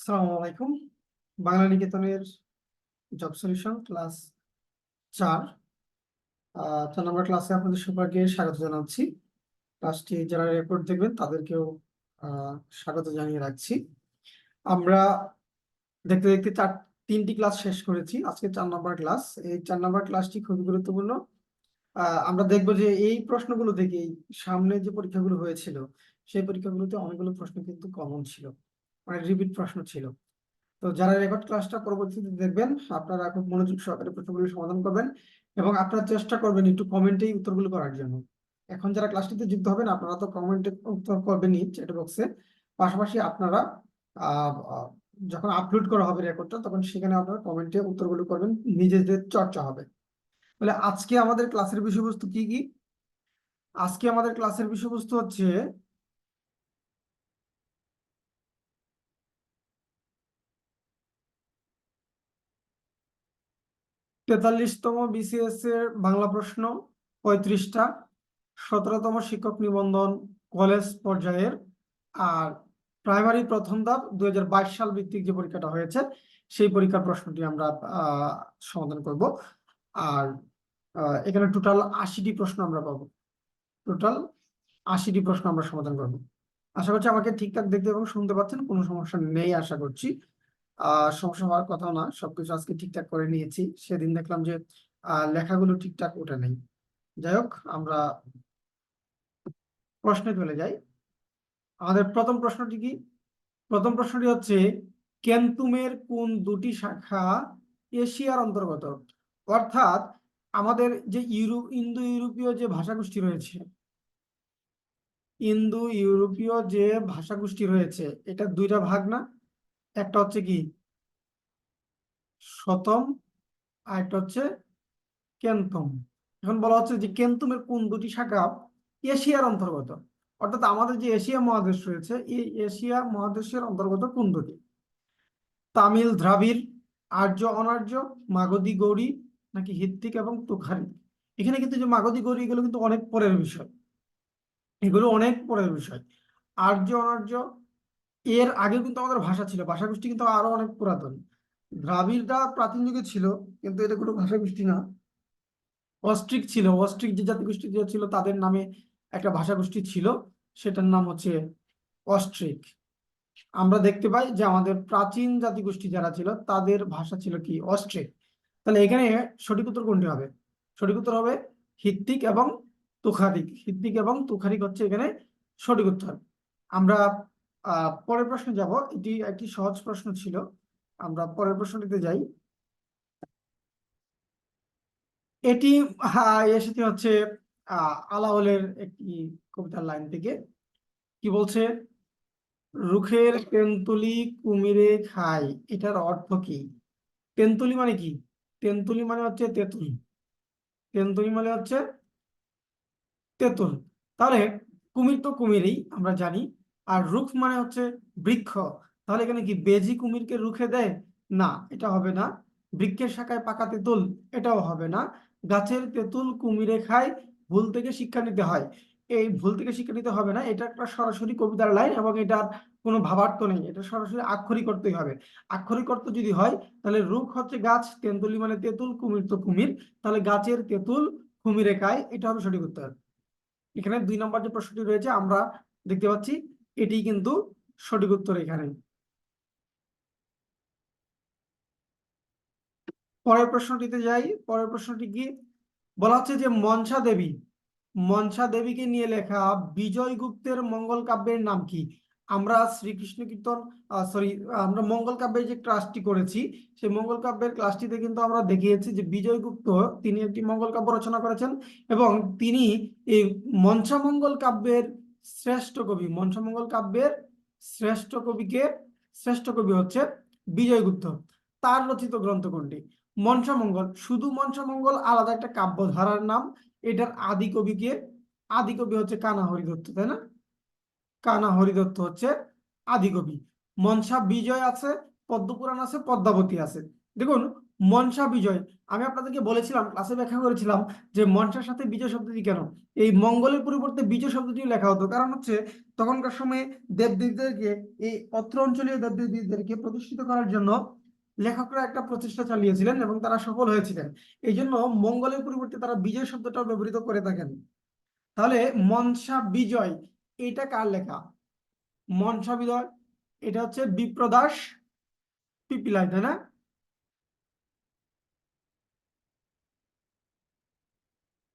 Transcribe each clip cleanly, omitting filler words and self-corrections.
আসসালামু আলাইকুম। Bangla নিকেতনের job solution class 4 4 নম্বর ক্লাসে আপনাদের সবাইকে স্বাগত জানাচ্ছি। ক্লাসটি যারা রেকর্ড দেখবেন তাদেরকেও স্বাগত জানিয়ে রাখছি। আমরা দেখতে দেখতে তিনটি ক্লাস শেষ করেছি। আজকে 4 নম্বর ক্লাস। এই 4 নম্বর ক্লাসটি খুবই গুরুত্বপূর্ণ। আমরা দেখব যে এই প্রশ্নগুলো থেকেই সামনে যে পরীক্ষাগুলো হয়েছিল সেই পরীক্ষাগুলোতে অনেকগুলো প্রশ্ন কিন্তু কমন ছিল, মানে রিপিট প্রশ্ন ছিল। তো যারা রেকর্ড ক্লাসটা পরবর্তীতে দেখবেন আপনারা খুব মনোযোগ সহকারে প্রশ্নগুলো সমাধান করবেন এবং আপনারা চেষ্টা করবেন একটু কমেন্টেই উত্তরগুলো করার জন্য। এখন যারা ক্লাসটিতে যুক্ত হবেন আপনারা তো কমেন্টে উত্তর করবেনই চ্যাট বক্সে, পাশাপাশি আপনারা যখন আপলোড করা হবে রেকর্ডটা তখন সেখানে আপনারা কমেন্টে উত্তরগুলো করবেন, নিজেদের চর্চা হবে। তাহলে আজকে আমাদের ক্লাসের বিষয়বস্তু কি কি? আজকে আমাদের ক্লাসের বিষয়বস্তু হচ্ছে 43তম BCS এর বাংলা প্রশ্ন 35টা, 17তম শিক্ষক নিবন্ধন কলেজ পর্যায়ের, আর প্রাইমারি প্রথম ধাপ 2022 সাল ভিত্তিক যে পরীক্ষাটা হয়েছে সেই পরীক্ষার প্রশ্নটি আমরা সমাধান করব। আর এখানে টোটাল 80টি প্রশ্ন আমরা পাবো। টোটাল 80টি প্রশ্ন আমরা সমাধান করব। আশা করছি আমাকে ঠিকঠাক দেখতে এবং শুনতে পাচ্ছেন, কোনো সমস্যা নেই আশা করছি। সমস্যা হওয়ার কথা না, সবকিছু আজকে ঠিকঠাক করে নিয়েছি। সেদিন দেখলাম যে লেখাগুলো ঠিকঠাক ওঠে নেই। যাই হোক, আমরা প্রশ্নে চলে যাই। আমাদের প্রথম প্রশ্নটি কি? প্রথম প্রশ্নটি হচ্ছে, কেন্তুমের কোন দুটি শাখা এশিয়ার অন্তর্গত? অর্থাৎ আমাদের যে ইন্দো ইউরোপীয় যে ভাষাগোষ্ঠী রয়েছে, ইন্দো ইউরোপীয় যে ভাষাগোষ্ঠী রয়েছে, এটা দুইটা ভাগ না? একটা হচ্ছে কি শতম, আর একটা হচ্ছে কেন্তুম। এখন বলা হচ্ছে যে কেন্তুমের কোন দুটি শাখা এশিয়ার অন্তর্গত? অর্থাৎ আমাদের যে এশিয়া মহাদেশ রয়েছে এই এশিয়া মহাদেশের অন্তর্গত কোন দুটি? তামিল দ্রাবিড়, আর্য অনার্য, মাগধী গৌড়ী, নাকি হিত্তিক এবং তুখারি? এখানে কিন্তু যে মাগধী গৌড়ী এগুলো কিন্তু অনেক পরের বিষয়, এগুলো অনেক পরের বিষয়। আর্য অনার্য এর আগে কিন্তু আমাদের ভাষা ছিল, ভাষাগোষ্ঠী কিন্তু আরো অনেক পুরাতন। দ্রাবিড়টা প্রাচীন যুগে ছিল, কিন্তু এটা কোনো ভাষাগোষ্ঠী না। অস্ট্রিক ছিল, অস্ট্রিক যে জাতিগোষ্ঠী যে ছিল তাদের নামে একটা ভাষাগোষ্ঠী ছিল, সেটার নাম হচ্ছে অস্ট্রিক। আমরা দেখতে পাই যে আমাদের প্রাচীন জাতিগোষ্ঠী যারা ছিল তাদের ভাষা ছিল কি অস্ট্রিক। তাহলে এখানে সঠিক উত্তর কোনটি হবে? সঠিক উত্তর হবে হিত্তিক এবং তুখারিক। হিত্তিক এবং তুখারিক হচ্ছে এখানে সঠিক উত্তর। আমরা পরের প্রশ্নে যাব। এটি একটি সহজ প্রশ্ন ছিল, আমরা পরের প্রশ্নটিতে যাই। এটি এসেছে হচ্ছে আলাওলের একটি কবিতার লাইন থেকে। কি বলছে? রুখের তেন্তুলি কুমিরে খায়, এটার অর্থ কি? তেন্তুলি মানে কি? তেন্তুলি মানে হচ্ছে তেঁতুল। তেন্তুলি মানে হচ্ছে তেঁতুল। তাহলে কুমির তো কুমিরই আমরা জানি, আর রুখ মানে হচ্ছে বৃক্ষ। তাহলে এখানে কি বেজি কুমিরকে রুখে দেয়? না, এটা হবে না। বৃক্ষের শাখায় পাকা তেঁতুল, এটাও হবে না। গাছের তেঁতুল কুমিরে খায়, ভুল থেকে শিক্ষা নিতে হয়। এই ভুল থেকে শিক্ষা নিতে হবে না, এটা একটা সরাসরি কবিতার লাইন এবং এটার কোনো ভাবার্থ নেই, এটা সরাসরি আক্ষরিক অর্থই হবে। আক্ষরিক অর্থ যদি হয় তাহলে রুখ হচ্ছে গাছ, তেঁতুলি মানে তেঁতুল, কুমির তো কুমির, তাহলে গাছের তেঁতুল কুমিরে খায়, এটা হবে সঠিক উত্তর। এখানে 2 নম্বর যে প্রশ্নটি রয়েছে আমরা দেখতে পাচ্ছি এটি কিন্তু সঠিক উত্তর। এখানে পরের প্রশ্নটিতে যাই। পরের প্রশ্নটি কি? বলা হচ্ছে যে মনসা দেবীকে নিয়ে লেখা বিজয় গুপ্তের মঙ্গল কাব্যের নাম কি? আমরা শ্রীকৃষ্ণ কীর্তন সরি আমরা মঙ্গল কাব্যের যে ক্লাসটি করেছি সেই মঙ্গল কাব্যের ক্লাসটিতে কিন্তু আমরা দেখিয়েছি যে বিজয়গুপ্ত তিনি একটি মঙ্গল কাব্য রচনা করেছেন এবং তিনি এই মনসামঙ্গল কাব্যের শ্রেষ্ঠ কবি। মনসামঙ্গল কাব্যের শ্রেষ্ঠ কবি হচ্ছে বিজয়গুপ্ত। তার রচিত গ্রন্থ কোনটি? মনসামঙ্গল। শুধু মনসামঙ্গল আলাদা একটা কাব্য ধারার নাম। এটার আদি কবি কে? আদি কবি হচ্ছে কানা হরিদত্ত, তাই না? কানা হরিদত্ত হচ্ছে আদি কবি। মনসা বিজয় আছে, পদ্মপুরাণ আছে, পদ্মাবতী আছে। দেখুন, মনসা বিজয়, আমি আপনাদেরকে বলেছিলাম, ক্লাসে ব্যাখ্যা করেছিলাম যে মনসার সাথে বিজয় শব্দটি কেন, এই মঙ্গলের পরিবর্তে বিজয় শব্দটিও লেখা হতো, কারণ হচ্ছে তখনকার সময়ে দেবদেবীদেরকে, এই অত্র অঞ্চলীয় দেবদেবীদেরকে প্রতিষ্ঠিত করার জন্য লেখকরা একটা প্রচেষ্টা চালিয়েছিলেন এবং তারা সফল হয়েছিলেন। এই জন্য মঙ্গলের পরিবর্তে তারা বিজয় শব্দটা ব্যবহৃত করে থাকেন। তাহলে মনসা বিজয় এটা কার লেখা? মনসা বিজয় এটা হচ্ছে বিপ্রদাস পিপিলাই, তাই না?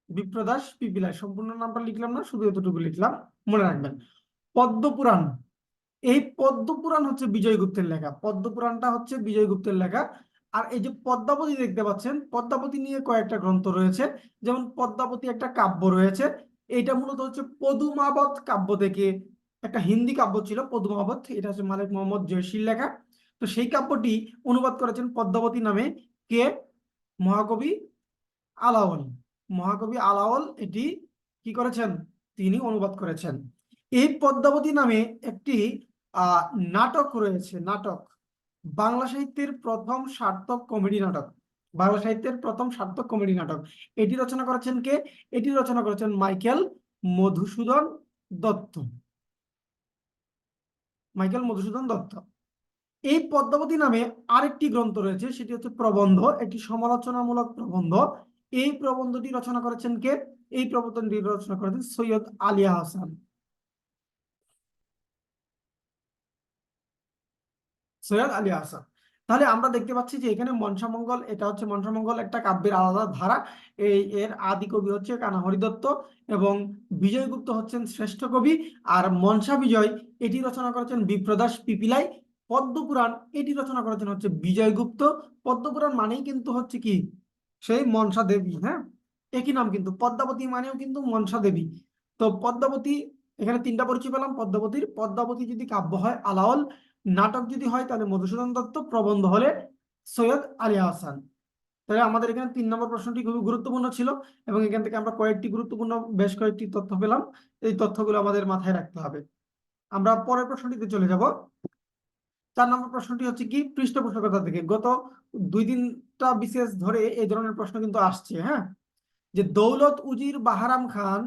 বিপ্রদাস পিপিলাই, সম্পূর্ণ নামটা লিখলাম না, শুধু এতটুকু লিখলাম, মনে রাখবেন। পদ্মপুরাণ, এই পদ্মপুরাণ হচ্ছে বিজয়গুপ্তের লেখা, পদ্মপুরাণটা হচ্ছে বিজয়গুপ্তের লেখা। আর এই যে পদ্মাবতী দেখতে পাচ্ছেন, পদ্মাবতী নিয়ে কয়েকটা গ্রন্থ রয়েছে, যেমন পদ্মাবতী একটা কাব্য রয়েছে, এটা মূলত হচ্ছে পদুমাবত কাব্য থেকে, একটা হিন্দি কাব্য ছিল পদুমাবত, এটা হচ্ছে মালিক মোহাম্মদ জয়সীর লেখা। তো সেই কাব্যটি অনুবাদ করেছেন পদ্মাবতী নামে কে? মহাকবি আলাওল। মহাকবি আলাওল এটি কি করেছেন? তিনি অনুবাদ করেছেন। এই পদ্মাবতী নামে একটি আহ নাটক রয়েছে, নাটক, বাংলা সাহিত্যের প্রথম সার্থক কমেডি নাটক, বাংলা সাহিত্যের প্রথম সার্থক কমেডি নাটক। এটি রচনা করেছেন কে? এটি রচনা করেছেন মাইকেল মধুসূদন দত্ত, মাইকেল মধুসূদন দত্ত। এই পদ্মাবতী নামে আরেকটি গ্রন্থ রয়েছে, সেটি হচ্ছে প্রবন্ধ, একটি সমালোচনামূলক প্রবন্ধ। এই প্রবন্ধটি রচনা করেছেন কে? এই প্রবন্ধটি রচনা করেছেন সৈয়দ আলিয়া হাসান, সৈয়দ আলী আহসান। তাহলে আমরা দেখতে পাচ্ছি যে এখানে মনসামঙ্গল, এটা হচ্ছে মনসামঙ্গল একটা কাব্যের আলাদা ধারা। এর আদি কবি হচ্ছে কানাহরি দত্ত এবং বিজয়গুপ্ত হচ্ছেন শ্রেষ্ঠ কবি। আর মনসা বিজয় এটি রচনা করেছেন বিপ্রদাস পিপিলাই। পদ্মপুরাণ এটি রচনা করেছেন হচ্ছে বিজয়গুপ্ত। পদ্মপুরাণ মানেই কিন্তু হচ্ছে কি, সেই মনসা দেবী, হ্যাঁ, একই নাম কিন্তু, পদ্মাবতী মানেও কিন্তু মনসা দেবী। তো পদ্মাবতী, এখানে তিনটা পরিচয় পেলাম পদ্মাবতীর। পদ্মাবতী যদি কাব্য হয় আলাওল, নাটক যদি হয় তাহলে মধুসূদন দত্ত, প্রবন্ধ হলে সৈয়দ আলী আহসান। তাহলে আমাদের এখানে 3 নম্বর প্রশ্নটি খুবই গুরুত্বপূর্ণ ছিল এবং এখান থেকে আমরা কয়েকটি গুরুত্বপূর্ণ বেশ কয়েকটি তথ্য পেলাম। এই তথ্যগুলো আমাদের মাথায় রাখতে হবে। আমরা পরের প্রশ্নটিতে চলে যাব। 4 নম্বর প্রশ্নটি হচ্ছে কি, পৃষ্ঠপোষকতা থেকে। গত 2 দিনটা বিশেষ ধরে এই ধরনের প্রশ্ন কিন্তু আসছে, হ্যাঁ, যে দৌলত উজির বাহারাম খান,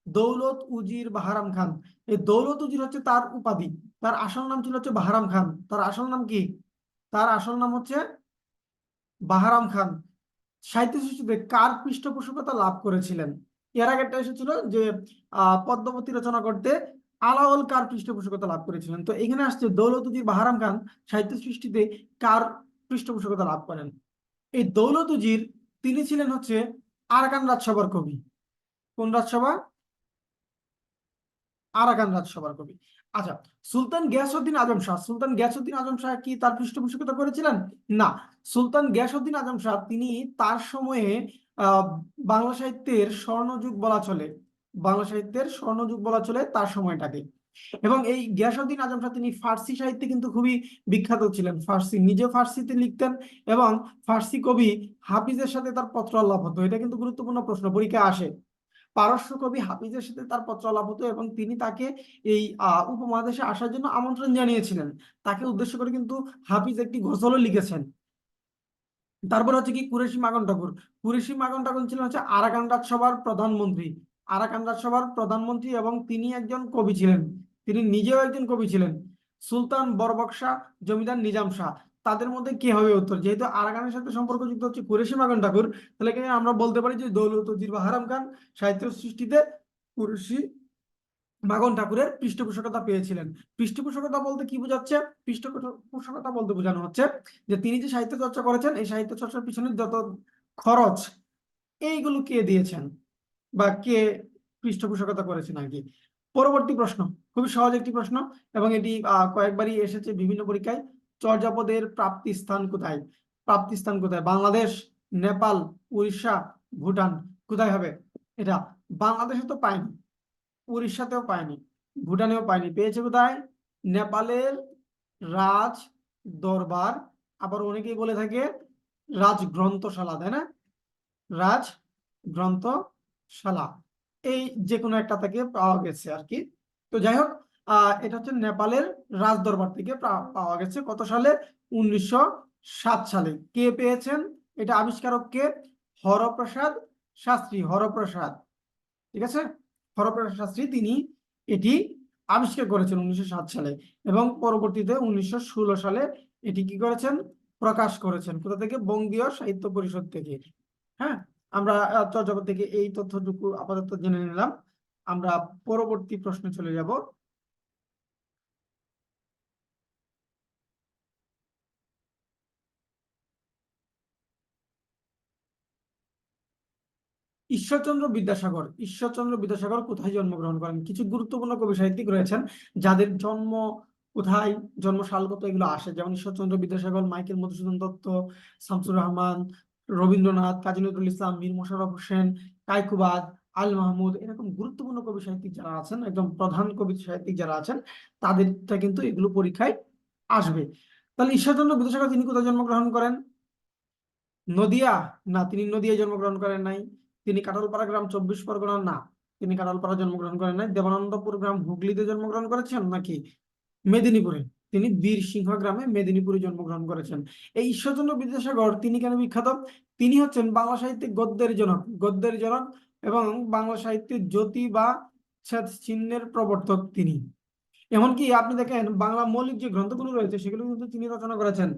দৌলত উজির বাহারাম খান, এই দৌলত উজির হচ্ছে তার উপাধি, তার আসল নাম ছিল হচ্ছে বাহারাম খান। তার আসল নাম কি? তার আসল নাম হচ্ছে বাহারাম খান। সাহিত্য সৃষ্টিতে কার পৃষ্ঠপোষকতা লাভ করেছিলেন? এর আগেরটা এসেছিল যে পদ্মাবতী রচনা করতে আলাওল কার পৃষ্ঠপোষকতা লাভ করেছিলেন। তো এখানে আসছে দৌলত উজির বাহারাম খান সাহিত্য সৃষ্টিতে কার পৃষ্ঠপোষকতা লাভ করেন? এই দৌলত উজির তিনি ছিলেন হচ্ছে আরাকান রাজসভার কবি। কোন রাজসভা? আরাকান রাজসভার কবি। আচ্ছা, সুলতান গিয়াসউদ্দিন আজম শাহ, সুলতান গিয়াসউদ্দিন আজম শাহ কি তার পৃষ্ঠপোষকতা করেছিলেন? না। সুলতান গিয়াসউদ্দিন আজম শাহ তিনি তার সময়ে আহ বাংলা সাহিত্যের স্বর্ণযুগ বলা চলে, বাংলা সাহিত্যের স্বর্ণযুগ বলা চলে তার সময়টাকে। এবং এই গিয়াসউদ্দিন আজম শাহ তিনি ফার্সি সাহিত্যে কিন্তু খুবই বিখ্যাত ছিলেন, ফার্সি, নিজে ফার্সিতে লিখতেন এবং ফার্সি কবি হাফিজের সাথে তার পত্র আলাপ হতো। এটা কিন্তু গুরুত্বপূর্ণ প্রশ্ন, পরীক্ষায় আসে। পারস্য কবি হাফিজের সাথে তার পত্র আলাপ হতো এবং তিনি তাকে এই উপমহাদেশে আসার জন্য আমন্ত্রণ জানিয়েছিলেন। তাকে উদ্দেশ্য করে কিন্তু হাফিজ একটি গজলও লিখেছেন। তারপর হচ্ছে কি কুরেশি মাগন ঠাকুর, কুরেশি মাগন ঠাকুর ছিলেন হচ্ছে আরাকান রাজসভার প্রধানমন্ত্রী, আরাকান রাজসভার প্রধানমন্ত্রী এবং তিনি একজন কবি ছিলেন, তিনি নিজেও একজন কবি ছিলেন। সুলতান বরবক শাহ, জমিদার নিজাম শাহ, তাদের মধ্যে কে হবে উত্তর? যেহেতু আরাকানের সাথে সম্পর্কযুক্ত হচ্ছে কুরেশি মাগন ঠাকুর, তাহলে এখানে আমরা বলতে পারি যে দৌলত উজির বাহারাম খান সাহিত্য সৃষ্টিতে কুরেশি মাগন ঠাকুরের পৃষ্ঠপোষকতা পেয়েছিলেন। পৃষ্ঠপোষকতা বলতে কি বোঝাচ্ছে? পৃষ্ঠপোষকতা বলতে বোঝানো হচ্ছে যে তিনি যে সাহিত্য চর্চা করেছেন, এই সাহিত্য চর্চার পিছনে যত খরচ, এইগুলো কে দিয়েছেন বা কে পৃষ্ঠপোষকতা করেছেন আর কি। পরবর্তী প্রশ্ন, খুবই সহজ একটি প্রশ্ন এবং এটি কয়েকবারই এসেছে বিভিন্ন পরীক্ষায়। চর্যাপদের প্রাপ্তি স্থান কোথায়? প্রাপ্তি স্থান কোথায়? বাংলাদেশ, নেপাল, উড়িষ্যা, ভুটান, কোথায় হবে এটা? বাংলাদেশে তো পাইনি, উড়িষ্যাতেও পায়নি, ভুটানেও পায়নি, পেয়েছে কোথায়? নেপালের রাজ দরবার, আবার অনেকেই বলে থাকে রাজ গ্রন্থশালা, তাই না? রাজ গ্রন্থশালা, এই যে কোনো একটা থেকে পাওয়া গেছে আর কি। তো যাই হোক, এটা হচ্ছে নেপালের রাজ দরবার থেকে পাওয়া গেছে। কত সালে? 1907 সালে। কে পেয়েছেন? এটা আবিষ্কারক কে? হরপ্রসাদ শাস্ত্রী। হরপ্রসাদ, ঠিক আছে, হরপ্রসাদ শাস্ত্রী তিনি এটি আবিষ্কার করেছেন 1907 সালে, এবং পরবর্তীতে 1916 সালে এটি কি করেছেন? প্রকাশ করেছেন। কোথা থেকে? বঙ্গীয় সাহিত্য পরিষদ থেকে। হ্যাঁ, আমরা চর্যাপদ থেকে এই তথ্যটুকু আপাতত জেনে নিলাম। আমরা পরবর্তী প্রশ্নে চলে যাব। ঈশ্বরচন্দ্র বিদ্যাসাগর কোথায় জন্মগ্রহণ করেন? কিছু গুরুত্বপূর্ণ কবি সাহিত্যিক রয়েছেন যাদের জন্ম কোথায়, জন্ম সালগত এগুলো আসে, যেমন ঈশ্বরচন্দ্র বিদ্যাসাগর, মাইকেল মধুসূদন দত্ত, শামসুর রহমান, রবীন্দ্রনাথ, কাজী নজরুল ইসলাম, মীর মোশাররফ হোসেন, কায়কুবাদ, আল মাহমুদ, এরকম গুরুত্বপূর্ণ কবি সাহিত্যিক যারা আছেন, একদম প্রধান কবি সাহিত্যিক যারা আছেন, তাদেরটা কিন্তু এগুলো পরীক্ষায় আসবে। তাহলে ঈশ্বরচন্দ্র বিদ্যাসাগর তিনি কোথায় জন্মগ্রহণ করেন? নদিয়া? না, তিনি নদিয়ায় জন্মগ্রহণ করেন নাই। তিনি কাঁঠালপাড়া গ্রাম 24 পরগনা? না, তিনি কাঁঠালপাড়া জন্মগ্রহণ করেন নাই। দেবানন্দপুর গ্রাম হুগলিতে জন্মগ্রহণ করেছেন নাকি মেদিনীপুরে? তিনি বীরসিংহ গ্রামে মেদিনীপুরে জন্মগ্রহণ করেছেন। এই ঈশ্বরচন্দ্র বিদ্যাসাগর তিনি কেন বিখ্যাত? তিনি হচ্ছেন বাংলা সাহিত্যে গদ্যের জনক, গদ্যের জনক, এবং বাংলা সাহিত্যের জ্যোতি বা চিহ্নের প্রবর্তক তিনি। এমনকি আপনি দেখেন বাংলা মৌলিক যে গ্রন্থগুলো রয়েছে সেগুলো কিন্তু তিনি রচনা করেছেন।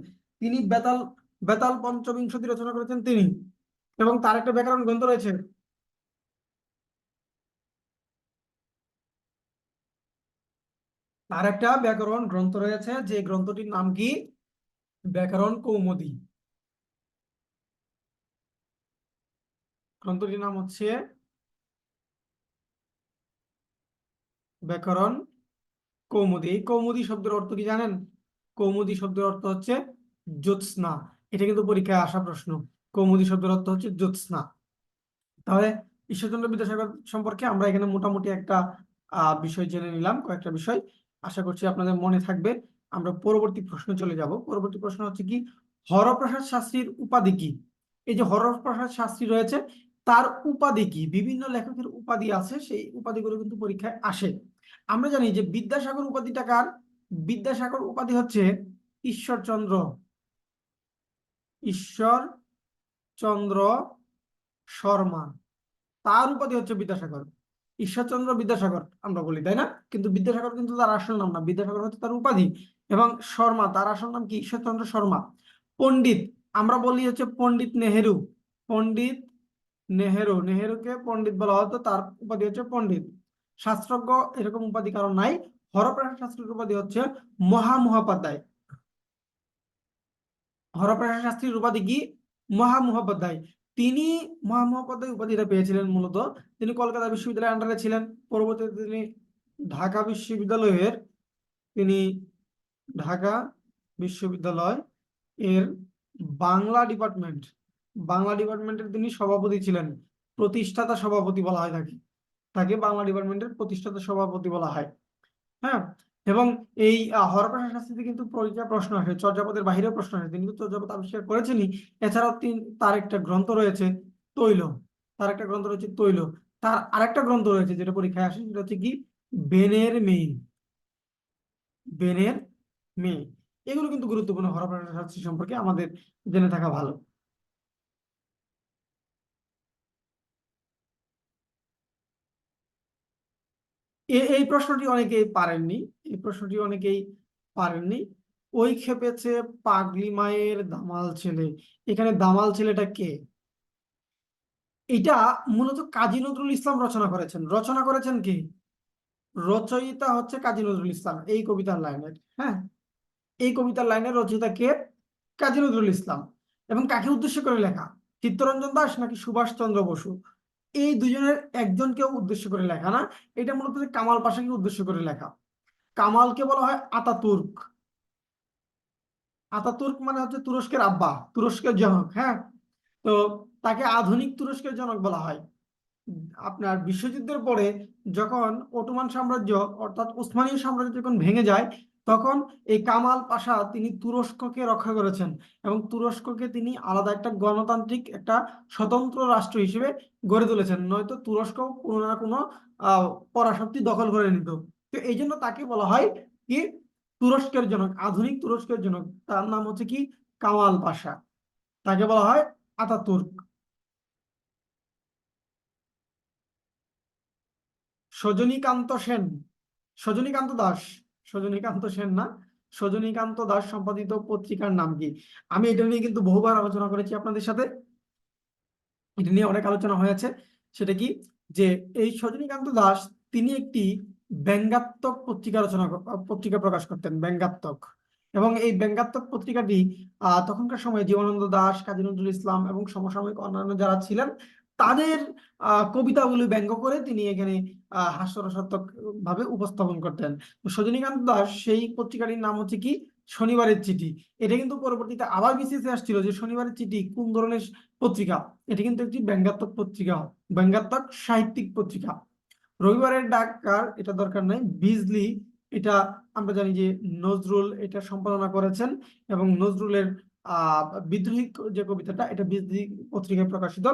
তিনি বেতাল বেতাল পঞ্চবিংশতি রচনা করেছেন তিনি, এবং তার একটা ব্যাকরণ গ্রন্থ রয়েছে। তার একটা ব্যাকরণ গ্রন্থ রয়েছে, যে গ্রন্থটির নাম কি? ব্যাকরণ কৌমুদী। গ্রন্থটির নাম হচ্ছে ব্যাকরণ কৌমুদী। এই কৌমুদী শব্দের অর্থ কি জানেন? কৌমুদী শব্দের অর্থ হচ্ছে জ্যোৎস্না। এটা কিন্তু পরীক্ষায় আসা প্রশ্ন। কৌমুদী শব্দের অর্থ হচ্ছে জ্যোৎস্না। তাহলে ঈশ্বরচন্দ্র বিদ্যাসাগর সম্পর্কে আমরা এখানে মোটামুটি একটা বিষয় জেনে নিলাম, কয়েকটা বিষয়। আশা করছি আপনাদের মনে থাকবে। আমরা পরবর্তী প্রশ্নে চলে যাব। পরবর্তী প্রশ্ন হচ্ছে কি, হরপ্রসাদ শাস্ত্রীর উপাধি কি? এই যে হরপ্রসাদ শাস্ত্রী রয়েছে, তার উপাধি কি? বিভিন্ন লেখকের উপাধি আছে, সেই উপাধিগুলো কিন্তু পরীক্ষায় আসে। আমরা জানি যে বিদ্যাসাগর উপাধিটা কার? বিদ্যাসাগর উপাধি হচ্ছে ঈশ্বরচন্দ্র, ঈশ্বরচন্দ্র শর্মা, তার উপাধি হচ্ছে বিদ্যাসাগর। ঈশ্বরচন্দ্র বিদ্যাসাগর আমরা বলি, তাই না? কিন্তু বিদ্যাসাগর কিন্তু তার আসল নাম না, বিদ্যাসাগর হচ্ছে তার উপাধি। এবং শর্মা, তার আসল নাম কি? ঈশ্বরচন্দ্র শর্মা। পণ্ডিত আমরা বলি হচ্ছে পণ্ডিত নেহেরু। পণ্ডিত নেহেরু, নেহেরুকে পণ্ডিত বলা হতো, তার উপাধি হচ্ছে পণ্ডিত। শাস্ত্রজ্ঞ এরকম উপাধি কারণ নাই। হরপ্রসাদ শাস্ত্রীর উপাধি হচ্ছে মহামহোপাধ্যায়। হরপ্রসাদ শাস্ত্রীর উপাধি কি? মহামহোপাধ্যায়। তিনি মহামহোপাধ্যায় উপাধিটা পেয়েছিলেন মূলত, তিনি কলকাতা বিশ্ববিদ্যালয়ের আন্ডারে ছিলেন। পরবর্তীতে তিনি ঢাকা বিশ্ববিদ্যালয়ের তিনি ঢাকা বিশ্ববিদ্যালয় এর বাংলা ডিপার্টমেন্ট, বাংলা ডিপার্টমেন্টের তিনি সভাপতি ছিলেন। প্রতিষ্ঠাতা সভাপতি বলা হয় তাকে, তাকে বাংলা ডিপার্টমেন্টের প্রতিষ্ঠাতা সভাপতি বলা হয়। হ্যাঁ, এবং এই হরপ্রসাদ শাস্ত্রীতে কিন্তু পরীক্ষায় প্রশ্ন আসে, চর্যাপদের বাহিরেও প্রশ্ন আসে। তিনি কিন্তু চর্যাপদ আবিষ্কার করেছেনই, এছাড়াও তার একটা গ্রন্থ রয়েছে তৈল। তার একটা গ্রন্থ রয়েছে তৈল। তার আরেকটা গ্রন্থ রয়েছে যেটা পরীক্ষায় আসে, সেটা হচ্ছে কি? বেনের মেয়ে। বেনের মেয়ে। এগুলো কিন্তু গুরুত্বপূর্ণ, হরপ্রসাদ শাস্ত্রী সম্পর্কে আমাদের জেনে থাকা ভালো। এই প্রশ্নটি অনেকেই পারেননি, এই প্রশ্নটি অনেকেই পারেননি। ওই খেপেছে পাগলি মায়ের দামাল ছেলে। এখানে দামাল ছেলেটা কে? এটা মূলত কাজী নজরুল ইসলাম রচনা করেছেন। রচনা করেছেন কি? রচয়িতা হচ্ছে কাজী নজরুল ইসলাম এই কবিতার লাইনের। হ্যাঁ, এই কবিতার লাইনের রচয়িতা কে? কাজী নজরুল ইসলাম। এবং কাকে উদ্দেশ্য করে লেখা? চিত্তরঞ্জন দাশ নাকি সুভাষ চন্দ্র বসু? এই দুজনের একজনকে উদ্দেশ্য করে লেখা না, এটা মূলত কামাল পাশাকে উদ্দেশ্য করে লেখা। কামালকে বলা হয় আতাতুর্ক। আতাতুর্ক মানে হচ্ছে তুরস্কের আব্বা, তুরস্কের জনক। হ্যাঁ, তো তাকে আধুনিক তুরস্কের জনক বলা হয়। আপনার বিশ্বযুদ্ধের পরে যখন অটোমান সাম্রাজ্য অর্থাৎ উসমানীয় সাম্রাজ্য যখন ভেঙে যায়, তখন এই কামাল পাশা তিনি তুরস্ককে রক্ষা করেছেন, এবং তুরস্ককে তিনি আলাদা একটা গণতান্ত্রিক একটা স্বতন্ত্র রাষ্ট্র হিসেবে গড়ে তুলেছেন, নয়তো তুরস্ক কোনো না কোনো পরাশক্তি দখল করে নিত। তো এই জন্য তাকে বলা হয় কি? তুরস্কের জনক, আধুনিক তুরস্কের জনক। তার নাম হচ্ছে কি? কামাল পাশা, তাকে বলা হয় আতাতুর্ক। সজনীকান্ত সেন, সজনীকান্ত দাস, সজনীকান্ত সেন না, সজনীকান্ত দাস সম্পাদিত পত্রিকার নাম কি? আমি এটা নিয়ে কিন্তু বহুবার আলোচনা করেছি আপনাদের সাথে, এটা নিয়ে অনেক আলোচনা হয়েছে। সেটা কি, যে এই সজনীকান্ত দাস তিনি একটি ব্যঙ্গাত্মক পত্রিকা প্রকাশ করতেন, ব্যঙ্গাত্মক। এবং এই ব্যঙ্গাত্মক পত্রিকাটি তখনকার সময়ে জীবনানন্দ দাশ, কাজী নজরুল ইসলাম এবং সমসাময়িক অন্যান্য যারা ছিলেন তাদের কবিতাগুলি ব্যঙ্গ করে তিনি এখানে হাস্যরসাত্মক ভাবে উপস্থাপন করতেন। তো সজনীকান্ত দাস সেই পত্রিকাটির নাম হচ্ছে কি, শনিবারের চিঠি। এটা কিন্তু পরবর্তীতে আবার বিসিএসে আসছিল যে শনিবারের চিঠি কোন ধরনের পত্রিকা। এটি কিন্তু একটি ব্যঙ্গাত্মক পত্রিকা, ব্যঙ্গাত্মক সাহিত্যিক পত্রিকা। রবিবারের ডাকার এটা দরকার নাই, বিজলি এটা আমরা জানি যে নজরুল এটা সম্পাদনা করেছেন, এবং নজরুলের বিদ্রোহী যে কবিতাটা এটা বিজলি পত্রিকায় প্রকাশিত।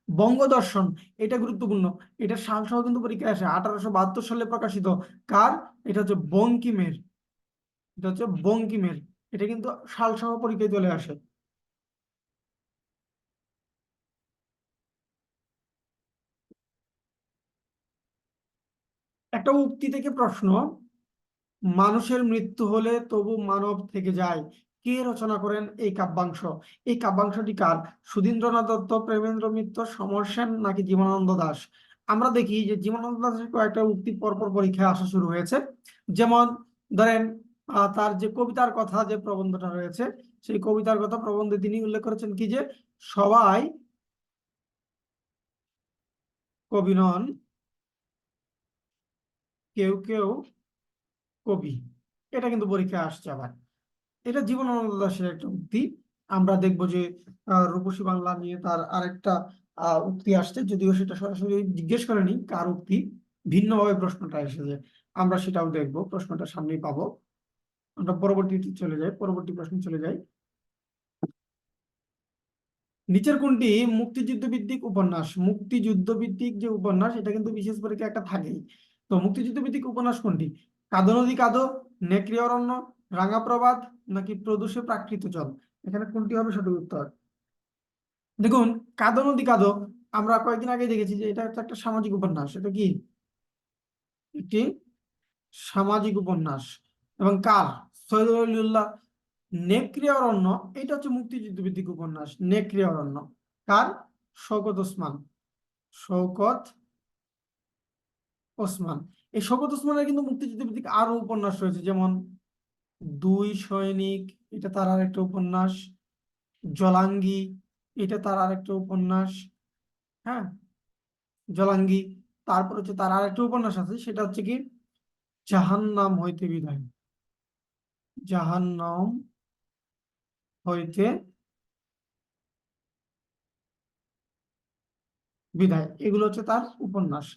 বঙ্গদর্শন এটা গুরুত্বপূর্ণ, এটা সাল সহ কিন্তু পরীক্ষায় আসে, 1872 সালে প্রকাশিত। কার? এটা হচ্ছে বঙ্কিমের, এটা হচ্ছে বঙ্কিমের। এটা কিন্তু সাল সহ পরীক্ষায় চলে আসে। একটা উক্তি থেকে প্রশ্ন, মানুষের মৃত্যু হলে তবু মানব থেকে যায়, কে রচনা করেন এই কাব্যাংশ? এই কাব্যাংশটি কার? সুধীন্দ্রনাথ দত্ত, প্রেমেন্দ্র মিত্র, সমর সেন নাকি জীবনানন্দ দাশ? আমরা দেখি যে জীবনানন্দ দাশের কয়েকটা উক্তি পরপর পরীক্ষায় আসা শুরু হয়েছে। যেমন ধরেন তার যে কবিতার কথা যে প্রবন্ধটা রয়েছে, সেই কবিতার কথা প্রবন্ধে তিনি উল্লেখ করেছেন কি, যে সবাই কবি নন, কেউ কেউ কবি। এটা কিন্তু পরীক্ষায় আসছে আবার। এটা জীবনানন্দ দাশের একটা উক্তি। আমরা দেখবো যে রূপসী বাংলা নিয়ে তার আরেকটা উক্তি আসছে, যদিও সেটা সরাসরি জিজ্ঞেস করেনি কার উক্তি, ভিন্নভাবে প্রশ্নটা এসেছে। আমরা সেটাও দেখবো, প্রশ্নটা সামনেই পাবো। আমরা পরবর্তীতে চলে যাই, পরবর্তী প্রশ্ন চলে যাই। নিচের কোনটি মুক্তিযুদ্ধ ভিত্তিক উপন্যাস? মুক্তিযুদ্ধ ভিত্তিক যে উপন্যাস এটা কিন্তু বিশেষ পরীক্ষা একটা থাকেই। তো মুক্তিযুদ্ধ ভিত্তিক উপন্যাস কোনটি? কাঁদো নদী কাঁদো, নেকড়ে অরণ্য, রাঙা প্রবাদ নাকি প্রদূষে প্রাকৃত জল? এখানে কোনটি হবে সঠিক উত্তর? দেখুন, কাঁদো নদী কাঁদো আমরা কয়েকদিন আগে দেখেছি যে এটা হচ্ছে একটা সামাজিক উপন্যাস। এটা কি একটি সামাজিক উপন্যাস, এবং কার? সৈয়দ ওয়ালিউল্লাহ। নেকড়ে অরণ্য এটা হচ্ছে মুক্তিযুদ্ধ ভিত্তিক উপন্যাস, নেকড়ে অরণ্য। কার? শওকত ওসমান, শওকত ওসমান। এই শওকত ওসমানের কিন্তু মুক্তিযুদ্ধ ভিত্তিক আরো উপন্যাস রয়েছে, যেমন দুই সৈনিক এটা তার আরেকটা উপন্যাস, জলাঙ্গি এটা তার আরেকটা উপন্যাস। হ্যাঁ, জলাঙ্গি। তারপর হচ্ছে তার আরেকটা উপন্যাস আছে, সেটা হচ্ছে কি জাহান্নাম হইতে বিদায়, জাহান্নাম হইতে বিদায়, এগুলো হচ্ছে তার উপন্যাস।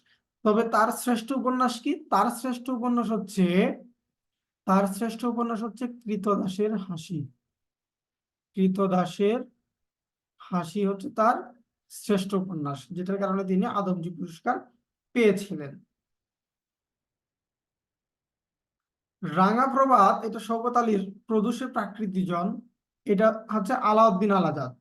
তবে তার শ্রেষ্ঠ উপন্যাস কি? তার শ্রেষ্ঠ উপন্যাস হচ্ছে কৃতদাসের হাসি। কৃতদাসের হাসি হচ্ছে তার শ্রেষ্ঠ উপন্যাস, যেটার কারণে তিনি আদমজী পুরস্কার পেয়েছিলেন। রাঙা প্রবাদ এটা শওকত আলীর, প্রদূষে প্রাকৃতিজন এটা হচ্ছে আলাউদ্দিন আল আজাদ।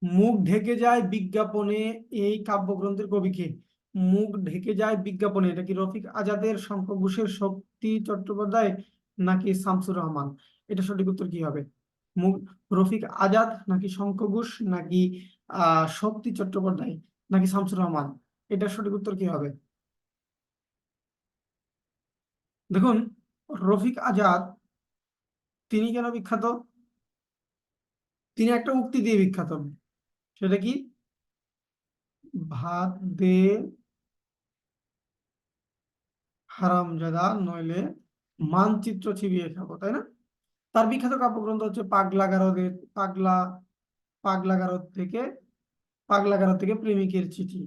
মুখ ঢেকে যায় বিজ্ঞাপনে এই কাব্যগ্রন্থের কবি কে? মুখ ঢেকে যায় বিজ্ঞাপনে এটা কি রফিক আজাদের, শঙ্খ ঘোষের, শক্তি চট্টোপাধ্যায় নাকি শামসুর রহমান? এটা সঠিক উত্তর কি হবে? মুখ, রফিক আজাদ নাকি শঙ্খ ঘোষ নাকি শক্তি চট্টোপাধ্যায় নাকি শামসুর রহমান? এটা সঠিক উত্তর কি হবে? দেখুন, রফিক আজাদ তিনি কেন বিখ্যাত? তিনি একটা উক্তি দিয়ে বিখ্যাত। সেটা কি? ভাত দে হারামজাদা, নইলে মানচিত্র চিবিয়ে খাবো, তাই না? তার বিখ্যাত কাব্যগ্রন্থ হচ্ছে পাগলা গারদ থেকে প্রেমিকের চিঠি,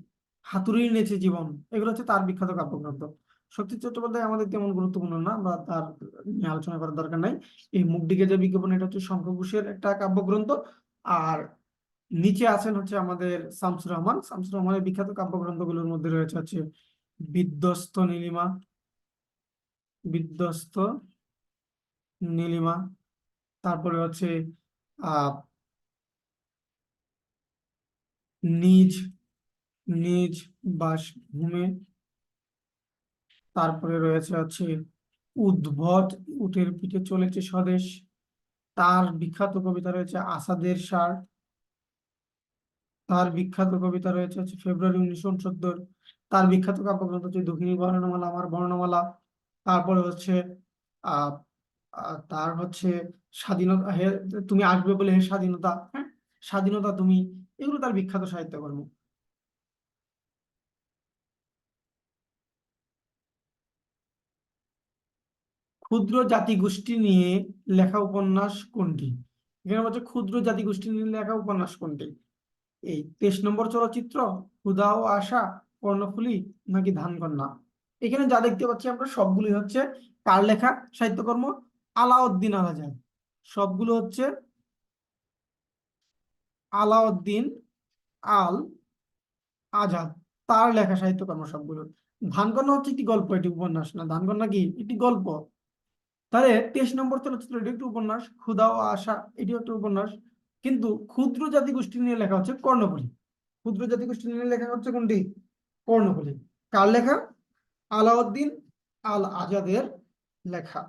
হাতুড়ির নেচে জীবন, এগুলো হচ্ছে তার বিখ্যাত কাব্যগ্রন্থ। শক্তি চট্টোপাধ্যায় আমাদের তেমন গুরুত্বপূর্ণ না, বা তার নিয়ে আলোচনা করার দরকার নাই। এই মুখ দিকে যে বিজ্ঞাপন এটা হচ্ছে শঙ্খ ঘোষের একটা কাব্যগ্রন্থ। আর নিচে আছেন হচ্ছে আমাদের শামসুর রহমান। শামসুর রহমানের বিখ্যাত কাব্যগ্রন্থগুলোর মধ্যে রয়েছে হচ্ছে বিধ্বস্ত নীলিমা, বিধ্বস্ত নীলিমা। তারপরে হচ্ছে আহ নিজ, নিজ বাসভূমে। তারপরে রয়েছে হচ্ছে উদ্ভট, উটের পিঠে চলেছে স্বদেশ। তার বিখ্যাত কবিতা রয়েছে আসাদের ষাঁড়। তার বিখ্যাত কবিতা রয়েছে হচ্ছে ফেব্রুয়ারি 1969। তার বিখ্যাত কাব্যগ্রন্থ হচ্ছে দক্ষিণী বর্ণমালা, আমার বর্ণমালা। তারপরে হচ্ছে আহ তার হচ্ছে স্বাধীনতা, হে তুমি আসবে বলে হে স্বাধীনতা, হ্যাঁ, স্বাধীনতা তুমি, এগুলো তার বিখ্যাত সাহিত্যকর্ম। ক্ষুদ্র জাতিগোষ্ঠী নিয়ে লেখা উপন্যাস কোনটি? এখানে বলছে ক্ষুদ্র জাতিগোষ্ঠী নিয়ে লেখা উপন্যাস কোনটি। এই 23 নম্বর চলচ্চিত্র, ক্ষুধা ও আশা, কর্ণফুলী, নাকি ধানকন্যা। এখানে যা দেখতে পাচ্ছি আমরা সবগুলি হচ্ছে কার লেখা সাহিত্যকর্ম? আলাউদ্দিন আল আজাদ। সবগুলো হচ্ছে আলাউদ্দিন আল আজাদ, তার লেখা সাহিত্যকর্ম সবগুলো। ধানকন্যা হচ্ছে একটি গল্প, এটি উপন্যাস না। ধানকন্যা কি? একটি গল্প। তাহলে 23 নম্বর চলচ্চিত্র এটি একটি উপন্যাস, ক্ষুধা ও আশা এটি একটা উপন্যাস। কিন্তু ক্ষুদ্র জাতিগোষ্ঠী নিয়ে লেখা হচ্ছে কর্ণফুলী। ক্ষুদ্র জাতিগোষ্ঠী নিয়ে লেখা হচ্ছে কোনটি? কর্ণফুলী। কার লেখা? আলাউদ্দিন আল আজাদের লেখা।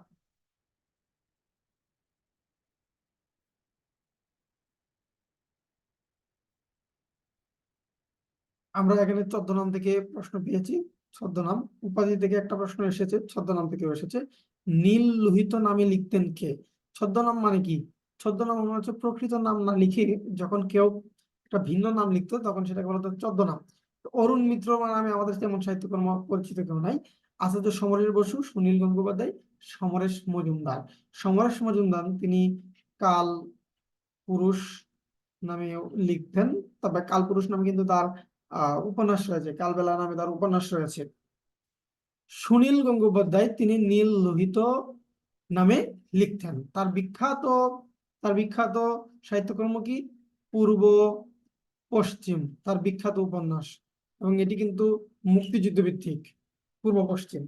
আমরা এখানে ছদ্মনাম থেকে প্রশ্ন পেয়েছি। ছদ্মনাম, উপাধি থেকে একটা প্রশ্ন এসেছে, ছদ্মনাম থেকেও এসেছে। নীল লোহিত নামে লিখতেন কে? ছদ্মনাম মানে কি? ছদ্মনাম মানে হচ্ছে প্রকৃত নাম না লিখে যখন কেউ একটা ভিন্ন নাম লিখতো তখন সেটাকে বলা হতো ছদ্মনাম। তো অরুণ মিত্র নামে আমাদের তেমন সাহিত্যকর্ম পরিচিত কেউ নাই। আছে যে সমরেশ বসু, সুনীল গঙ্গোপাধ্যায়, সমরেশ মজুমদার। সমরেশ মজুমদার তিনি কাল পুরুষ নামে লিখতেন। তবে কালপুরুষ নামে কিন্তু তার উপন্যাস রয়েছে, কালবেলা নামে তার উপন্যাস রয়েছে। সুনীল গঙ্গোপাধ্যায় তিনি নীল লোহিত নামে লিখতেন। তার বিখ্যাত সাহিত্যকর্ম কি? পূর্ব পশ্চিম, তার বিখ্যাত উপন্যাস। এবং এটি কিন্তু মুক্তিযুদ্ধ ভিত্তিক, পূর্ব পশ্চিম।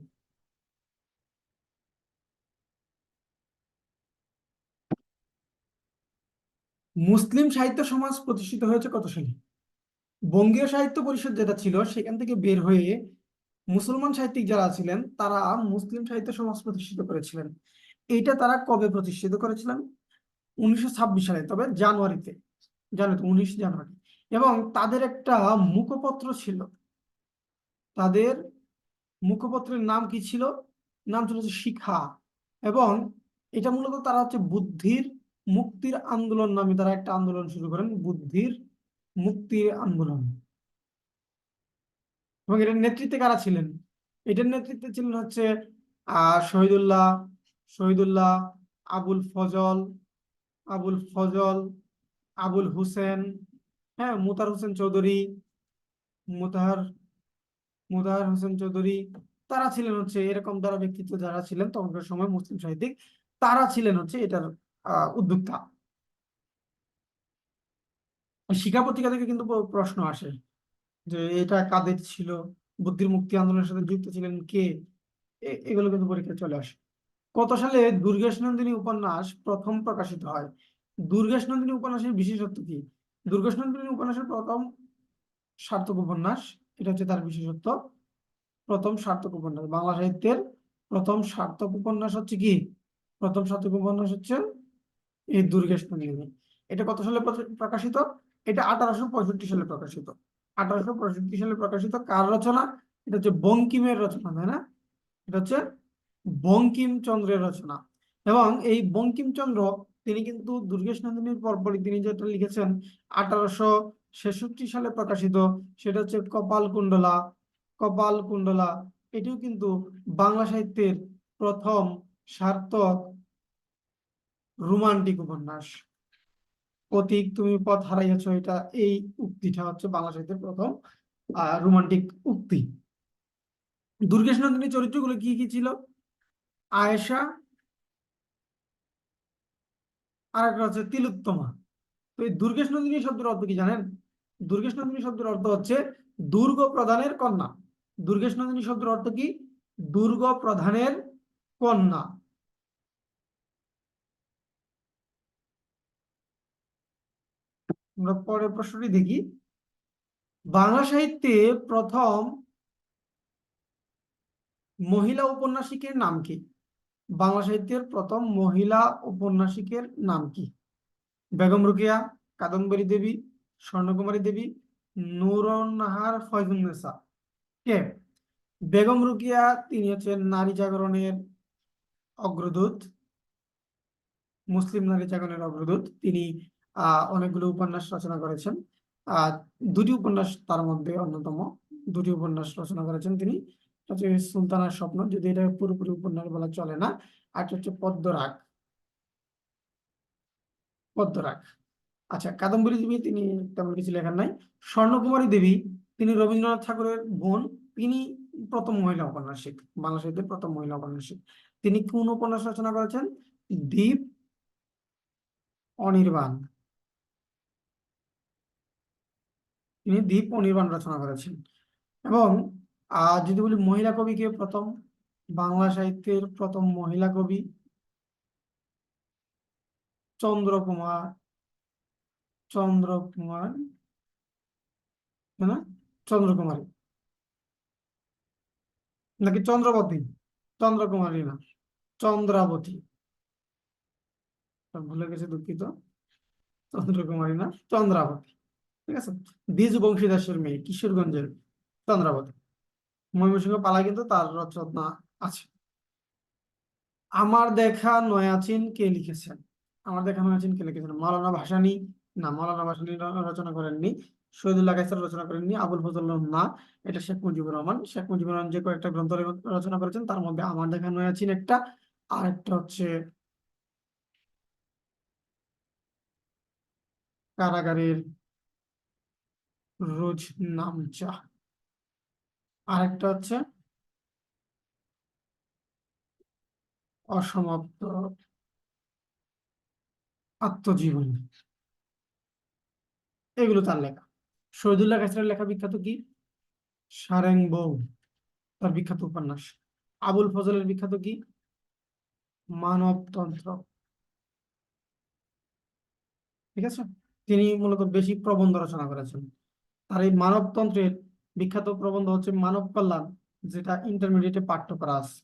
মুসলিম সাহিত্য সমাজ প্রতিষ্ঠিত হয়েছে কত সালে? বঙ্গীয় সাহিত্য পরিষদ যেটা ছিল সেখান থেকে বের হয়ে মুসলমান সাহিত্যিক যারা ছিলেন তারা মুসলিম সাহিত্য সমাজ প্রতিষ্ঠিত করেছিলেন। এইটা তারা কবে প্রতিষ্ঠিত করেছিলেন? 1926 সালে, তবে জানুয়ারিতে, জানো তো, 19 জানুয়ারি। এবং তাদের একটা মুখপত্র ছিল। তাদের মুখপত্রের নাম কি ছিল? নাম ছিল হচ্ছে শিখা। এবং এটা মূলত তারা হচ্ছে বুদ্ধির মুক্তির আন্দোলন নামে তারা একটা আন্দোলন শুরু করেন, বুদ্ধির মুক্তির আন্দোলন। এবং এটার নেতৃত্বে কারা ছিলেন? এটার নেতৃত্বে ছিলেন হচ্ছে শহীদুল্লাহ, শহীদুল্লাহ, আবুল ফজল, আবুল ফজল, আবুল হুসেন, হ্যাঁ, মুতার হোসেন চৌধুরী, মুতাহার মুতাহার হোসেন চৌধুরী। তারা ছিলেন হচ্ছে এরকম যারা ব্যক্তিত্ব যারা ছিলেন তখনকার সময় মুসলিম সাহিত্যিক, তারা ছিলেন হচ্ছে এটার উদ্যোক্তা। শিক্ষা পত্রিকা থেকে কিন্তু প্রশ্ন আসে যে এটা কাদের ছিল, বুদ্ধির মুক্তি আন্দোলনের সাথে যুক্ত ছিলেন কে, এগুলো কিন্তু পরীক্ষায় চলে আসে। কত সালে দুর্গেশ নন্দিনী উপন্যাস প্রথম প্রকাশিত হয়? দুর্গেশ নন্দিনী উপন্যাসের বিশেষত্ব কি? দুর্গেশ নন্দিনী উপন্যাসের প্রথম সার্থক উপন্যাস, এটা হচ্ছে তার বিশেষত্ব। প্রথম সার্থক উপন্যাস, বাংলা সাহিত্যের প্রথম সার্থক উপন্যাস হচ্ছে কি? প্রথম সার্থক উপন্যাস হচ্ছে এই দুর্গেশ নন্দিনী। এটা কত সালে প্রকাশিত? এটা 1865 সালে প্রকাশিত। 1865 সালে প্রকাশিত। কার রচনা? এটা হচ্ছে বঙ্কিমের রচনা, তাই না? এটা হচ্ছে বঙ্কিমচন্দ্রের রচনা। এবং এই বঙ্কিমচন্দ্র তিনি কিন্তু দুর্গেশ নন্দিনীর পরপরই তিনি যেটা লিখেছেন 1866 সালে প্রকাশিত, সেটা হচ্ছে কপাল কুণ্ডলা। কপাল কুণ্ডলা এটিও কিন্তু বাংলা সাহিত্যের প্রথম সার্থক রোমান্টিক উপন্যাস। পথিক তুমি পথ হারাইয়াছ, এটা এই উক্তিটা হচ্ছে বাংলা সাহিত্যের প্রথম রোমান্টিক উক্তি। দুর্গেশ নন্দিনীর চরিত্রগুলো কি কি ছিল? আয়েশা, আর একটা হচ্ছে তিলোত্তমা। তো এই দুর্গেশ নন্দিনী শব্দের অর্থ কি জানেন? দুর্গেশ নন্দিনী শব্দের অর্থ হচ্ছে দুর্গ প্রধানের কন্যা। দুর্গেশ নন্দিনী শব্দের অর্থ কি? দুর্গ প্রধানের কন্যা। আমরা পরের প্রশ্নটি দেখি। বাংলা সাহিত্যে প্রথম মহিলা ঔপন্যাসিকের নাম কি? বাংলা সাহিত্যের প্রথম মহিলা ঔপন্যাসিকের নাম কি? বেগম রোকেয়া, কাদম্বরী দেবী, স্বর্ণকুমারী দেবী, নূরুন্নাহার, ফয়জুন্নেসা। কে? বেগম রোকেয়া, তিনি হচ্ছেন নারী জাগরণের অগ্রদূত, মুসলিম নারী জাগরণের অগ্রদূত। তিনি অনেকগুলো উপন্যাস রচনা করেছেন। আহ দুটি উপন্যাস তার মধ্যে অন্যতম, দুটি উপন্যাস রচনা করেছেন তিনি। হচ্ছে সুলতানার স্বপ্ন, যদি এটা পুরোপুরি উপন্যাস বলা চলে না। আর হচ্ছে পদ্মরাগ। পদ্মরাগ। আচ্ছা, কাদম্বরী দেবী তিনি তেমন কিছু লেখার নাই। স্বর্ণকুমারী দেবী, তিনি রবীন্দ্রনাথ ঠাকুরের বোন। তিনি প্রথম মহিলা ঔপন্যাসিক, বাংলা সাহিত্যের প্রথম মহিলা ঔপন্যাসিক। তিনি কোন উপন্যাস রচনা করেছেন? দ্বীপ অনির্বাণ। তিনি দ্বীপ অনির্বাণ রচনা করেছেন। এবং যদি বলি মহিলা কবি কে প্রথম, বাংলা সাহিত্যের প্রথম মহিলা কবি চন্দ্রকুমার, চন্দ্রকুমার, তাই না? চন্দ্রকুমারী নাকি চন্দ্রবতী? চন্দ্রকুমারী না, চন্দ্রাবতী। ভুলে গেছে, দুঃখিত। চন্দ্রকুমারী না, চন্দ্রাবতী। ঠিক আছে। দ্বিজ বংশীদাসের মেয়ে, কিশোরগঞ্জের চন্দ্রাবতী। ময়মনসিংহ পালা কিন্তু তার রচনা আছে। আমার দেখা নয়াচিন কে লিখেছেন? আমার দেখা নয়াচিন কে লিখেছেন? মাওলানা ভাসানী? না, মাওলানা ভাসানী রচনা করেননি। শহীদুল্লাহ কায়সার রচনা করেননি। আবুল ফজল না। এটা শেখ মুজিবুর রহমান। শেখ মুজিবুর রহমান যে কয়েকটা গ্রন্থ রচনা করেছেন তার মধ্যে আমার দেখা নয়াচিন একটা, আর একটা হচ্ছে কারাগারের রোজ নামচা, আর একটা হচ্ছে অসমাপ্ত আত্মজীবনী। এগুলো তার লেখা। শহীদুল্লাহ কায়সারের লেখা বিখ্যাত কি? সারেং বউ, তার বিখ্যাত উপন্যাস। আবুল ফজলের বিখ্যাত কি? মানবতন্ত্র। ঠিক আছে। তিনি মূলত বেশি প্রবন্ধ রচনা করেছেন। আর এই মানবতন্ত্রের বিখ্যাত প্রবন্ধ হচ্ছে মানব কল্যাণ, যেটা ইন্টারমিডিয়েটে পাঠ্য করা আছে।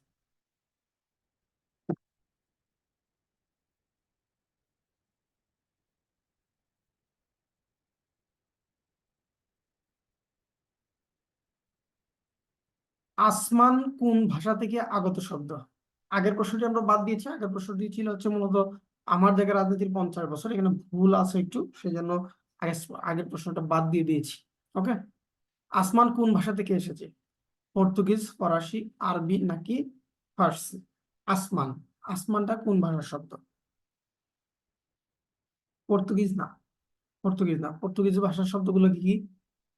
আসমান কোন ভাষা থেকে আগত শব্দ? আগের প্রশ্নটি আমরা বাদ দিয়েছি। আগের প্রশ্নটি ছিল হচ্ছে মূলত আমার জায়গায় রাজনীতির 50 বছর, এখানে ভুল আছে একটু, সেই জন্য আগের প্রশ্নটা বাদ দিয়ে দিয়েছি। ওকে। আসমান কোন ভাষা থেকে এসেছে? পর্তুগিজ, ফরাসি, আরবি নাকি ফার্সি? আসমান, আসমানটা কোন ভাষার শব্দ? পর্তুগিজ না, পর্তুগিজ না। পর্তুগিজ ভাষার শব্দগুলো কি কি?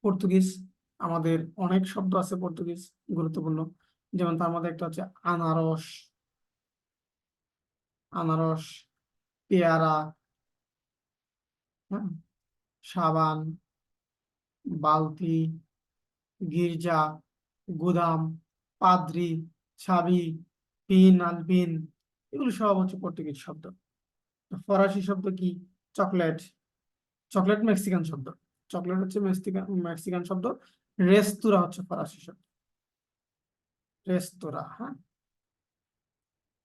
পর্তুগিজ, আমাদের অনেক শব্দ আছে পর্তুগিজ গুরুত্বপূর্ণ। যেমন তার মধ্যে একটা হচ্ছে আনারস, আনারস, পেয়ারা, হ্যাঁ, সাবান, বালতি, গির্জা, গুদাম, পাদ্রি, ছাবি, পিন, আলপিন। এগুলো সব হচ্ছে পর্তুগিজ শব্দ। ফরাসি শব্দ কি? চকলেট। চকলেট মেক্সিকান শব্দ। চকলেট হচ্ছে মেক্সিকান মেক্সিকান শব্দ। রেস্তোরাঁ হচ্ছে ফরাসি শব্দ। রেস্তোরাঁ, হ্যাঁ।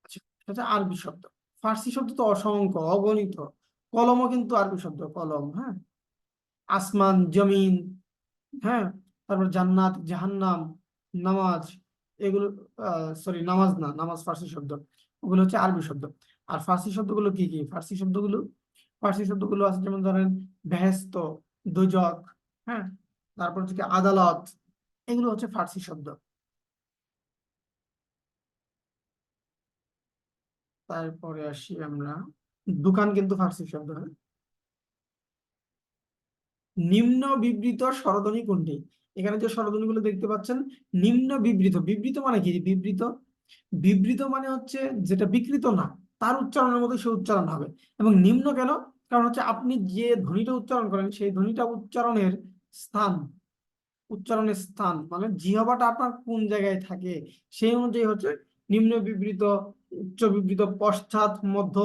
আচ্ছা, এটা হচ্ছে আরবি শব্দ। ফার্সি শব্দ তো অসংখ্য, অগণিত। কলমও কিন্তু আরবি শব্দ, কলম, হ্যাঁ। আসমান, জমিন, হ্যাঁ। তারপর জান্নাত, জাহান্নাম, নামাজ, এগুলো সরি, নামাজ না, নামাজ ফার্সি শব্দ। ওগুলো হচ্ছে আরবি শব্দ। আর ফার্সি শব্দগুলো কি কি? ফার্সি শব্দগুলো আছে, যেমন ধরেন বেহেশত, দোজখ, হ্যাঁ। তারপর হচ্ছে কি আদালত। এগুলো হচ্ছে ফার্সি শব্দ। তারপরে আসি আমরা, দোকান কিন্তু ফার্সি শব্দ, হ্যাঁ। নিম্ন বিবৃত স্বরধ্বনি কোনটি? এখানে যে স্বরধ্বনিগুলো দেখতে পাচ্ছেন, নিম্ন বিবৃত। বিবৃত মানে কি? বিবৃত, বিবৃত মানে হচ্ছে যেটা বিকৃত না, তার উচ্চারণের মধ্যে সে উচ্চারণ হবে। এবং নিম্ন কেন? কারণ হচ্ছে আপনি যে ধ্বনিটা উচ্চারণ করেন সেই ধ্বনিটা উচ্চারণের স্থান উচ্চারণের স্থান মানে জিহ্বাটা আপনার কোন জায়গায় থাকে সেই অনুযায়ী হচ্ছে নিম্ন বিবৃত, উচ্চ বিবৃত, পশ্চাৎ, মধ্য,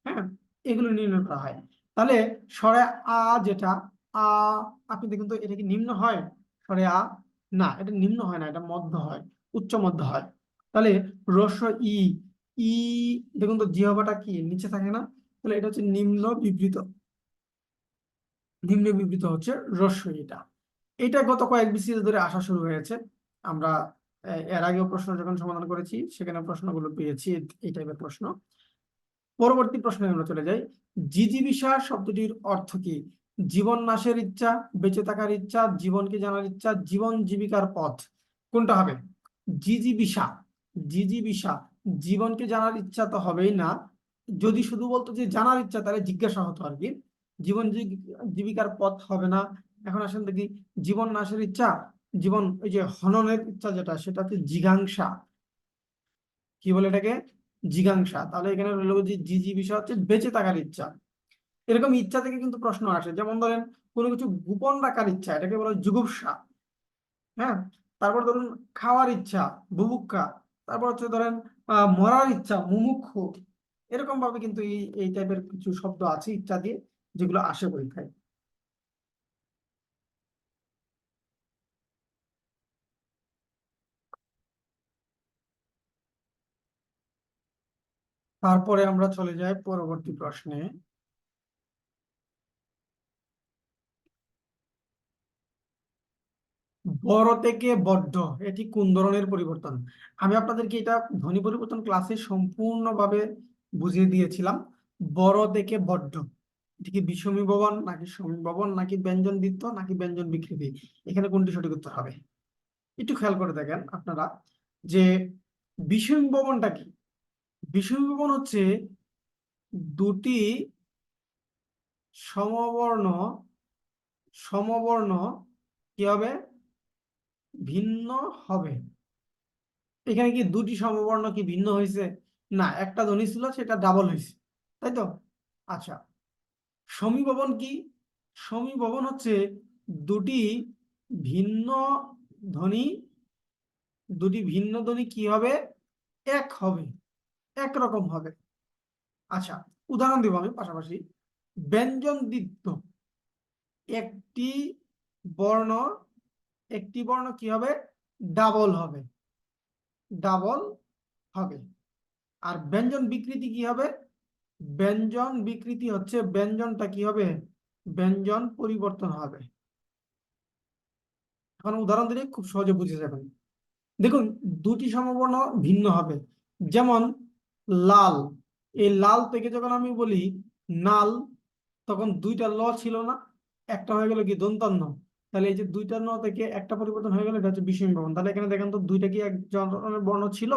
হ্যাঁ, এগুলো নির্ণয় করা হয়। তাহলে স্বরে আ যেটা আ, আপনি দেখুন তো এটা কি নিম্ন হয়? স্বরে আ না, এটা নিম্ন হয় না, এটা মধ্য হয়, উচ্চ মধ্য হয়। তাহলে রস্ব ই, ই দেখুন তো জিহ্বাটা কি নিচে থাকে না? তাহলে এটা হচ্ছে নিম্ন বিবৃত, নিম্ন বিবৃত হচ্ছে রস্ব। এটা এটা গত কয়েক বিসিএস ধরে আসা শুরু হয়েছে। আমরা এর আগেও প্রশ্ন যখন সমাধান করেছি সেখানে প্রশ্নগুলো পেয়েছি, এই টাইপের প্রশ্ন। পরবর্তী প্রশ্নে আমরা চলে যাই। জিজিবিষা শব্দটির অর্থ কি? জীবন নাশের ইচ্ছা, বেঁচে থাকার ইচ্ছা, জীবনকে জানার ইচ্ছা, জীবন জীবিকার পথ, কোনটা হবে? জিজিবিষা, জিজিবিষা জীবনকে জানার ইচ্ছা তো হবেই না। যদি শুধু বলতো যে জানার ইচ্ছা তাহলে জিজ্ঞাসা হতো আর কি। জীবন জীবিকার পথ হবে না। এখন আসেন দেখি, জীবন নাশের ইচ্ছা, জীবন ওই যে হননের ইচ্ছা যেটা সেটা হচ্ছে জিঘাংসা। কি বলে এটাকে? জিজ্ঞাসা। তাহলে এখানে রইল যে জিজি বিষয় হচ্ছে বেঁচে থাকার ইচ্ছা। এরকম ইচ্ছা থেকে কিন্তু প্রশ্ন আসে, যেমন ধরেন কোনো কিছু গোপন রাখার ইচ্ছা, এটাকে বলা হয় জুগুপ্সা। হ্যাঁ, তারপর ধরুন খাওয়ার ইচ্ছা, বুভুক্ষা। তারপর হচ্ছে ধরেন মরার ইচ্ছা, মুমুক্ষু। এরকম ভাবে কিন্তু এই এই টাইপের কিছু শব্দ আছে ইচ্ছা দিয়ে, যেগুলো আসে পরীক্ষায়। তারপরে আমরা চলে যাই পরবর্তী প্রশ্নে। বড় থেকে বড্ড, এটি কোন ধরনের পরিবর্তন? আমি আপনাদেরকে এটা ধ্বনি পরিবর্তন ক্লাসে সম্পূর্ণভাবে বুঝিয়ে দিয়েছিলাম। বড় থেকে বড্ড, এটি কি বিষমী ভবন নাকি সমী ভবন নাকি ব্যঞ্জন দ্বিত্ব নাকি ব্যঞ্জন বিকৃতি? এখানে কোনটি সঠিক উত্তর হবে? একটু খেয়াল করে দেখেন আপনারা যে বিষমী ভবনটা কি। বিষমী ভবন হচ্ছে দুটি সমবর্ণ, সমবর্ণ কি হবে? ভিন্ন হবে। এখানে কি দুটি সমবর্ণ কি ভিন্ন হয়েছে? না, একটা ধ্বনি ছিল সেটা ডাবল হয়েছে, তাই তো? আচ্ছা, সমীভবন কি? সমীভবন হচ্ছে দুটি ভিন্ন ধ্বনি, দুটি ভিন্ন ধ্বনি কি হবে? এক হবে, একরকম হবে। আচ্ছা, উদাহরণ দেব আমি পাশাপাশি। ব্যঞ্জন দ্বিত্ব, একটি বর্ণ, একটি বর্ণ কি হবে? ডাবল হবে, ডাবল হবে। আর ব্যঞ্জন বিকৃতি কি হবে? ব্যঞ্জন বিকৃতি হচ্ছে ব্যঞ্জনটা কি হবে? ব্যঞ্জন পরিবর্তন হবে। এখন উদাহরণ দিলে খুব সহজে বুঝে যাবেন। দেখুন, দুটি সমবর্ণ ভিন্ন হবে। যেমন লাল, এই লাল থেকে যখন আমি বলি নাল, তখন দুইটা ল ছিল না, একটা হয়ে গেল কি দন্তান্ন। তাহলে এই যে দুইটা ন থেকে একটা পরিবর্তন হয়ে গেল, এটা হচ্ছে বিষমী ভবন। তাহলে এখানে দেখেন তো দুইটা কি এক ধরনের বর্ণ ছিল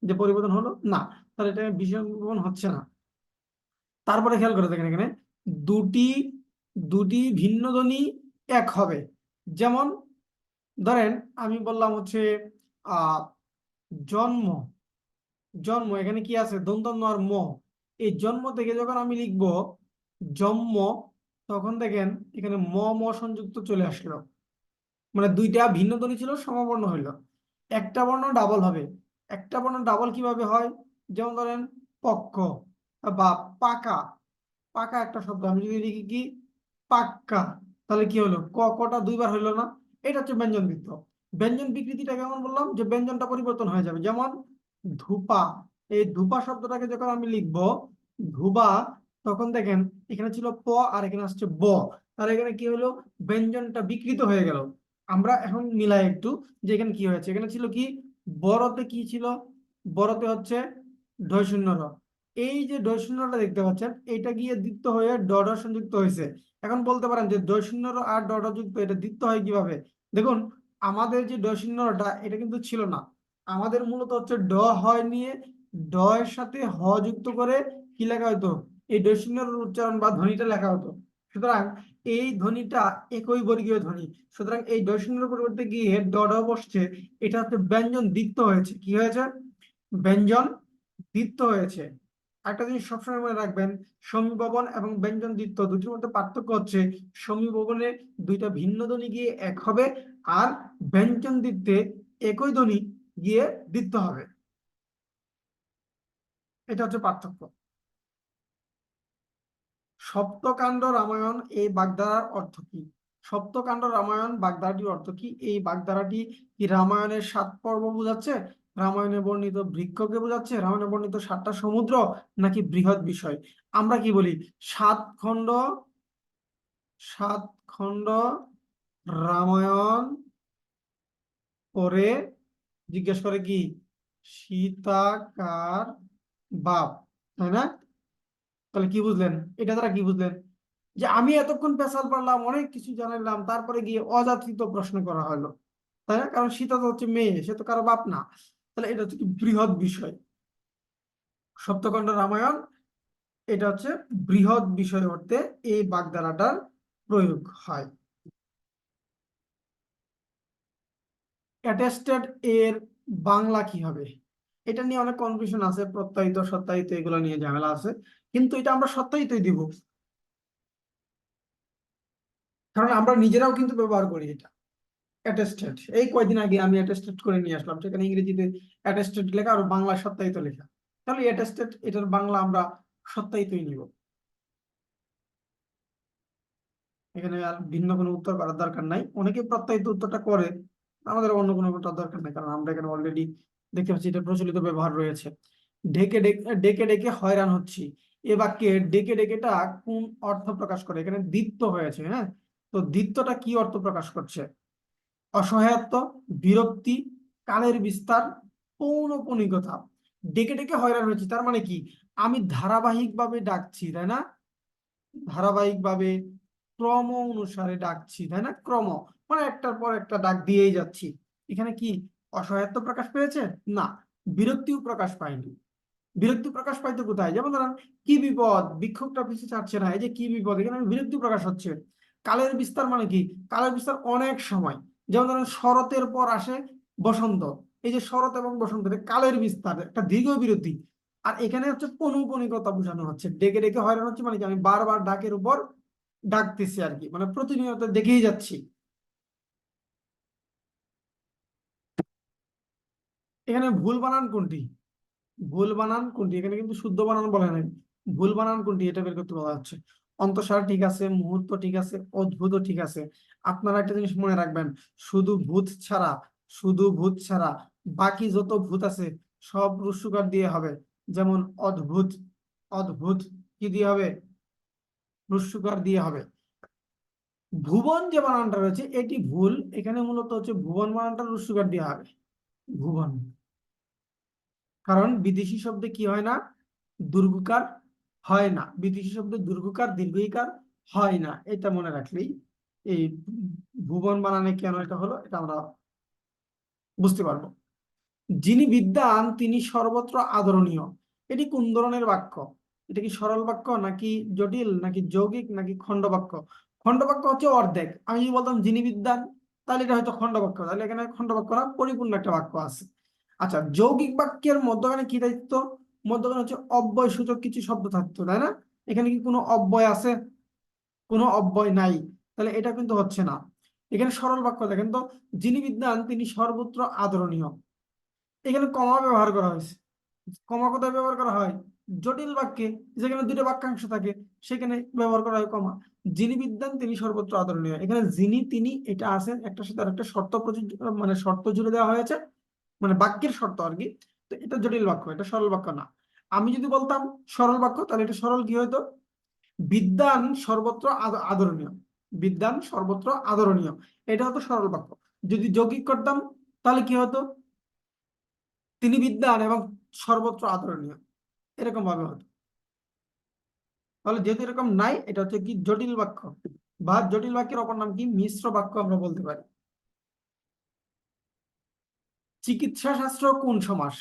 যে পরিবর্তন হলো না, তাহলে এটা বিষমী ভবন হচ্ছে না। তারপরে খেয়াল করে দেখেন এখানে দুটি, দুটি ভিন্ন ধ্বনি এক হবে। যেমন ধরেন আমি বললাম হচ্ছে আহ জন্ম, জন্ম এখানে কি আছে? দন্তন্য আর ম। এই জন্ম থেকে যখন আমি লিখব জন্ম, তখন দেখেন এখানে ম ম সংযুক্ত চলে আসলো, মানে দুইটা ভিন্ন ধ্বনি ছিল সমবর্ণ হইলো। একটা বর্ণ ডাবল হবে। একটা বর্ণ ডাবল কিভাবে হয়? যেমন ধরেন পক্ষ বা পাকা। পাকা একটা শব্দ, আমি যদি লিখি কি পাক্কা, তাহলে কি হলো? ক কটা দুইবার হইলো না? এটা হচ্ছে ব্যঞ্জন বৃত্ত। ব্যঞ্জন বিকৃতিটা কেমন বললাম? যে ব্যঞ্জনটা পরিবর্তন হয়ে যাবে। যেমন ধূপা, এই ধূপা শব্দটাকে যখন আমি লিখবো ধুবা, তখন দেখেন এখানে ছিল প আর এখানে আসছে ব। তাহলে এখানে কি হলো? ব্যঞ্জনটা বিকৃত হয়ে গেল। আমরা এখন মিলাই একটু যে এখানে কি হয়েছে। এখানে ছিল কি? বড়তে কি ছিল? বড়তে হচ্ছে ঢয় শূন্য র। এই যে ঢয় শূন্যটা দেখতে পাচ্ছেন, এটা গিয়ে দ্বিত্ব হয়ে ড ঢ সংযুক্ত হয়েছে। এখন বলতে পারেন যে ঢয় শূন্য র আর ড ঢ যুক্ত, এটা দ্বিত্ব হয় কিভাবে? দেখুন, আমাদের যে ঢয় শূন্য টা এটা কিন্তু ছিল না। আমাদের মূলত হচ্ছে ড হয় নিয়ে ড এর সাথে হ যুক্ত করে কি লেখা হতো? এই ঢয় শূন্য র উচ্চারণ বা ধ্বনিটা লেখা হতো। সুতরাং এই ধ্বনিটা একই বর্গীয় ধ্বনি। সুতরাং এই ঢয় শূন্যের পরিবর্তে গিয়ে ড ঢ বসছে, এটা হচ্ছে ব্যঞ্জন দ্বিত্ব হয়েছে। কি হয়েছে? ব্যঞ্জন দ্বিত্ব হয়েছে। একটা জিনিস সবসময় মনে রাখবেন, সমীভবন এবং ব্যঞ্জন দ্বিত্ব দুটির মধ্যে পার্থক্য হচ্ছে সমীভবনে দুইটা ভিন্ন ধ্বনি গিয়ে এক হবে, আর ব্যঞ্জন দ্বিত্বে একই ধ্বনি গিয়ে দ্বিত্ব হবে। এটা হচ্ছে পার্থক্য। সপ্তকাণ্ড রামায়ণ এই বাগধারার অর্থ কি? সপ্তকাণ্ড রামায়ণ বাগধারাটির অর্থ কি? এই বাগধারাটি কি রামায়ণের 7 পর্ব বোঝাচ্ছে, রামায়ণে বর্ণিত বৃক্ষকে বোঝাচ্ছে, রামায়ণে বর্ণিত 7টা সমুদ্র, নাকি বৃহৎ বিষয়? আমরা কি বলি? 7 খণ্ড, 7 খণ্ড রামায়ণ পরে জিজ্ঞেস করে কি সীতা কার বাপ, তাই না? তাহলে কি বুঝলেন? এটা দ্বারা কি বুঝলেন? যে আমি এতক্ষণ পেশাল পারলাম, অনেক কিছু জানালাম, তারপরে গিয়ে অযাচিত প্রশ্ন করা হলো, তাই না? কারণ সীতা তো হচ্ছে মেয়ে, সে তো কারো বাপ না। তাহলে এটা হচ্ছে কি বৃহৎ বিষয়। সপ্তখণ্ড রামায়ণ এটা হচ্ছে বৃহৎ বিষয় অর্থে এই বাগধারাটার প্রয়োগ হয়। অ্যাটেস্টেড এর বাংলা কি হবে? এটা নিয়ে অনেক কনফিউশন আছে, প্রত্যায়িত সত্যায়িত এগুলো নিয়ে ঝামেলা আছে, কিন্তু এটা আমরা সত্যায়িতই দিব, কারণ আমরা নিজেরাও কিন্তু ব্যবহার করি এটা। অ্যাটেস্টেড, এই কয়দিন আগে আমি অ্যাটেস্টেড করে নিয়ে আসলাম, সেখানে ইংরেজিতে অ্যাটেস্টেড লেখা আর বাংলা সত্যায়িত লেখা। তাহলে অ্যাটেস্টেড এটার বাংলা আমরা সত্যায়িতই নিব, এখানে আর ভিন্ন কোনো উত্তর করার দরকার নাই। অনেকে প্রত্যায়িত উত্তরটা করে, আমাদের অন্য কোনো উত্তর দরকার নেই, কারণ আমরা এখানে অলরেডি দেখতে পাচ্ছি এটা প্রচলিত ব্যবহার রয়েছে। ডেকে ডেকে ডেকে ডেকে হয়রান হচ্ছি, এ বাক্যে ডেকে ডেকেটা কোন অর্থ প্রকাশ করে? এখানে দ্বিত্ব হয়েছে, হ্যাঁ। তো দ্বিত্বটা কি অর্থ প্রকাশ করছে? অসহায়ত্ব, বিরক্তি, কালের বিস্তার, পৌনঃপুনিকতা। ডেকে ডেকে হয়রান হয়েছি তার মানে কি? আমি ধারাবাহিকভাবে ডাকছি, তাই না? ধারাবাহিকভাবে ক্রম অনুসারে ডাকছি, তাই না? ক্রম মানে একটার পর একটা ডাক দিয়েই যাচ্ছি। এখানে কি অসহায়ত্ব প্রকাশ পেয়েছে? না। বিরক্তিও প্রকাশ পায়নি। বিরক্তি প্রকাশ পাইতে কোথায়? যেমন ধরেন, কি বিপদ, বিক্ষোভটা পিছু ছাড়ছে না, এই যে কি বিপদ, এখানে বিরক্তি প্রকাশ হচ্ছে। কালের বিস্তার মানে কি? কালের বিস্তার অনেক সময়। যেমন ধরেন শরতের পর আসে বসন্ত, এই যে শরৎ এবং বসন্ত, কালের বিস্তার, একটা দীর্ঘ বিরতি। আর এখানে হচ্ছে পৌনঃপুনিকতা বোঝানো হচ্ছে, ডেকে ডেকে হয়রান হচ্ছে মানে কি আমি বারবার ডাকের উপর ডাকতেছি আর কি, মানে প্রতিনিয়ত দেখেই যাচ্ছি। এখানে ভুল বানান কোনটি? ভুল বানান কোনটি? এখানে কিন্তু শুদ্ধ বানান বলে নাই, ভুল বানান কোনটি এটা বের করতে বলা হচ্ছে। অন্তঃসার ঠিক আছে, মুহূর্ত ঠিক আছে, অদ্ভুত ঠিক আছে। আপনারা একটা জিনিস মনে রাখবেন, শুধু ভূত ছাড়া, শুধু ভূত ছাড়া বাকি যত ভূত আছে সব রস্যকার দিয়ে হবে। যেমন অদ্ভুত, অদ্ভুত কি দিয়ে হবে? রস্যকার দিয়ে হবে। ভুবন যে বানানটা রয়েছে এটি ভুল, এখানে মূলত হচ্ছে ভুবন বানানটা রস্যকার দিয়ে হবে, ভুবন। কারণ বিদেশি শব্দে কি হয় না? দীর্ঘকার হয় না, বিদেশি শব্দে দীর্ঘকার দীর্ঘইকার হয় না, এটা মনে রাখলেই এই ভুবন বানানে কেন এটা হলো এটা আমরা বুঝতে পারবো। যিনি বিদ্বান তিনি সর্বত্র আদরণীয়, এটি কোন ধরনের বাক্য? এটা কি সরল বাক্য, নাকি জটিল, নাকি যৌগিক, নাকি খণ্ডবাক্য? খণ্ডবাক্য হচ্ছে অর্ধেক। আমি যদি বলতাম যিনি বিদ্বান, তাহলে এটা হয়তো খণ্ডবাক্য, তাহলে এখানে খণ্ডবাক্য না, পরিপূর্ণ একটা বাক্য আছে। আচ্ছা, যৌগিক বাক্যের মধ্যখানে কি দায়িত্ব? মধ্যখানে হচ্ছে অব্যয় সূচক কিছু শব্দ থাকতো, তাই না? এখানে কি কোনো অব্যয় আছে? কোনো অব্যয় নাই, তাহলে এটা কিন্তু হচ্ছে না। এখানে সরল বাক্য দেখেন তো, যিনি বিদ্বান তিনি সর্বত্র আদরণীয়, এখানে কমা ব্যবহার করা হয়েছে। কমা কোথায় ব্যবহার করা হয়? জটিল বাক্যে, যেখানে দুটো বাক্যাংশ থাকে সেখানে ব্যবহার করা হয় কমা। যিনি বিদ্বান তিনি সর্বত্র আদরণীয়, এখানে যিনি তিনি এটা আছে একটার সাথে আরেকটা শর্ত প্রযোজ্য, মানে শর্ত জুড়ে দেওয়া হয়েছে, মানে বাক্যের শর্ত আর কি। তো এটা জটিল বাক্য, এটা সরল বাক্য না। আমি যদি বলতাম সরল বাক্য, তাহলে এটা সরল কি হয়তো? বিদ্বান সর্বত্র আদরণীয়, বিদ্বান সর্বত্র আদরণীয়, এটা হতো সরল বাক্য। যদি যৌগিক করতাম তাহলে কি হতো? তিনি বিদ্বান এবং সর্বত্র আদরণীয়, এরকম ভাবে হতো। তাহলে যেহেতু এরকম নাই, এটা হচ্ছে কি জটিল বাক্য, বা জটিল বাক্যের অপর নাম কি মিশ্র বাক্য আমরা বলতে পারি। চিকিৎসা শাস্ত্র কোন সমাস?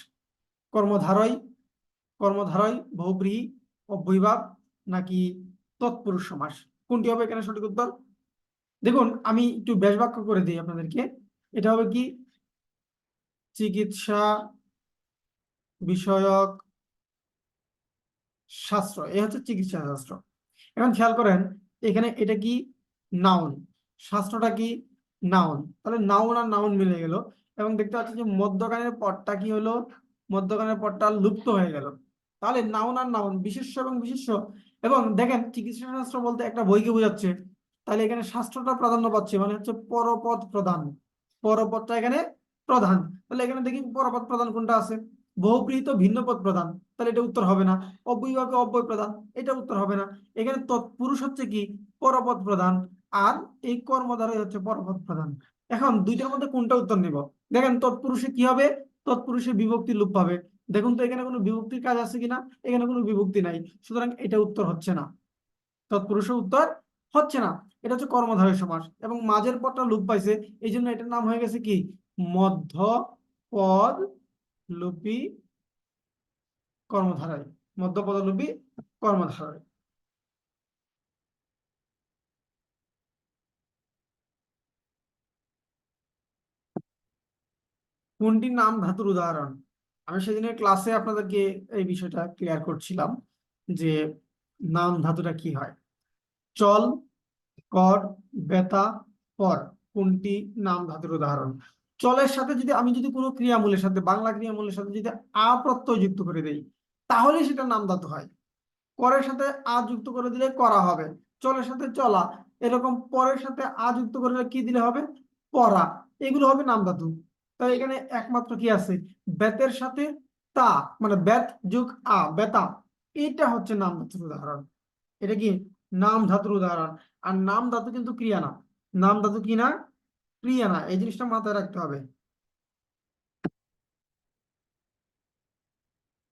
কর্মধারয়, কর্মধারয়, বহুব্রীহি, অব্যয়ীভাব, নাকি তৎপুরুষ সমাস? কোনটি হবে এখানে সঠিক উত্তর? দেখুন আমি একটু ব্যাস বাক্য করে দিই আপনাদেরকে। এটা হবে কি চিকিৎসা বিষয়ক শাস্ত্র, এই হচ্ছে চিকিৎসা শাস্ত্র। এখন খেয়াল করেন এখানে এটা কি নাউন, শাস্ত্রটা কি নাউন, তাহলে নাউন আর নাউন মিলে গেল। এবং দেখতে পাচ্ছি যে মধ্যখানের পদটা কি হলো, মধ্যখানের পদটা লুপ্ত হয়ে গেল। তাহলে নাউন আর নাউন, বিশেষ্য এবং বিশেষ্য। এবং দেখেন চিকিৎসা শাস্ত্র বলতে একটা বইকে বোঝাচ্ছে, তাহলে এখানে শাস্ত্রটা প্রাধান্য পাচ্ছে, মানে হচ্ছে পরপদ প্রধান, পরপদটা এখানে প্রধান। তাহলে এখানে দেখি পরপদ প্রধান কোনটা আছে, বহুব্রীহিত ভিন্ন পদ প্রধান, তাহলে এটা উত্তর হবে না। অব্যয়ভাবে অব্যয় প্রধান, এটা উত্তর হবে না। এখানে তৎপুরুষ হচ্ছে কি পরপদ প্রধান, আর এই কর্মধারয় হচ্ছে পরপদ প্রধান। এখন দুইটার মধ্যে কোনটা উত্তর নিব? দেখেন তৎপুরুষে কি হবে, তৎপুরুষে বিভক্তি লোপ পাবে। দেখুন তো এখানে কোনো বিভক্তির কাজ আছে কিনা, এখানে কোনো বিভক্তি নাই, সুতরাং এটা উত্তর হচ্ছে না, তৎপুরুষে উত্তর হচ্ছে না। এটা হচ্ছে কর্মধারয় সমাস, এবং মাঝের পদটা লোপ পাইছে, এই জন্য এটার নাম হয়ে গেছে কি মধ্য পদ লোপী কর্মধারয়, মধ্য পদলোপী কর্মধারয়। কোনটি নাম ধাতুর উদাহরণ? আমি সেদিনের ক্লাসে আপনাদেরকে এই বিষয়টা ক্লিয়ার করছিলাম যে নাম ধাতুটা কি হয়। চল, কর, বেতা, পর, কোনটি নাম ধাতুর উদাহরণ? চলের সাথে যদি আমি যদি কোনো ক্রিয়ামূলের সাথে, বাংলা ক্রিয়ামূলের সাথে যদি আ প্রত্যয় যুক্ত করে দেই, তাহলে সেটা নাম ধাতু হয়। করের সাথে আ যুক্ত করে দিলে করা হবে, চলের সাথে চলা, এরকম পরের সাথে আ যুক্ত করে দিলে কি দিলে হবে, পড়া, এগুলো হবে নাম ধাতু। তাই এখানে একমাত্র কি আছে, বেতের সাথে তা, মানে বেত যুগ আ, বেতা, এটা হচ্ছে নাম ধাতুর উদাহরণ। এটা কি নাম ধাতুর উদাহরণ। আর নাম ধাতু কিন্তু ক্রিয়া না, নাম ধাতু কি না, ক্রিয়া না, এই জিনিসটা মাথায় রাখতে হবে।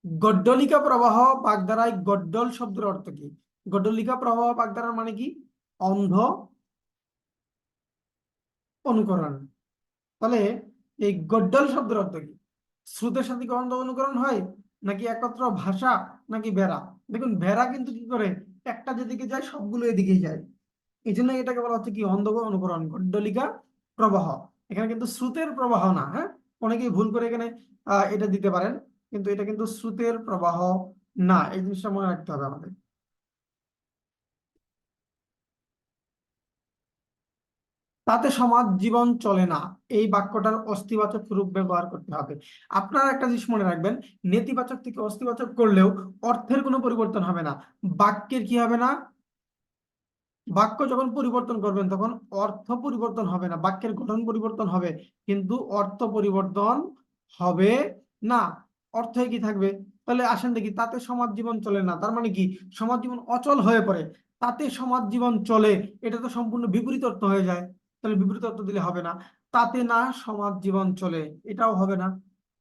গড্ডলিকা প্রবাহ বাগধারায়, গড্ডল শব্দের অর্থ কি? গড্ডলিকা প্রবাহ বাগধারার মানে কি, অন্ধ অনুকরণ। তাহলে এই গড্ডল শব্দের অর্থ কি? শ্রুতের সাথে কি অন্ধ অনুকরণ হয়, নাকি একত্র ভাষা, নাকি ভেড়া? দেখুন ভেড়া কিন্তু কি করে, একটা যেদিকে যায় সবগুলো এদিকেই যায়, এই জন্য এটাকে বলা হচ্ছে কি অন্ধ অনুকরণ, গড্ডলিকা প্রবাহ। এখানে কিন্তু শ্রুতের প্রবাহ না, হ্যাঁ, অনেকেই ভুল করে এখানে এটা দিতে পারেন, কিন্তু এটা কিন্তু শ্রুতের প্রবাহ না, এই জিনিসটা মনে রাখতে হবে আমাদের। তাতে সমাজ জীবন চলে না, এই বাক্যটার অস্তিবাচক রূপ ব্যবহার করতে হবে। আপনারা একটা জিনিস মনে রাখবেন, নেতিবাচক থেকে অস্তিবাচক করলেও অর্থের কোনো পরিবর্তন হবে না, বাক্যের কি হবে না, বাক্য যখন পরিবর্তন করবেন তখন অর্থ পরিবর্তন হবে না, বাক্যের গঠন পরিবর্তন হবে, কিন্তু অর্থ পরিবর্তন হবে না। অর্থ কি থাকবে? তাহলে আসেন দেখি, তাতে সমাজ জীবন চলে না তার মানে কি, সমাজ জীবন অচল হয়ে পড়ে। তাতে সমাজ জীবন চলে, এটা তো সম্পূর্ণ বিপরীত অর্থ হয়ে যায়, তাহলে বিপরীত অর্থ দিলে হবে না। তাতে না সমাজ জীবন চলে, এটাও হবে না।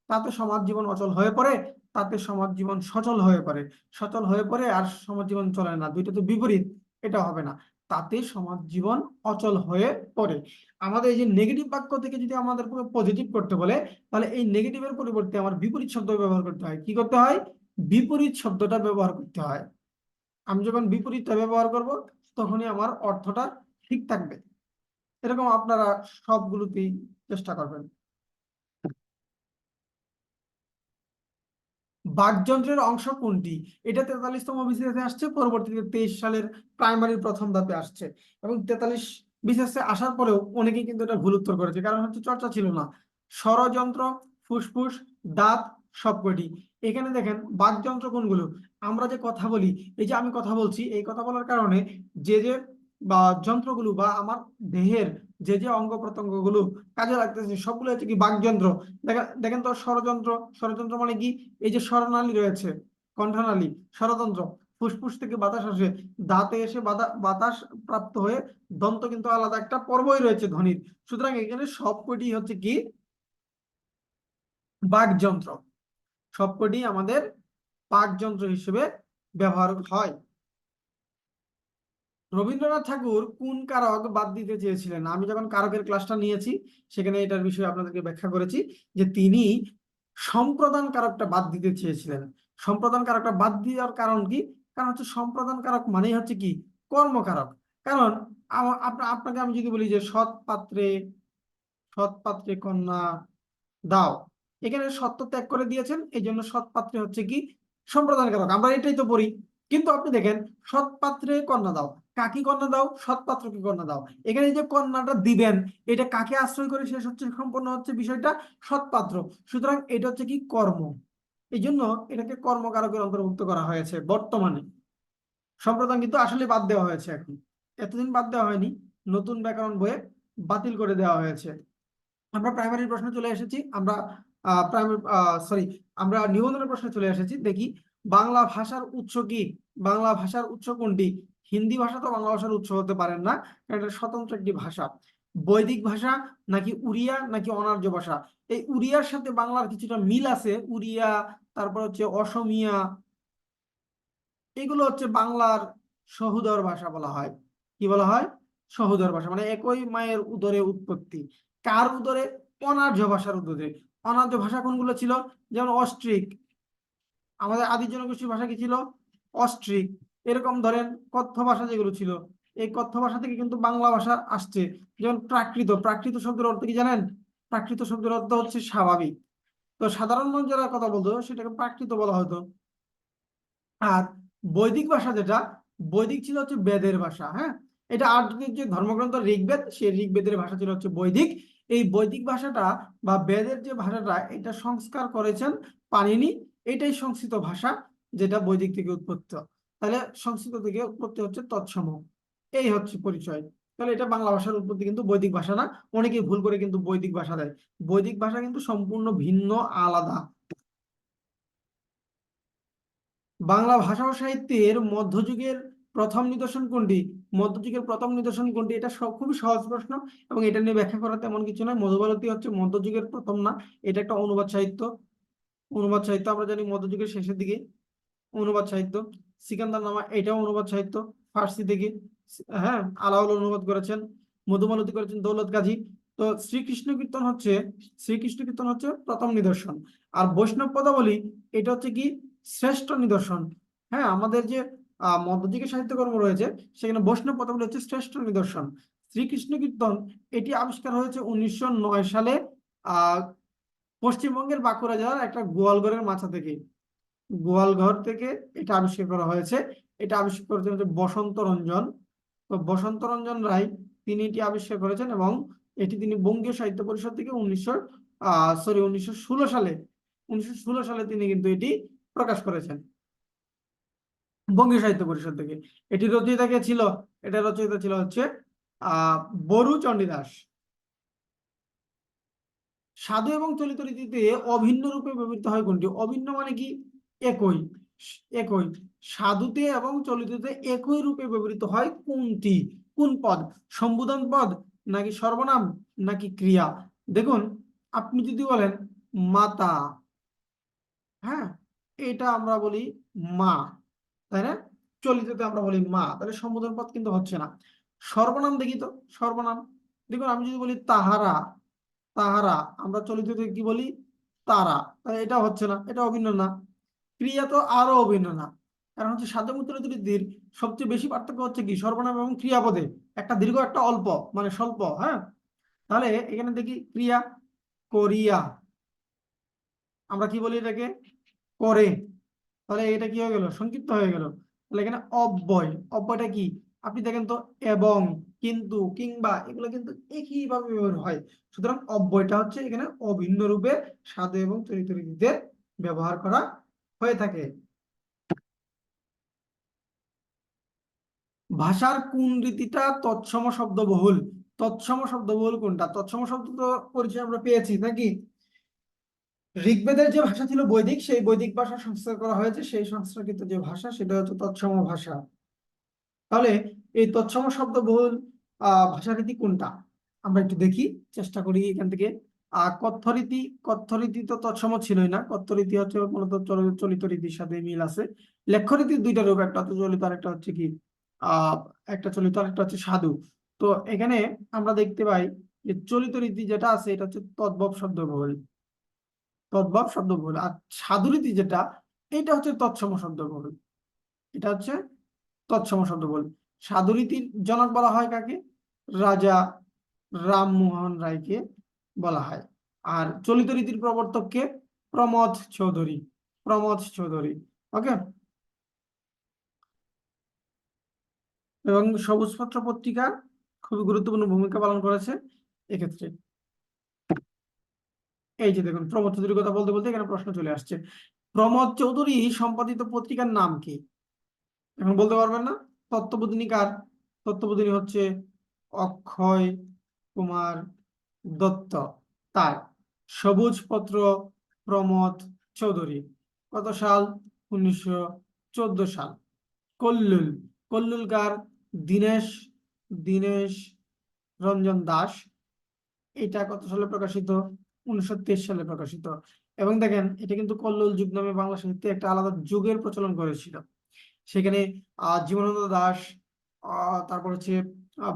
তাতে সমাজ জীবন অচল হয়ে পড়ে, তাতে সমাজ জীবন সচল হয়ে পড়ে, সচল হয়ে পড়ে আর সমাজ জীবন চলে না, দুইটা তো বিপরীত, এটা হবে না। তাতে সমাজ জীবন অচল হয়ে পড়ে। আমাদের এই যে নেগেটিভ বাক্য থেকে যদি আমাদের পজিটিভ করতে বলে, তাহলে এই নেগেটিভের পরিবর্তে আমার বিপরীত শব্দ ব্যবহার করতে হয়। কি করতে হয়? বিপরীত শব্দটা ব্যবহার করতে হয়। আমি যখন বিপরীতটা ব্যবহার করব, তখনই আমার অর্থটা ঠিক থাকবে। এরকম আপনারা সবগুলোতেই চেষ্টা করবেন। বাকযন্ত্রের অংশ কোনটি? এটা 43তম বিসিএসে আসছে, পরবর্তীতে 23 সালের প্রাইমারির প্রথম ধাপে আসছে। এবং 43 বিসিএসে আসার পরেও অনেকেই কিন্তু এটা ভুল উত্তর করেছে, কারণ হচ্ছে চর্চা ছিল না। স্বরযন্ত্র, ফুসফুস, দাঁত, সবকটি। এখানে দেখেন বাকযন্ত্র কোনগুলো, আমরা যে কথা বলি, এই যে আমি কথা বলছি, এই কথা বলার কারণে যে যে বা যন্ত্রগুলো বা আমার দেহের যে যে অঙ্গ প্রত্যঙ্গ গুলো কাজে লাগতেছে, সবগুলো হচ্ছে কি বাকযন্ত্র। দেখেন দেখেন তো ষড়যন্ত্র, ষড়যন্ত্র মানে কি, এই যে স্বরনালী রয়েছে, কণ্ঠনালী, ষড়যন্ত্র, ফুসফুস থেকে বাতাস আসে, দাঁতে এসে বাতাস প্রাপ্ত হয়ে, দন্ত কিন্তু আলাদা একটা পর্বই রয়েছে ধ্বনির। সুতরাং এখানে সবকটি হচ্ছে কি বাকযন্ত্র, সবকটি আমাদের বাকযন্ত্র হিসেবে ব্যবহার হয়। রবীন্দ্রনাথ ঠাকুর কোন কারক বাদ দিতে চেয়েছিলেন? আমি যখন কারকের ক্লাসটা নিয়েছি, সেখানে এটার বিষয়ে আপনাদেরকে ব্যাখ্যা করেছি যে তিনি সম্প্রদান কারকটা বাদ দিতে চেয়েছিলেন। সম্প্রদান কারকটা বাদ দেওয়ার কারণ কি? কারণ হচ্ছে সম্প্রদান কারক মানেই হচ্ছে কি কর্মকারক। কারণ আপনাকে আমি যদি বলি যে সৎ পাত্রে, সৎ পাত্রে কন্যা দাও, এখানে সত্য ত্যাগ করে দিয়েছেন, এই জন্য সৎ পাত্রে হচ্ছে কি সম্প্রদান কারক, আমরা এটাই তো পড়ি। কিন্তু আপনি দেখেন, সৎ পাত্রে কন্যা দাও, কাকে কন্যা দাও? সৎ পাত্রকে কন্যা দাও। এখানে যে কন্যাটা দিবেন, এটা কাকে আশ্রয় করে শেষ হচ্ছে, সম্পন্ন হচ্ছে বিষয়টা? সৎ পাত্র। সুতরাং এটা হচ্ছে কি? কর্ম। এই জন্য এটাকে কর্মকারকের অন্তর্ভুক্ত করা হয়েছে বর্তমানে। সম্প্রদান কিন্তু আসলে বাদ দেওয়া হয়েছে এখন, এতদিন বাদ দেওয়া হয়নি, নতুন ব্যাকরণ বইয়ে বাতিল করে দেওয়া হয়েছে। আমরা প্রাইমারি প্রশ্নে চলে এসেছি, আমরা আমরা নিবন্ধনের প্রশ্নে চলে এসেছি। দেখি, বাংলা ভাষার উৎস কি? বাংলা ভাষার উৎস কোনটি? হিন্দি ভাষা তো বাংলা ভাষার উৎস হতে পারেন না, কারণ এটা স্বতন্ত্র একটি ভাষা। বৈদিক ভাষা, নাকি উড়িয়া, নাকি অনার্য ভাষা? এই উড়িয়ার সাথে বাংলার কিছুটা মিল আছে, উড়িয়া, তারপর হচ্ছে অসমিয়া, এগুলো হচ্ছে বাংলার সহোদর ভাষা বলা হয়। কি বলা হয়? সহোদর ভাষা, মানে একই মায়ের উদরে উৎপত্তি। কার উদরে? অনার্য ভাষার উদরে। অনার্য ভাষা কোনগুলো ছিল? যেমন অস্ট্রিক, আমাদের আদি জনগোষ্ঠীর ভাষা কি ছিল? অস্ট্রিক। এরকম ধরেন কথ্য ভাষা যেগুলো ছিল, এই কথ্য ভাষা থেকে কিন্তু বাংলা ভাষা আসছে। যেমন প্রাকৃত, প্রাকৃত শব্দের অর্থ কি জানেন? প্রাকৃত শব্দের অর্থ হচ্ছে স্বাভাবিক। তো সাধারণ মানুষ যারা কথা বলতো সেটাকে প্রাকৃত বলা হতো। আর বৈদিক ভাষা যেটা, বৈদিক ছিল হচ্ছে বেদের ভাষা। হ্যাঁ, এটা আর্যদের যে ধর্মগ্রন্থ ঋগ্বেদ, সেই ঋগ্বেদের ভাষা ছিল হচ্ছে বৈদিক। এই বৈদিক ভাষাটা বা বেদের যে ভাষাটা, এটা সংস্কার করেছেন পাণিনি। এটাই সংস্কৃত ভাষা, যেটা বৈদিক থেকে উৎপত্তি। তাহলে সংস্কৃত থেকে উৎপত্তি হচ্ছে তৎসম। এই হচ্ছে পরিচয়। তাহলে এটা বাংলা ভাষার উৎপত্তি কিন্তু বৈদিক ভাষা না। অনেকেই ভুল করে কিন্তু বৈদিক ভাষা দেয়। বৈদিক ভাষা কিন্তু সম্পূর্ণ ভিন্ন, আলাদা। বাংলা ভাষা ও সাহিত্যের মধ্যযুগের প্রথম নিদর্শন কোনটি? মধ্যযুগের প্রথম নিদর্শন কোনটি? এটা খুবই সহজ প্রশ্ন, এবং এটা নিয়ে ব্যাখ্যা করা তেমন কিছু নয়। মধুবালতি হচ্ছে মধ্যযুগের প্রথম না, এটা একটা অনুবাদ সাহিত্য। অনুবাদ সাহিত্য আমরা জানি মধ্যযুগের শেষের দিকে অনুবাদ সাহিত্য। সিকান্দার নামা, এটাও অনুবাদ সাহিত্য, ফার্সি থেকে। হ্যাঁ, আলাউল অনুবাদ করেছেন। মধুমালতী করেছেন দৌলত গাজী। তো শ্রীকৃষ্ণ কীর্তন হচ্ছে প্রথম নিদর্শন। আর বৈষ্ণব পদাবলী, এটা হচ্ছে কি? শ্রেষ্ঠ নিদর্শন। হ্যাঁ, আমাদের যে মধ্যযুগের সাহিত্যকর্ম রয়েছে, সেখানে বৈষ্ণব পদাবলী হচ্ছে শ্রেষ্ঠ নিদর্শন। শ্রীকৃষ্ণ কীর্তন, এটি আবিষ্কার হয়েছে 1909 সালে, আহ পশ্চিমবঙ্গের বাঁকুড়া জেলার একটা গোয়ালঘরের মাথা থেকে। গোয়ালঘর থেকে এটা আবিষ্কার করা হয়েছে। এটা আবিষ্কার করেছেন হচ্ছে বসন্ত রঞ্জন। তো বসন্ত রঞ্জন রায়, তিনি এটি আবিষ্কার করেছেন, এবং এটি তিনি বঙ্গীয় সাহিত্য পরিষদ থেকে 1916 সালে, 1916 সালে তিনি কিন্তু এটি প্রকাশ করেছেন বঙ্গীয় সাহিত্য পরিষদ থেকে। এটি রচয়িতা কে ছিল? এটা রচয়িতা ছিল হচ্ছে বরু চণ্ডীদাস। সাধু এবং চলিত রীতিতে অভিন্ন রূপে ব্যবহৃত হয় কোনটি? অভিন্ন মানে কি? একই। একই। সাধুতে এবং চলিততে একই রূপে ব্যবহৃত হয় কোনটি? কোন পদ? সম্বোধন পদ, নাকি সর্বনাম, নাকি ক্রিয়া? দেখুন, আপনি যদি বলেন মাতা, হ্যাঁ, এটা আমরা বলি মা, তাই না? চলিততে আমরা বলি মা, তাহলে সম্বোধন পদ কিন্তু হচ্ছে না। সর্বনাম দেখি তো, সর্বনাম। দেখুন, আমি যদি বলি তাহারা, তাহারা, আমরা চলিততে কি বলি? তারা। তাই এটা হচ্ছে না, এটা অভিন্ন না। ক্রিয়া তো আরো অভিন্ন না। কারণ হচ্ছে সাধ্যমূর্ত দীর্ঘ সবচেয়ে বেশি পার্থক্য হচ্ছে কি? সর্বনাম এবং ক্রিয়াপদে। একটা দীর্ঘ, একটা অল্প, মানে স্বল্প। হ্যাঁ, তাহলে এখানে দেখি ক্রিয়া, করিয়া, আমরা কি বলি এটাকে? করে। তাহলে এটা কি হয়ে গেল? সংক্ষিপ্ত হয়ে গেল। তাহলে এখানে অব্যয়, অব্যয়টা কি? আপনি দেখেন তো, এবং, কিন্তু, কিংবা, এগুলো কিন্তু একইভাবে ব্যবহার হয়। সুতরাং অব্যয়টা হচ্ছে এখানে অভিন্ন রূপে সাধু এবং চরিত্র রীতিতে ব্যবহার করা হয়ে থাকে। ভাষার কোন রীতিটা তৎসম শব্দবহুল? তৎসম শব্দবহুল কোনটা? তৎসম শব্দ তো পরিচয় আমরা পেয়েছি নাকি? ঋগ্বেদের যে ভাষা ছিল বৈদিক, সেই বৈদিক ভাষা সংস্কার করা হয়েছে, সেই সংস্কারকৃত যে ভাষা সেটা হচ্ছে তৎসম ভাষা। তাহলে এই তৎসম শব্দবহুল ভাষারীতি কোনটা? আমরা একটু দেখি, চেষ্টা করি এখান থেকে। কথ্যরীতি, কথ্যরীতি তো তৎসম ছিলই না। কথ্যরীতি হচ্ছে মূলত চলিত রীতির সাথে মিল আছে। লেখ্যরীতির দুইটা রূপ, একটা হচ্ছে চলিত, আর একটা হচ্ছে কি, আহ একটা চলিত আর একটা হচ্ছে সাধু। তো এখানে আমরা দেখতে পাই যে চলিত রীতি যেটা আছে, এটা হচ্ছে তদ্ভব শব্দবহুল, তদ্ভব শব্দবহুল। আর সাধু রীতি যেটা, এটা হচ্ছে তৎসম শব্দবহুল। এটা হচ্ছে তৎসম শব্দবহুল। সাধুরীতির জনক বলা হয় কাকে? রাজা রামমোহন রায়কে বলা হয়। আর চলিত রীতির প্রবর্তককে? প্রমথ চৌধুরী, প্রমথ চৌধুরী। ওকে। এবং সবুজপত্র পত্রিকা খুবই গুরুত্বপূর্ণ ভূমিকা পালন করেছে এক্ষেত্রে। এই যে দেখুন, প্রমোদ চৌধুরীর কথা বলতে বলতে এখানে প্রশ্ন চলে আসছে। প্রমোদ চৌধুরী সম্পাদিত পত্রিকার নাম কি? এখন বলতে পারবেন না। তত্ত্ববোধিনী কার? তত্ত্ববোধিনী হচ্ছে অক্ষয় কুমার দত্ত, তার। সবুজ পত্র প্রমোদ চৌধুরী। কত সাল? 1914 সাল। কল্লুল, কল্লুল কার? দীনেশ দীনেশ রঞ্জন দাস। এটা কত সালে প্রকাশিত? 1923 সালে প্রকাশিত। এবং দেখেন, এটা কিন্তু কল্লোল যুগ নামে বাংলা সাহিত্যে একটা আলাদা যুগের প্রচলন করেছিল। সেখানে জীবনানন্দ দাশ, তারপর হচ্ছে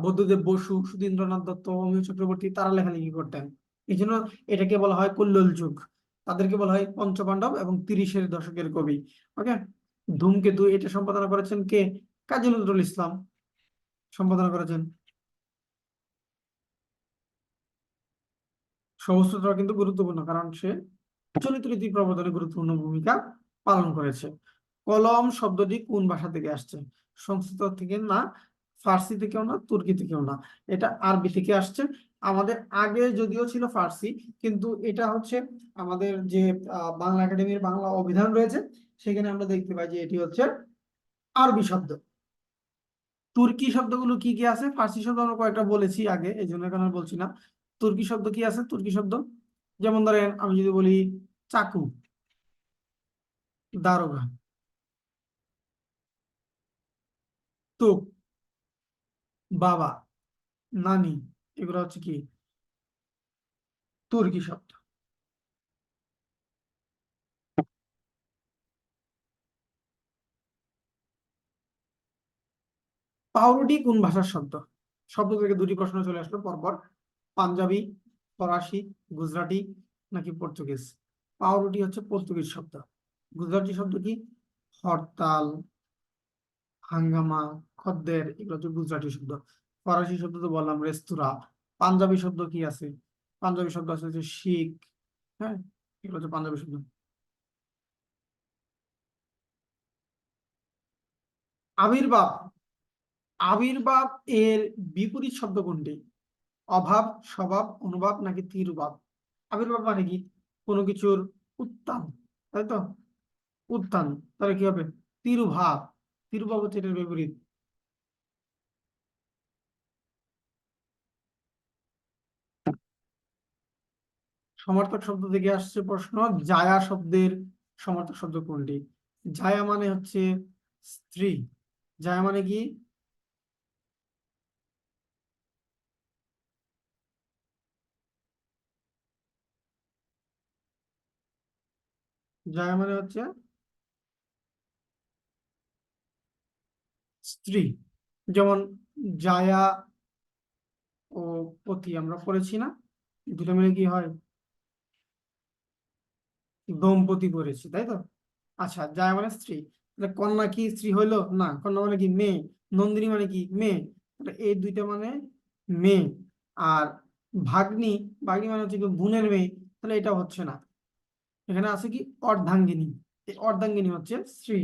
বুদ্ধদেব বসু, সুধীন্দ্রনাথ দত্ত, অমিয় চক্রবর্তী, তারা লেখালেখি করতেন। এই জন্য এটাকে বলা হয় কল্লোল যুগ। তাদেরকে বলা হয় পঞ্চপাণ্ডব এবং 30-এর দশকের কবি। ওকে। ধূমকেতু এটা সম্পাদনা করেছেন কে? কাজী নজরুল ইসলাম সম্পাদনা করেছেন। সহস্রটা কিন্তু গুরুত্বপূর্ণ, কারণ সে চলিত রীতি প্রবর্তনে গুরুত্বপূর্ণ ভূমিকা পালন করেছে। কলম শব্দটি কোন ভাষা থেকে আসছে? সংস্কৃত থেকে না, ফার্সি থেকেও না, তুর্কি থেকেও না, এটা আরবি থেকে আসছে। আমাদের আগে যদিও ছিল ফার্সি, কিন্তু এটা হচ্ছে আমাদের যে বাংলা একাডেমির বাংলা অভিধান রয়েছে, সেখানে আমরা দেখতে পাই যে এটি হচ্ছে আরবি শব্দ। তুর্কি শব্দগুলো কি কি আছে? ফার্সি শব্দ আমরা কয়েকটা বলেছি আগে, এই জন্য এখন আর বলছি না। তুর্কি শব্দ কি আছে? তুর্কি শব্দ যেমন ধরেন, আমি যদি বলি চাকু, দারোগা, তোপ, বাবা, নানি, এগুলো হচ্ছে কি? তুর্কি শব্দ। পাউরুটি কোন ভাষার শব্দ? শব্দ থেকে দুটি প্রশ্ন চলে আসলো পরপর। পাঞ্জাবি, ফরাসি, গুজরাটি নাকি পর্তুগিজ? পাউরুটি হচ্ছে পর্তুগিজ শব্দ। গুজরাটি শব্দ কি? হরতাল, হাঙ্গামা, খদ্দের, এগুলো হচ্ছে গুজরাটি শব্দ। ফরাসি শব্দ তো বললাম, রেস্তোরাঁ। পাঞ্জাবি শব্দ কি আছে? পাঞ্জাবি শব্দ আছে হচ্ছে শিখ। হ্যাঁ, এগুলো হচ্ছে পাঞ্জাবি শব্দ। আবির্ভাব, আবির্ভাব এর বিপরীত শব্দ কোনটি? অভাব, স্বভাব, অনুভাব নাকি তিরুভাব? আবির্ভাব মানে কি? কোনো কিছুর উত্থান, তাই তো? উত্থান। তাহলে কি হবে? তিরুভাব। তিরুভাব হচ্ছে এটার বিপরীত। সমার্থক শব্দ থেকে আসছে প্রশ্ন। জায়া শব্দের সমার্থক শব্দ কোনটি? জায়া মানে হচ্ছে স্ত্রী। জায়া মানে কি? জায়া মানে হচ্ছে স্ত্রী। যেমন জায়া ও পতি আমরা পড়েছি না, দুটো মিলে কি হয়? দম্পতি পড়েছি, তাই তো? আচ্ছা, জায়া মানে স্ত্রী। তাহলে কন্যা কি স্ত্রী হইলো? না, কন্যা মানে কি? মেয়ে। নন্দিনী মানে কি? মেয়ে। তাহলে এই দুইটা মানে মেয়ে। আর ভাগ্নি, ভাগ্নি মানে হচ্ছে কি বোনের মেয়ে, তাহলে এটা হচ্ছে না। এখানে আছে কি? অর্ধাঙ্গিনী। এই অর্ধাঙ্গিনী হচ্ছে স্ত্রী।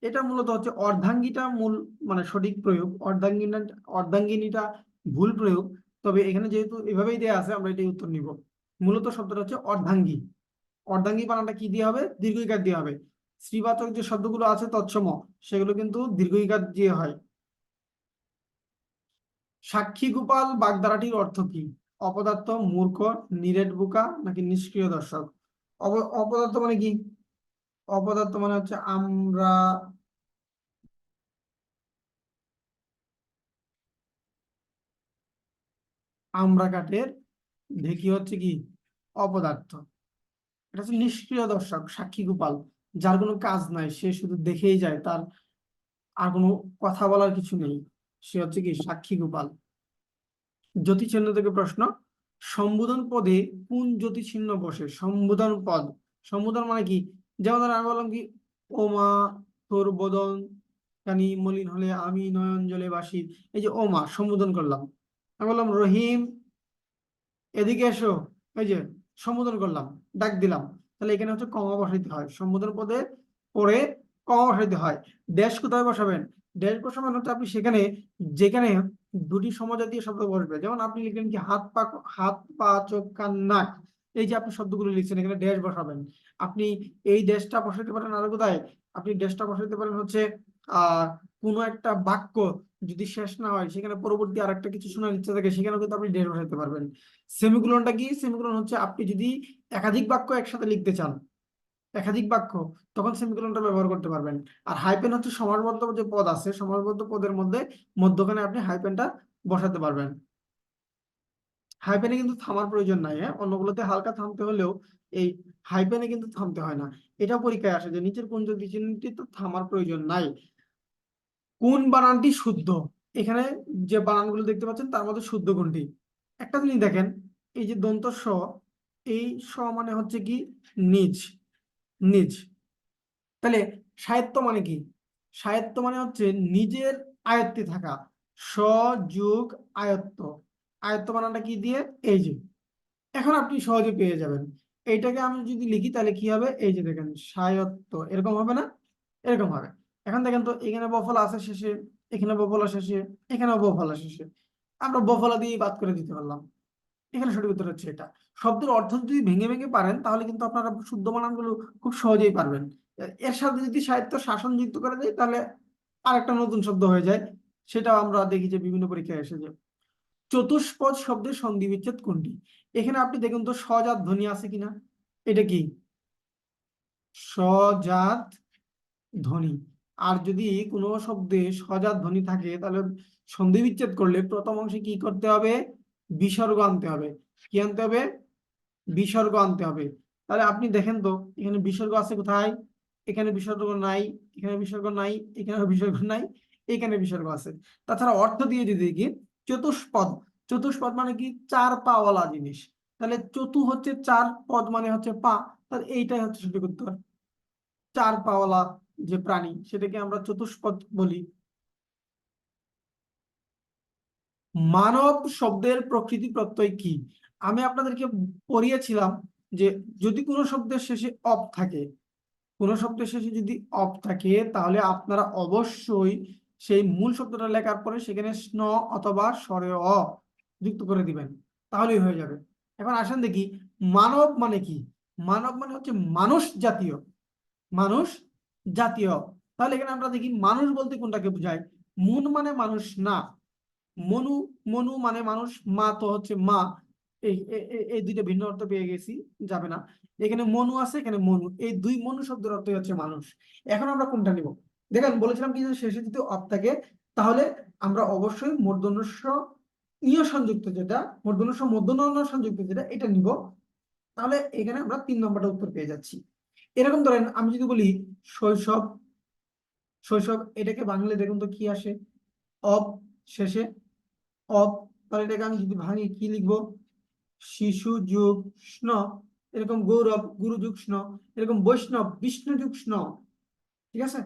এটা মূলত হচ্ছে অর্ধাঙ্গিটা মূল, মানে সঠিক প্রয়োগ। অর্ধাঙ্গিনা, অর্ধাঙ্গিনীটা ভুল প্রয়োগ। তবে এখানে যেহেতু এভাবেই দেয়া আছে, আমরা এটাই উত্তর নিব। মূলত শব্দটা হচ্ছে অর্ধাঙ্গী। অর্ধাঙ্গী বানানটা কি দিয়ে হবে? দীর্ঘ ইকার দিয়ে হবে। স্ত্রীবাচক যে শব্দগুলো আছে তৎসম, সেগুলো কিন্তু দীর্ঘ ইকার দিয়ে হয়। সাক্ষী গোপাল বাগধারাটির অর্থ কি? অপদার্থ, মূর্খ, নিরেট বোকা নাকি নিষ্ক্রিয় দর্শক? অপদার্থ মানে কি? অপদার্থ মানে হচ্ছে আমরা, আমরা কাঠের ঢেকি হচ্ছে কি? অপদার্থ। এটা হচ্ছে নিষ্ক্রিয় দর্শক, সাক্ষী গোপাল, যার কোনো কাজ নাই, সে শুধু দেখেই যায়, তার আর কোনো কথা বলার কিছু নেই, সে হচ্ছে কি? সাক্ষী গোপাল। জ্যোতিচিহ্ন থেকে প্রশ্ন। সম্বোধন পদে কোন জ্যোতিচিহ্ন বসে? সম্বোধন পদ, সম্বোধন মানে কি? যেমন ধর আমি বললাম কি, ও মা, তোর বদন কানি মলিন হলে আমি নয়ন জলে বাসি। এই যে ও মা, সম্বোধন করলাম। আমি বললাম রহিম, এদিকে এসো, এই যে সম্বোধন করলাম, ডাক দিলাম। তাহলে এখানে হচ্ছে কমা বসাইতে হয় সম্বোধন পদে পরে। কমা বসাইতে হয়। ড্যাশ কোথায় বসাবেন? ড্যাশ বসাবেন হচ্ছে আপনি সেখানে যেখানে দুটি সমজাতীয় শব্দ বসবে। যেমন আপনি লিখলেন কি হাত পা চোখ কান নাক, এই যে আপনি শব্দগুলো লিখছেন এখানে ড্যাশ বসাবেন। আপনি এই ড্যাশটা বসাতে পারেন আরো কোথায়? আপনি ড্যাশটা বসাতে পারেন হচ্ছে কোনো একটা বাক্য যদি শেষ না হয়, সেখানে পরবর্তী আরেকটা কিছু শোনার ইচ্ছা থাকে, সেখানেও কিন্তু আপনি ড্যাশ বসাতে পারবেন। সেমিকোলনটা কি? সেমিকোলন হচ্ছে আপনি যদি একাধিক বাক্য একসাথে লিখতে চান, একাধিক বাক্য, তখন সেমিকোলনটা ব্যবহার করতে পারবেন। আর হাইপেন হচ্ছে সমাসবদ্ধ যে পদ আছে, সমাসবদ্ধ পদের মধ্যে মধ্যখানে আপনি হাইপেনটা বসাতে পারবেন। হাইপেনে কিন্তু থামার প্রয়োজন নাই, হ্যাঁ, অন্যগুলোতে হালকা থামতে হলেও এই হাইপেনে কিন্তু থামতে হয় না। এটা পরীক্ষায় আসে যে নিচের কোন চিহ্নটি তো থামার প্রয়োজন নাই। কোন বানানটি শুদ্ধ? এখানে যে বানানগুলো দেখতে পাচ্ছেন তার মধ্যে শুদ্ধ কোনটি? একটা জিনিস দেখেন, এই যে দন্ত স, এই স মানে হচ্ছে কি নিজ, নিজ। তাহলে সাহিত্য মানে কি? সাহিত্য মানে হচ্ছে নিজের আয়ত্তে থাকা। স যোগ আয়ত্ত, আয়ত্ত বানানটা কি দিয়ে? এই যে, এখন আপনি সহজে পেয়ে যাবেন। এইটাকে আমি যদি লিখি তাহলে কি হবে? এই যে দেখেন সায়ত্ত, এরকম হবে না? এরকম হবে। এখন দেখেন তো এখানে বফলা আছে শেষে, এখানে বফলা শেষে, এখানেও বফলা শেষে, আমরা বফলা দিয়ে বাদ করে দিতে পারলাম। এখানে সঠিক উত্তর হচ্ছে এটা। শব্দের অর্থ যদি ভেঙে ভেঙে পারেন তাহলে কিন্তু আপনারা শুদ্ধ বানানগুলো খুব সহজেই পারবেন। এর সাথে যদি সাহিত্য শাসন যুক্ত করে দেয় তাহলে আরেকটা নতুন শব্দ হয়ে যায়। সেটাও আমরা দেখি যে বিভিন্ন পরীক্ষায় এসে যায়। চতুষ্পদ শব্দের সন্ধি বিচ্ছেদ কোনটি? এখানে আপনি দেখুন তো সজাত ধ্বনি আছে কিনা। এটা কি? সজাত ধ্বনি। আর যদি কোনো শব্দে সজাত ধ্বনি থাকে তাহলে সন্ধি বিচ্ছেদ করলে প্রথম অংশে কি করতে হবে? বিসর্গ আনতে হবে। কি আনতে হবে? বিসর্গ আনতে হবে। তাহলে আপনি দেখেন তো এখানে বিসর্গ আছে কোথায়? এখানে বিসর্গ নাই, এখানে বিসর্গ নাই, এখানে বিসর্গ নাই, এখানে বিসর্গ আছে। তাছাড়া অর্থ দিয়ে যদি দেখি, চতুষ্পদ, চতুষ্পদ মানে কি? চার পাওয়ালা জিনিস। তাহলে চতু হচ্ছে চার, পদ মানে হচ্ছে পা, তাহলে এইটাই হচ্ছে সঠিক উত্তর। চার পাওয়ালা যে প্রাণী সেটাকে আমরা চতুষ্পদ বলি। মানব শব্দের প্রকৃতি প্রত্যয় কি? আমি আপনাদেরকে পড়িয়েছিলাম যে যদি কোনো শব্দের শেষে অপ থাকে, কোনো শব্দের শেষে যদি অপ থাকে তাহলে আপনারা অবশ্যই সেই মূল শব্দটা লেখার পরে সেখানে স্ন অথবা স্বরে অ যুক্ত করে দিবেন, তাহলেই হয়ে যাবে। এখন আসেন দেখি মানব মানে কি। মানব মানে হচ্ছে মানুষ জাতীয়, মানুষ জাতীয়। তাহলে এখানে আমরা দেখি মানুষ বলতে কোনটাকে বোঝায়? মুন মানে মানুষ না, মনু, মনু মানে মানুষ, মা তো হচ্ছে মা। এই দুইটা ভিন্ন অর্থ পেয়ে গেছি, যাবে না। এখানে মনু আছে, এখানে মনু, এই দুই মনু শব্দের অর্থ হচ্ছে মানুষ। এখন আমরা কোনটা নিব? দেখেন বলেছিলাম কি যে শেষে যদি অপ থাকে তাহলে আমরা অবশ্যই মূর্ধন্য ইয় সংযুক্ত যেটা, মূর্ধন্য মূর্ধন্য সংযুক্ত যেটা, এটা নিব। তাহলে এখানে আমরা 3 নম্বরটা উত্তর পেয়ে যাচ্ছি। এরকম ধরেন আমি যদি বলি শৈশব, শৈশব এটাকে বাংলা দেখুন তো কি আসে? অপ শেষে, অপ। তাহলে এটাকে আমি যদি ভাঙি কি লিখবো? শিশু যুগ স্ন। এরকম গৌরব, গুরু যুগ স্ন। এরকম বৈষ্ণব, বিষ্ণু যুগ স্ন। ঠিক আছে?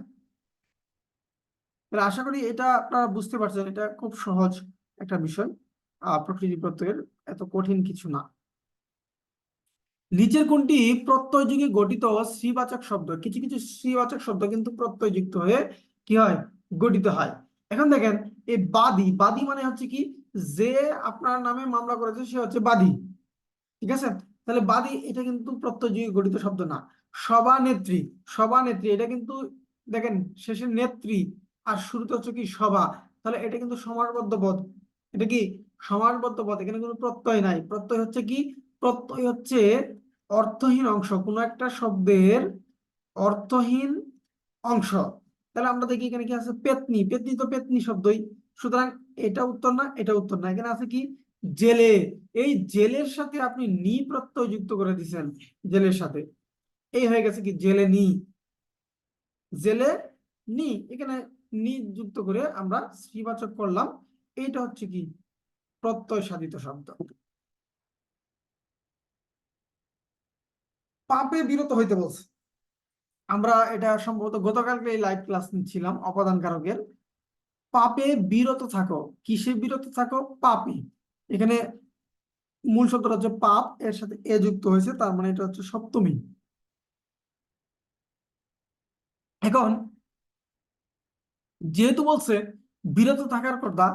তাহলে আশা করি এটা আপনারা বুঝতে পারছেন, এটা খুব সহজ একটা বিষয়। প্রকৃতি প্রত্যয়ের এত কঠিন কিছু না। নিচের কোনটি প্রত্যয় যুগে গঠিত শ্রীবাচক শব্দ? কিছু কিছু শ্রীবাচক শব্দ কিন্তু প্রত্যয় যুক্ত হয়ে কি হয়? গঠিত হয়। এখন দেখেন এই বাদী, বাদী মানে হচ্ছে কি? যে আপনার নামে মামলা করেছে সে হচ্ছে বাদী। ঠিক আছে? তাহলে বাদী এটা কিন্তু প্রত্যয় যুগে গঠিত শব্দ না। সভানেত্রী, সভানেত্রী এটা কিন্তু দেখেন শেষে নেত্রী আর শুরুতে হচ্ছে কি সভা, তাহলে এটা কিন্তু সমাসবদ্ধ পদ। এটা কি? সমাসবদ্ধ পদ, এখানে কোনো প্রত্যয় নাই। প্রত্যয় হচ্ছে কি? প্রত্যয় হচ্ছে অর্থহীন অংশ, কোনো একটা শব্দের অর্থহীন অংশ। তাহলে আমরা দেখি এখানে কি আছে? পেতনি, পেতনি তো পেতনি শব্দই। সুতরাং এটা উত্তর না, এটা উত্তর না। এখানে আছে কি? জেলে। এই জেলের সাথে আপনি নি প্রত্যয় যুক্ত করে দিচ্ছেন, জেলের সাথে। এই হয়ে গেছে কি? জেলে নি, জেলে নি। এখানে নি যুক্ত করে আমরা শ্রীবাচক করলাম। এইটা হচ্ছে কি? প্রত্যয় সাধিত শব্দ। পাপে বিরত হইতে বলছে। আমরা এটা সম্ভবত গতকালকে লাইভ ক্লাস নিচ্ছিলাম অপাদান কারকের। পাপে বিরত থাকো, কিসে বিরত থাকো? পাপে। এখানে মূল শব্দটা হচ্ছে পাপ, এর সাথে এ যুক্ত হয়েছে, তার মানে এটা হচ্ছে সপ্তমী। এখন যেহেতু বলছে বিরত থাকার কথা,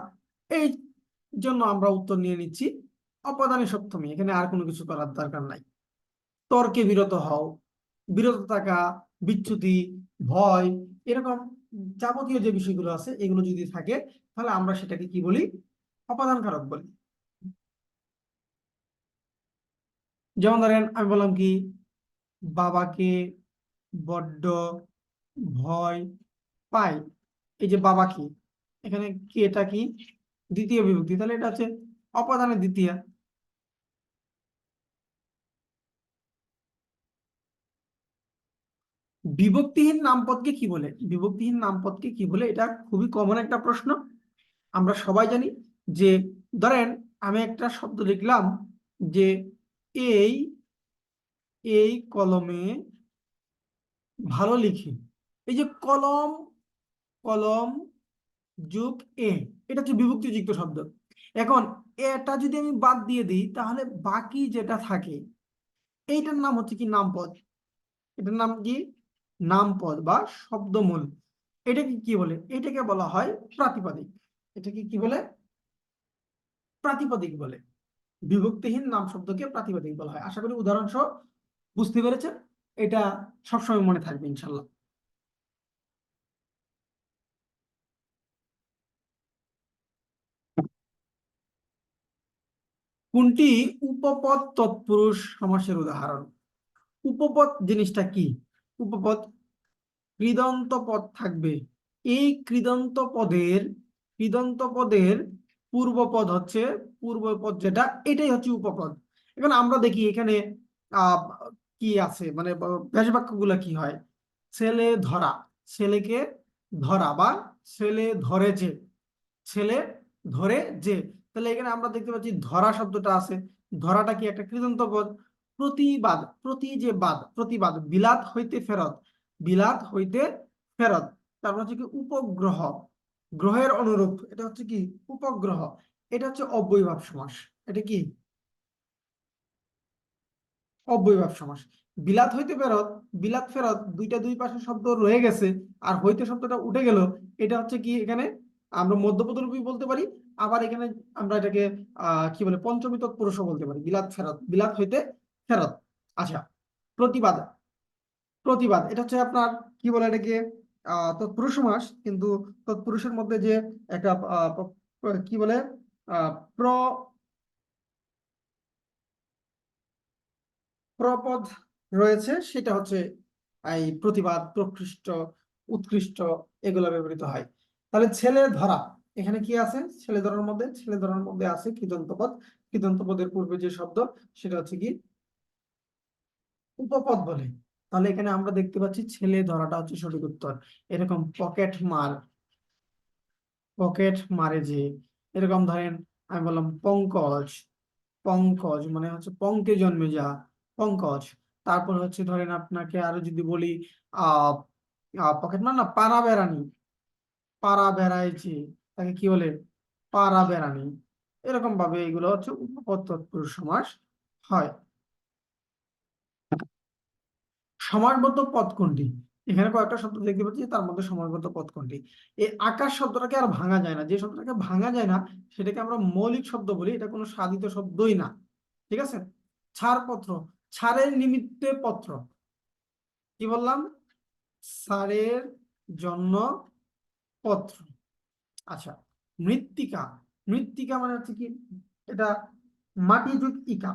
এই জন্য আমরা উত্তর নিয়ে নিচ্ছি অপদানে সপ্তমী। এখানে আর কোনো কিছু করার দরকার নাই। তর্কে বিরত হও, বিরত থাকা, বিচ্যুতি, ভয়, এরকম যাবতীয় যে বিষয়গুলো আছে এগুলো যদি থাকে তাহলে আমরা সেটাকে কি বলি? অপাদান কারক বলি। যেমন ধরেন আমি বললাম কি, বাবাকে বড্ড ভয় পাই। এই যে বাবা কি, এখানে কি, এটা কি দ্বিতীয় বিভক্তি, তাহলে এটা হচ্ছে অপাদানের দ্বিতীয়। বিভক্তিহীন নামপদকে কি বলে? বিভক্তিহীন নামপদকে কি বলে? এটা খুবই কমন একটা প্রশ্ন। আমরা সবাই জানি যে, ধরেন আমি একটা শব্দ লিখলাম যে এই এই কলমে ভালো লিখি। এই যে কলম, কলম যোগ এ, এটা হচ্ছে বিভক্তিযুক্ত শব্দ। এখন এটা যদি আমি বাদ দিয়ে দিই তাহলে বাকি যেটা থাকে এইটার নাম হচ্ছে কি? নামপদ। এটার নাম কি? নামপদ বা শব্দমূল। এটাকে কি বলে? এটাকে বলা হয় প্রাতিপদিক। এটাকে কি বলে? প্রাতিপদিক বলে। বিভক্তিহীন নাম শব্দকে প্রাতিপদিক বলা হয়। আশা করি উদাহরণ সহ বুঝতে পেরেছেন। এটা সবসময় মনে থাকবে ইনশাল্লাহ। কোনটি উপপদ তৎপুরুষ সমাসের উদাহরণ? উপপদ জিনিসটা কি? উপপদ কৃদন্ত পদ থাকবে। এই কৃদন্ত পদের পূর্বপদ হচ্ছে, পূর্বপদ যেটা, এটাই হচ্ছে উপপদ। এখন আমরা দেখি এখানে আহ কি আছে, মানে ব্যাস বাক্যগুলো কি হয়? ছেলে ধরা, ছেলেকে ধরা, বা ছেলে ধরে যে, ছেলে ধরে যে। তাহলে এখানে আমরা দেখতে পাচ্ছি ধরা শব্দটা আছে। ধরাটা কি? একটা কৃদন্ত পদ। প্রতিবাদ, প্রতি যে বাদ, প্রতিবাদ, বিলাত হইতে ফেরত, বিলাত হইতে ফেরত। তারপর হচ্ছে কি উপগ্রহ, গ্রহের অনুরূপ, এটা হচ্ছে কি? উপগ্রহ। এটা হচ্ছে অব্যয়ীভাব সমাস। এটা কি? অব্যয়ীভাব সমাস। বিলাত হইতে ফেরত, বিলাত ফেরত, দুইটা দুই পাশে শব্দ রয়ে গেছে আর হইতে শব্দটা উঠে গেল। এটা হচ্ছে কি? এখানে আমরা মধ্যপদরূপী বলতে পারি। আবার এখানে আমরা এটাকে কি বলে, পঞ্চমী তৎপুরুষও বলতে পারি। বিলাত ফেরত, বিলাত হইতে ফেরত। আচ্ছা, প্রতিবাদ, প্রতিবাদ এটা হচ্ছে আপনার কি বলে এটাকে? তৎপুরুষ সমাস, কিন্তু তৎপুরুষের মধ্যে যে একটা কি বলে, আহ প্র প্রপদ রয়েছে, সেটা হচ্ছে এই প্রতিবাদ, প্রকৃষ্ট, উৎকৃষ্ট, এগুলো ব্যবহৃত হয়। তাহলে ছেলে ধরা, এখানে কি আছে? ছেলে ধরার মধ্যে, ছেলে ধরার মধ্যে আছে কৃদন্ত পদ। কৃদন্ত পদের পূর্বে যে শব্দ সেটা হচ্ছে কি? উপপদ বলে। তাহলে এখানে আমরা দেখতে পাচ্ছি ছেলে ধরাটা হচ্ছে সঠিক উত্তর। এরকম পকেট মার, পকেট মারে যে, এরকম ধরেন আমি বললাম পঙ্কজ, পঙ্কজ মানে হচ্ছে পঙ্কে জন্মে যা, পঙ্কজ। তারপর হচ্ছে ধরেন আপনাকে আরো যদি বলি, আহ পকেট মার না, পাড়া বেড়ানি, পাড়া বেড়াইছে, তাকে কি বলে? পাড়া বেড়ানি। এরকম ভাবে এগুলো হচ্ছে উপপদ তৎপুরুষ সমাস হয়। সমাসবদ্ধ পদ কোনটি? এখানে কয়েকটা শব্দ দেখতে পাচ্ছি, তার মধ্যে সমাসবদ্ধ পদ কোনটি? এই আকাশ শব্দটাকে আর ভাঙা যায় না। যে শব্দটাকে ভাঙা যায় না সেটাকে আমরা মৌলিক শব্দ বলি। এটা কোনো সাধিত শব্দই না। ঠিক আছে? ছাড়পত্র, ছাড়ের নিমিত্তে পত্র, কি বললাম? ছাড়ের জন্য পত্র। আচ্ছা, মৃত্তিকা, মৃত্তিকা মানে হচ্ছে কি? এটা মাটি যুগ ইকা,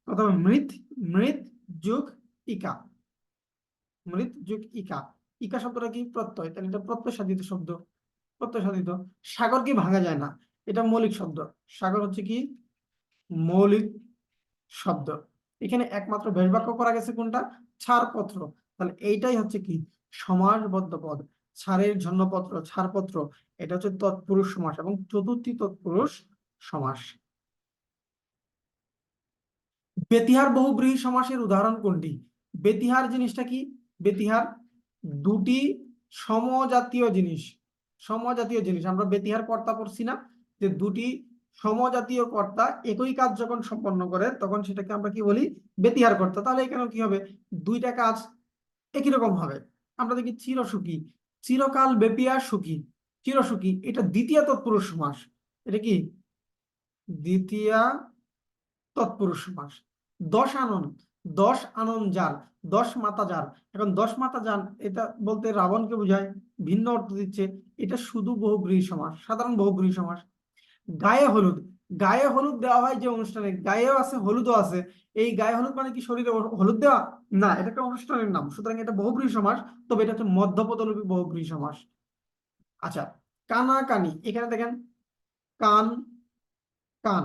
অথবা মৃৎ, মৃৎ যুগ ইকা, মৃৎ যুগ ইকা। ইকা শব্দটা কি? প্রত্যয়, তাহলে এটা প্রত্যয় সাধিত শব্দ, প্রত্যয় সাধিত। সাগরকে ভাঙা যায় না, এটা মৌলিক শব্দ। সাগর হচ্ছে কি? মৌলিক শব্দ। এখানে একমাত্র ব্যাস বাক্য করা গেছে কোনটা? ছাড়পত্র। তাহলে এইটাই হচ্ছে কি? সমাসবদ্ধ পদ। ছাড়ের জন্য পত্র, ছাড়পত্র, এটা হচ্ছে তৎপুরুষ সমাস এবং চতুর্থী তৎপুরুষ সমাস। বেতিহার বহুব্রীহি সমাসের উদাহরণ কোনটি? বেতিহার জিনিসটা কি? বেতিহার দুটি সমজাতীয় জিনিস, সমজাতীয় জিনিস। আমরা বেতিহার কর্তা পড়ছি না, যে দুটি সমজাতীয় কর্তা একই কাজ যখন সম্পন্ন করে তখন সেটাকে আমরা কি বলি? বেতিহার কর্তা। তাহলে এখানে কি হবে? দুইটা কাজ একই রকম হবে। আমরা দেখি চিরসুখী, চিরকাল ব্যাপী আর সুখী। চিরসুখী, এটা দ্বিতীয় তৎপুরুষ সমাস। এটা কি দ্বিতীয় তৎপুরুষ সমাস। দশ আনন, দশ আনন যার, দশ মাতা যার। এখন দশ মাতা যান এটা বলতে রাবণকে বোঝায়, ভিন্ন অর্থ দিচ্ছে। এটা শুধু বহুব্রীহি সমাস, সাধারণ বহুব্রীহি সমাস। গায়ে হলুদ, গায়ে হলুদ দেওয়া হয় যে অনুষ্ঠানে, গায়েও আছে হলুদও আছে। এই গায়ে হলুদ মানে কি শরীরে হলুদ দেওয়া? না, এটা একটা অনুষ্ঠানের নাম, সুতরাং এটা বহুব্রীহি সমাস। তবে এটা হচ্ছে মধ্যপদলোপী বহুব্রীহি সমাস। আচ্ছা, কানা কানি, এখানে দেখেন কান কান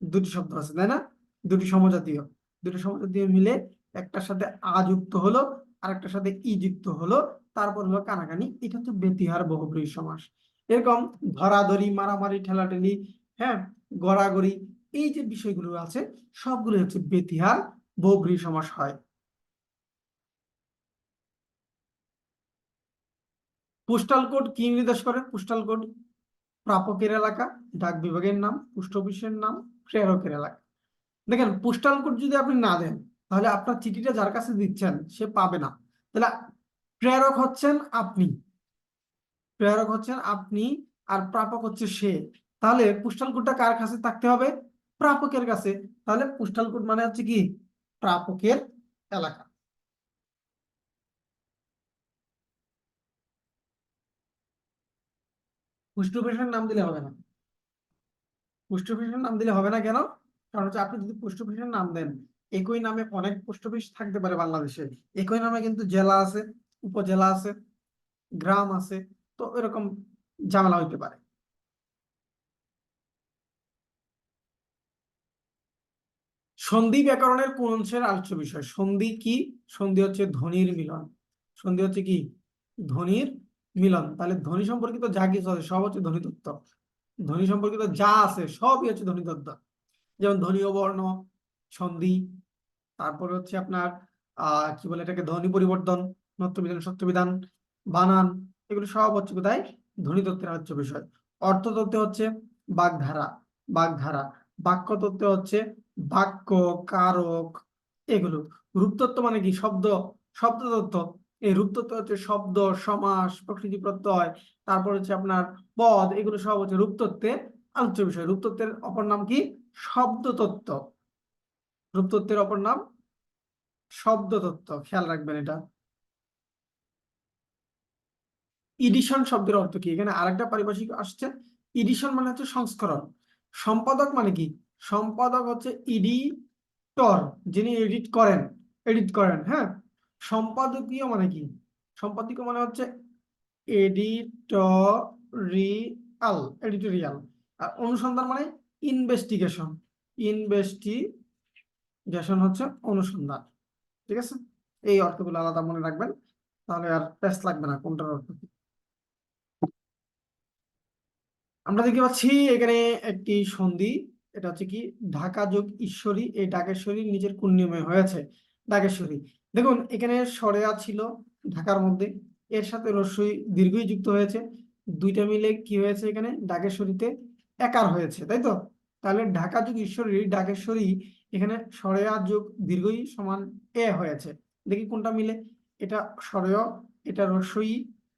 দুটি শব্দ আছে, তাই না? দুটি সমজাতীয়, দুটি সমজাতীয় মিলে একটার সাথে আ যুক্ত হলো আর একটার সাথে ই যুক্ত হলো, তারপর হলো কানাকানি। এটা হচ্ছে বেতিহার বহুব্রীহি সমাস। এরকম ধরাধরি, মারামারি, ঠেলাঠেলি, হ্যাঁ, গড়াগড়ি, এই যে বিষয়গুলো আছে সবগুলো হচ্ছে বেতিহার বহুব্রীহি সমাস হয়। পোস্টাল কোড কি নির্দেশ করে? পোস্টাল কোড প্রাপকের এলাকা, ডাক বিভাগের নাম, পোস্ট অফিসের নাম, প্রেরকের এলাকা। দেখেন, পোস্টাল কোড যদি আপনি না দেন তাহলে আপনার চিঠিটা যার কাছে দিচ্ছেন সে পাবে না। তাহলে প্রেরক হচ্ছেন আপনি, প্রেরক হচ্ছেন আপনি, আর প্রাপক হচ্ছে সে। তাহলে পোস্টাল কোডটা কার কাছে থাকতে হবে? প্রাপকের কাছে। তাহলে পোস্টাল কোড মানে হচ্ছে কি প্রাপকের এলাকা। পোস্ট অফিসের নাম দিলে হবে না। পোস্ট অফিসের নাম দিলে হবে না কেন? কারণ হচ্ছে আপনি যদি পোস্ট অফিসের নাম দেন, একই নামে অনেক পোস্ট অফিস থাকতে পারে বাংলাদেশে। একই নামে কিন্তু জেলা আছে, উপজেলা আছে, গ্রাম আছে, তো এরকম ঝামেলা হইতে পারে। সন্ধি ব্যাকরণের কোন অংশের আলোচ্য বিষয়? সন্ধি কি? সন্ধি হচ্ছে ধ্বনির মিলন। সন্ধি হচ্ছে কি ধ্বনির মিলন। তাহলে ধ্বনি সম্পর্কিত যা কিছু আছে সব হচ্ছে ধ্বনিতত্ত্ব। ধ্বনি সম্পর্কিত যা আছে সবই হচ্ছে ধ্বনিতত্ত্ব। যেমন ধ্বনি ও বর্ণ, সন্ধি, তারপরে হচ্ছে আপনার কি বলে এটাকে, ধ্বনি পরিবর্তন, নত্যবিধান, সত্যবিধান, বানান, এগুলো সব হচ্ছে কোথায়? ধ্বনিতত্ত্বের আলোচ্য বিষয়। অর্থতত্ত্ব হচ্ছে বাগধারা, বাগধারা। বাক্যতত্ত্ব হচ্ছে বাক্য, কারক, এগুলো। রূপতত্ত্ব মানে কি শব্দ, শব্দতত্ত্ব। এই রূপতত্ত্ব হচ্ছে শব্দ, সমাস, প্রকৃতি প্রত্যয়, তারপর হচ্ছে আপনার পদ, এগুলো সব হচ্ছে রূপতত্ত্বের আলোচ্য বিষয়। রূপতত্ত্বের অপর নাম কি? শব্দতত্ত্ব। রূপতত্ত্বের অপর নাম শব্দতত্ত্ব, খেয়াল রাখবেন এটা। ইডিশন শব্দের অর্থ কি? এখানে আরেকটা পারিভাষিক আসছে। ইডিশন মানে হচ্ছে সংস্করণ। সম্পাদক মানে কি? সম্পাদক হচ্ছে ইডিটর, যিনি এডিট করেন, এডিট করেন, হ্যাঁ। সম্পাদকীয় মানে কি? সম্পাদকীয় মানে হচ্ছে এডিটোরিয়াল, এডিটোরিয়াল। আর অনুসন্ধান মানে ইনভেস্টিগেশন, ইনভেস্টিগেশন হচ্ছে অনুসন্ধান। ঠিক আছে, এই অর্থগুলো আলাদা মনে রাখবেন, তাহলে আর প্যাচ লাগবে না কোনটার অর্থ কি। আমরা দেখতে পাচ্ছি এখানে একটি সন্ধি, এটা হচ্ছে কি ঢাকা যোগ ঈশ্বরী। এই ঢাকেশ্বরী নিচের কোন নিয়মে হয়েছে? ঢাকেশ্বরী, দেখুন এখানে সরেয়া ছিল ঢাকার মধ্যে, এর সাথে রস্যই দীর্ঘই যুক্ত হয়েছে, দুইটা মিলে কি হয়েছে এখানে ঢাকেশ্বরীতে একার হয়েছে, তাই তো? তাহলে ঢাকা যোগ ঈশ্বরী ঢাকেশ্বরী, এখানে সরেয়া যোগ দীর্ঘই সমান এ হয়েছে। দেখি কোনটা মিলে। এটা সরেয়, এটা রস্যই,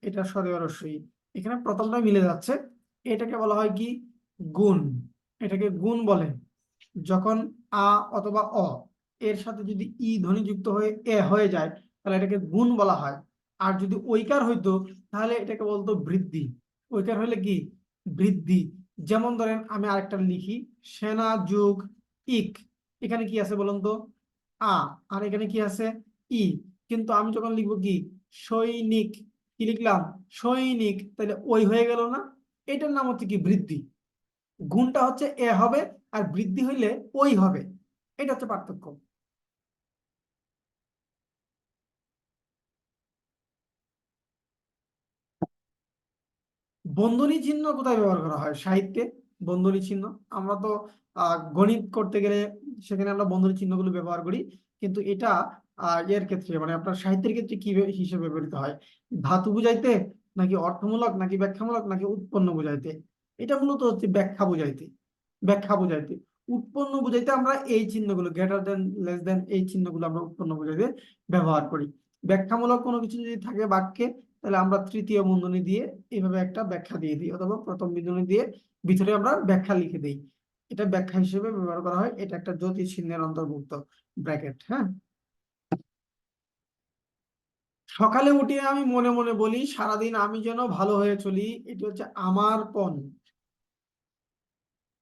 এটা সরেয় রস্যই, এখানে প্রথমটা মিলে যাচ্ছে। এটাকে বলা হয় কি গুণ, এটাকে গুণ বলে। যখন আ অথবা অ এর সাথে যদি ই ধ্বনি যুক্ত হয়ে এ হয়ে যায় তাহলে এটাকে গুণ বলা হয়। আর যদি ঐকার হইতো তাহলে এটাকে বলতো বৃদ্ধি। ঐকার হইলে কি বৃদ্ধি। যেমন ধরেন আমি আরেকটা লিখি, সেনা যোগ ইক, এখানে কি আছে বলুন তো? আ। আর এখানে কি আছে? ই। কিন্তু আমি যখন লিখবো কি সৈনিক, কি লিখলাম? সৈনিক, তাহলে ওই হয়ে গেল না? এটার নাম হচ্ছে কি বৃদ্ধি। গুণটা হচ্ছে এ হবে, আর বৃদ্ধি হইলে ওই হবে। এটা হচ্ছে পার্থক্য। বন্ধনী চিহ্ন কোথায় ব্যবহার করা হয়? সাহিত্যে বন্ধনী চিহ্ন। আমরা তো গণিত করতে গেলে সেখানে আমরা বন্ধনী চিহ্নগুলো ব্যবহার করি, কিন্তু এটা এর ক্ষেত্রে মানে আপনার সাহিত্যের ক্ষেত্রে কি হিসেবে ব্যবহৃত হয়? ধাতু বুঝাইতে, নাকি অর্থমূলক, নাকি ব্যাখ্যামূলক, নাকি উৎপন্ন বুঝাইতে? এটা মূলত হচ্ছে ব্যাখ্যা বুঝাইতে, ব্যাখ্যা বুঝাইতে। উৎপন্ন বুঝাইতে আমরা এই চিহ্নগুলো গ্রেটার দেন, লেস দেন, এই চিহ্নগুলো আমরা উৎপন্ন বুঝাইতে ব্যবহার করি। ব্যাখ্যামূলক কোনো কিছু যদি থাকে বাক্যে তাহলে আমরা তৃতীয় বন্ধনী দিয়ে এইভাবে একটা ব্যাখ্যা দিয়ে দিই, অথবা প্রথম বন্ধনী দিয়ে ভিতরে আমরা ব্যাখ্যা লিখে দিই। এটা ব্যাখ্যা হিসেবে ব্যবহার করা হয়, এটা একটা জ্যোতিষ চিহ্নের অন্তর্ভুক্ত ব্র্যাকেট। হ্যাঁ, সকালে উঠে আমি মনে মনে বলি সারাদিন আমি যেন ভালো হয়ে চলি, এটি হচ্ছে আমার পণ।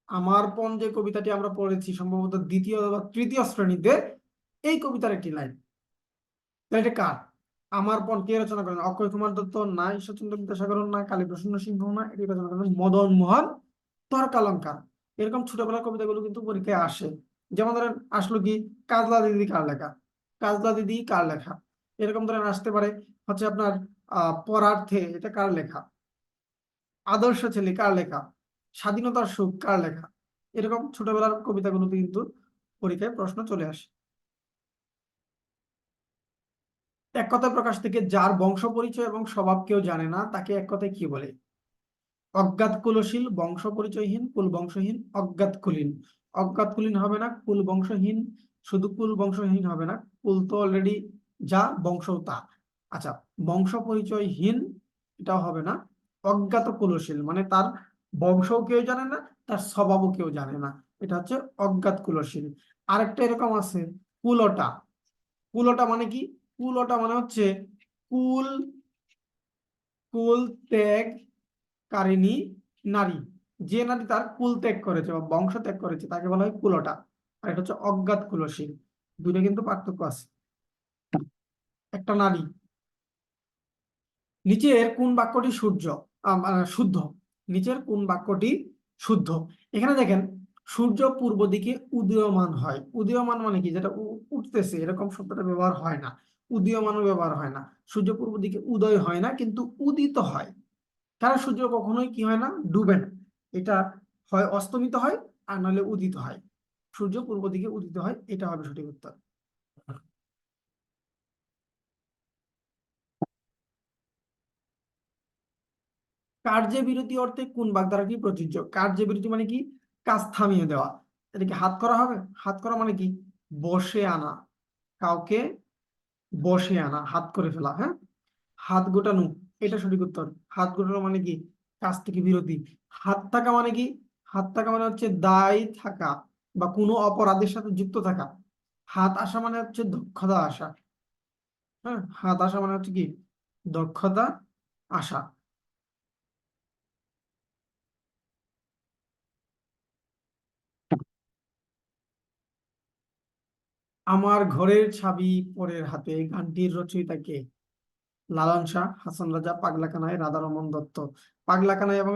আমার পণ যে কবিতাটি আমরা পড়েছি সম্ভবত দ্বিতীয় বা তৃতীয় শ্রেণীতে, এই কবিতার একটি লাইন। তাহলে এটা কার? আমার পণ কে রচনা করেন? অক্ষয় কুমার দত্ত না, ঈশ্বরচন্দ্র বিদ্যাসাগর না, কালীপ্রসন্ন সিংহ না, এটি রচনা করেন মদন মোহন তর্কালঙ্কার। এরকম ছোটবেলার কবিতাগুলো কিন্তু পরীক্ষায় আসে। যেমন ধরেন আসলো কি, কাজলা দিদি কার লেখা? কাজলা দিদি কার লেখা? এরকম ধরেন আসতে পারে হচ্ছে আপনার পরার্থে, এটা কার লেখা? আদর্শ ছেলে কার লেখা? স্বাধীনতার সুখ কার লেখা? এরকম ছোটবেলার কবিতাগুলোতে কিন্তু পরীক্ষায় প্রশ্ন চলে আসে। এক কথায় প্রকাশ থেকে যার বংশ পরিচয় এবং স্বভাব কেউ জানে না, তাকে এক কথায় কি বলে? অজ্ঞাত কুলশীল, বংশ পরিচয়হীন, কুল বংশহীন, অজ্ঞাত কুলীন। অজ্ঞাত কুলীন হবে না, কুল বংশহীন। শুধু কুল বংশহীন হবে না, কুল তো অলরেডি যা, বংশ তা। আচ্ছা, বংশ পরিচয়হীন এটাও হবে না। অজ্ঞাত কুলশীল মানে তার বংশও কেউ জানে না, তার স্বভাবও কেউ জানে না, এটা হচ্ছে অজ্ঞাত কুলশীল। আরেকটা এরকম আছে, কুলটা। কুলটা মানে কি? কুলটা মানে হচ্ছে কুল, কুল ত্যাগ কারিনী নারী। যে নারী তার কুল ত্যাগ করেছে বা বংশ ত্যাগ করেছে তাকে বলা হয় কুলটা। আর এটা হচ্ছে অজ্ঞাত কুলশীল। দুটো কিন্তু পার্থক্য আছে। একটা নারী। নিচের কোন বাক্যটি শুদ্ধ? নিচের কোন বাক্যটি শুদ্ধ? এখানে দেখেন, সূর্য পূর্ব দিকে উদীয়মান হয়। উদীয়মান মানে কি? যেটা উঠতেছে, এরকম শব্দটা ব্যবহার হয় না। উদীয়মানও ব্যবহার হয় না। সূর্য পূর্ব দিকে উদয় হয় না, কিন্তু উদিত হয়। কারণ সূর্য কখনোই কি হয় না, ডুবে না। এটা হয় অস্তমিত হয়, আর নাহলে উদিত হয়। সূর্য পূর্ব দিকে উদিত হয়, এটা হবে সঠিক উত্তর। কার্যবিরতি অর্থে কোন বাগধারাটি প্রযোজ্য? কার্যবিরতি মানে কি? কাজ থামিয়ে দেওয়া। এটা কি হাত করা হবে? হাত করা মানে কি? বসে আনা, কাউকে বসে আনা, হাত করে ফেলা। হ্যাঁ, হাত গোটানো, এটা সঠিক উত্তর। হাত গোটানো মানে কি? কাজ থেকে বিরতি। হাত থাকা মানে কি? হাত থাকা মানে হচ্ছে দায়ী থাকা বা কোনো অপরাধের সাথে যুক্ত থাকা। হাত আসা মানে হচ্ছে দক্ষতা আসা। হ্যাঁ, হাত আসা মানে হচ্ছে কি? দক্ষতা আসা। আমার ঘরের চাবি পরের হাতে গানটির রচয়িতা কে? লালন শাহ, হাসন রাজা, পাগলা কানাই, রাধারমণ দত্ত। পাগলা কানাই এবং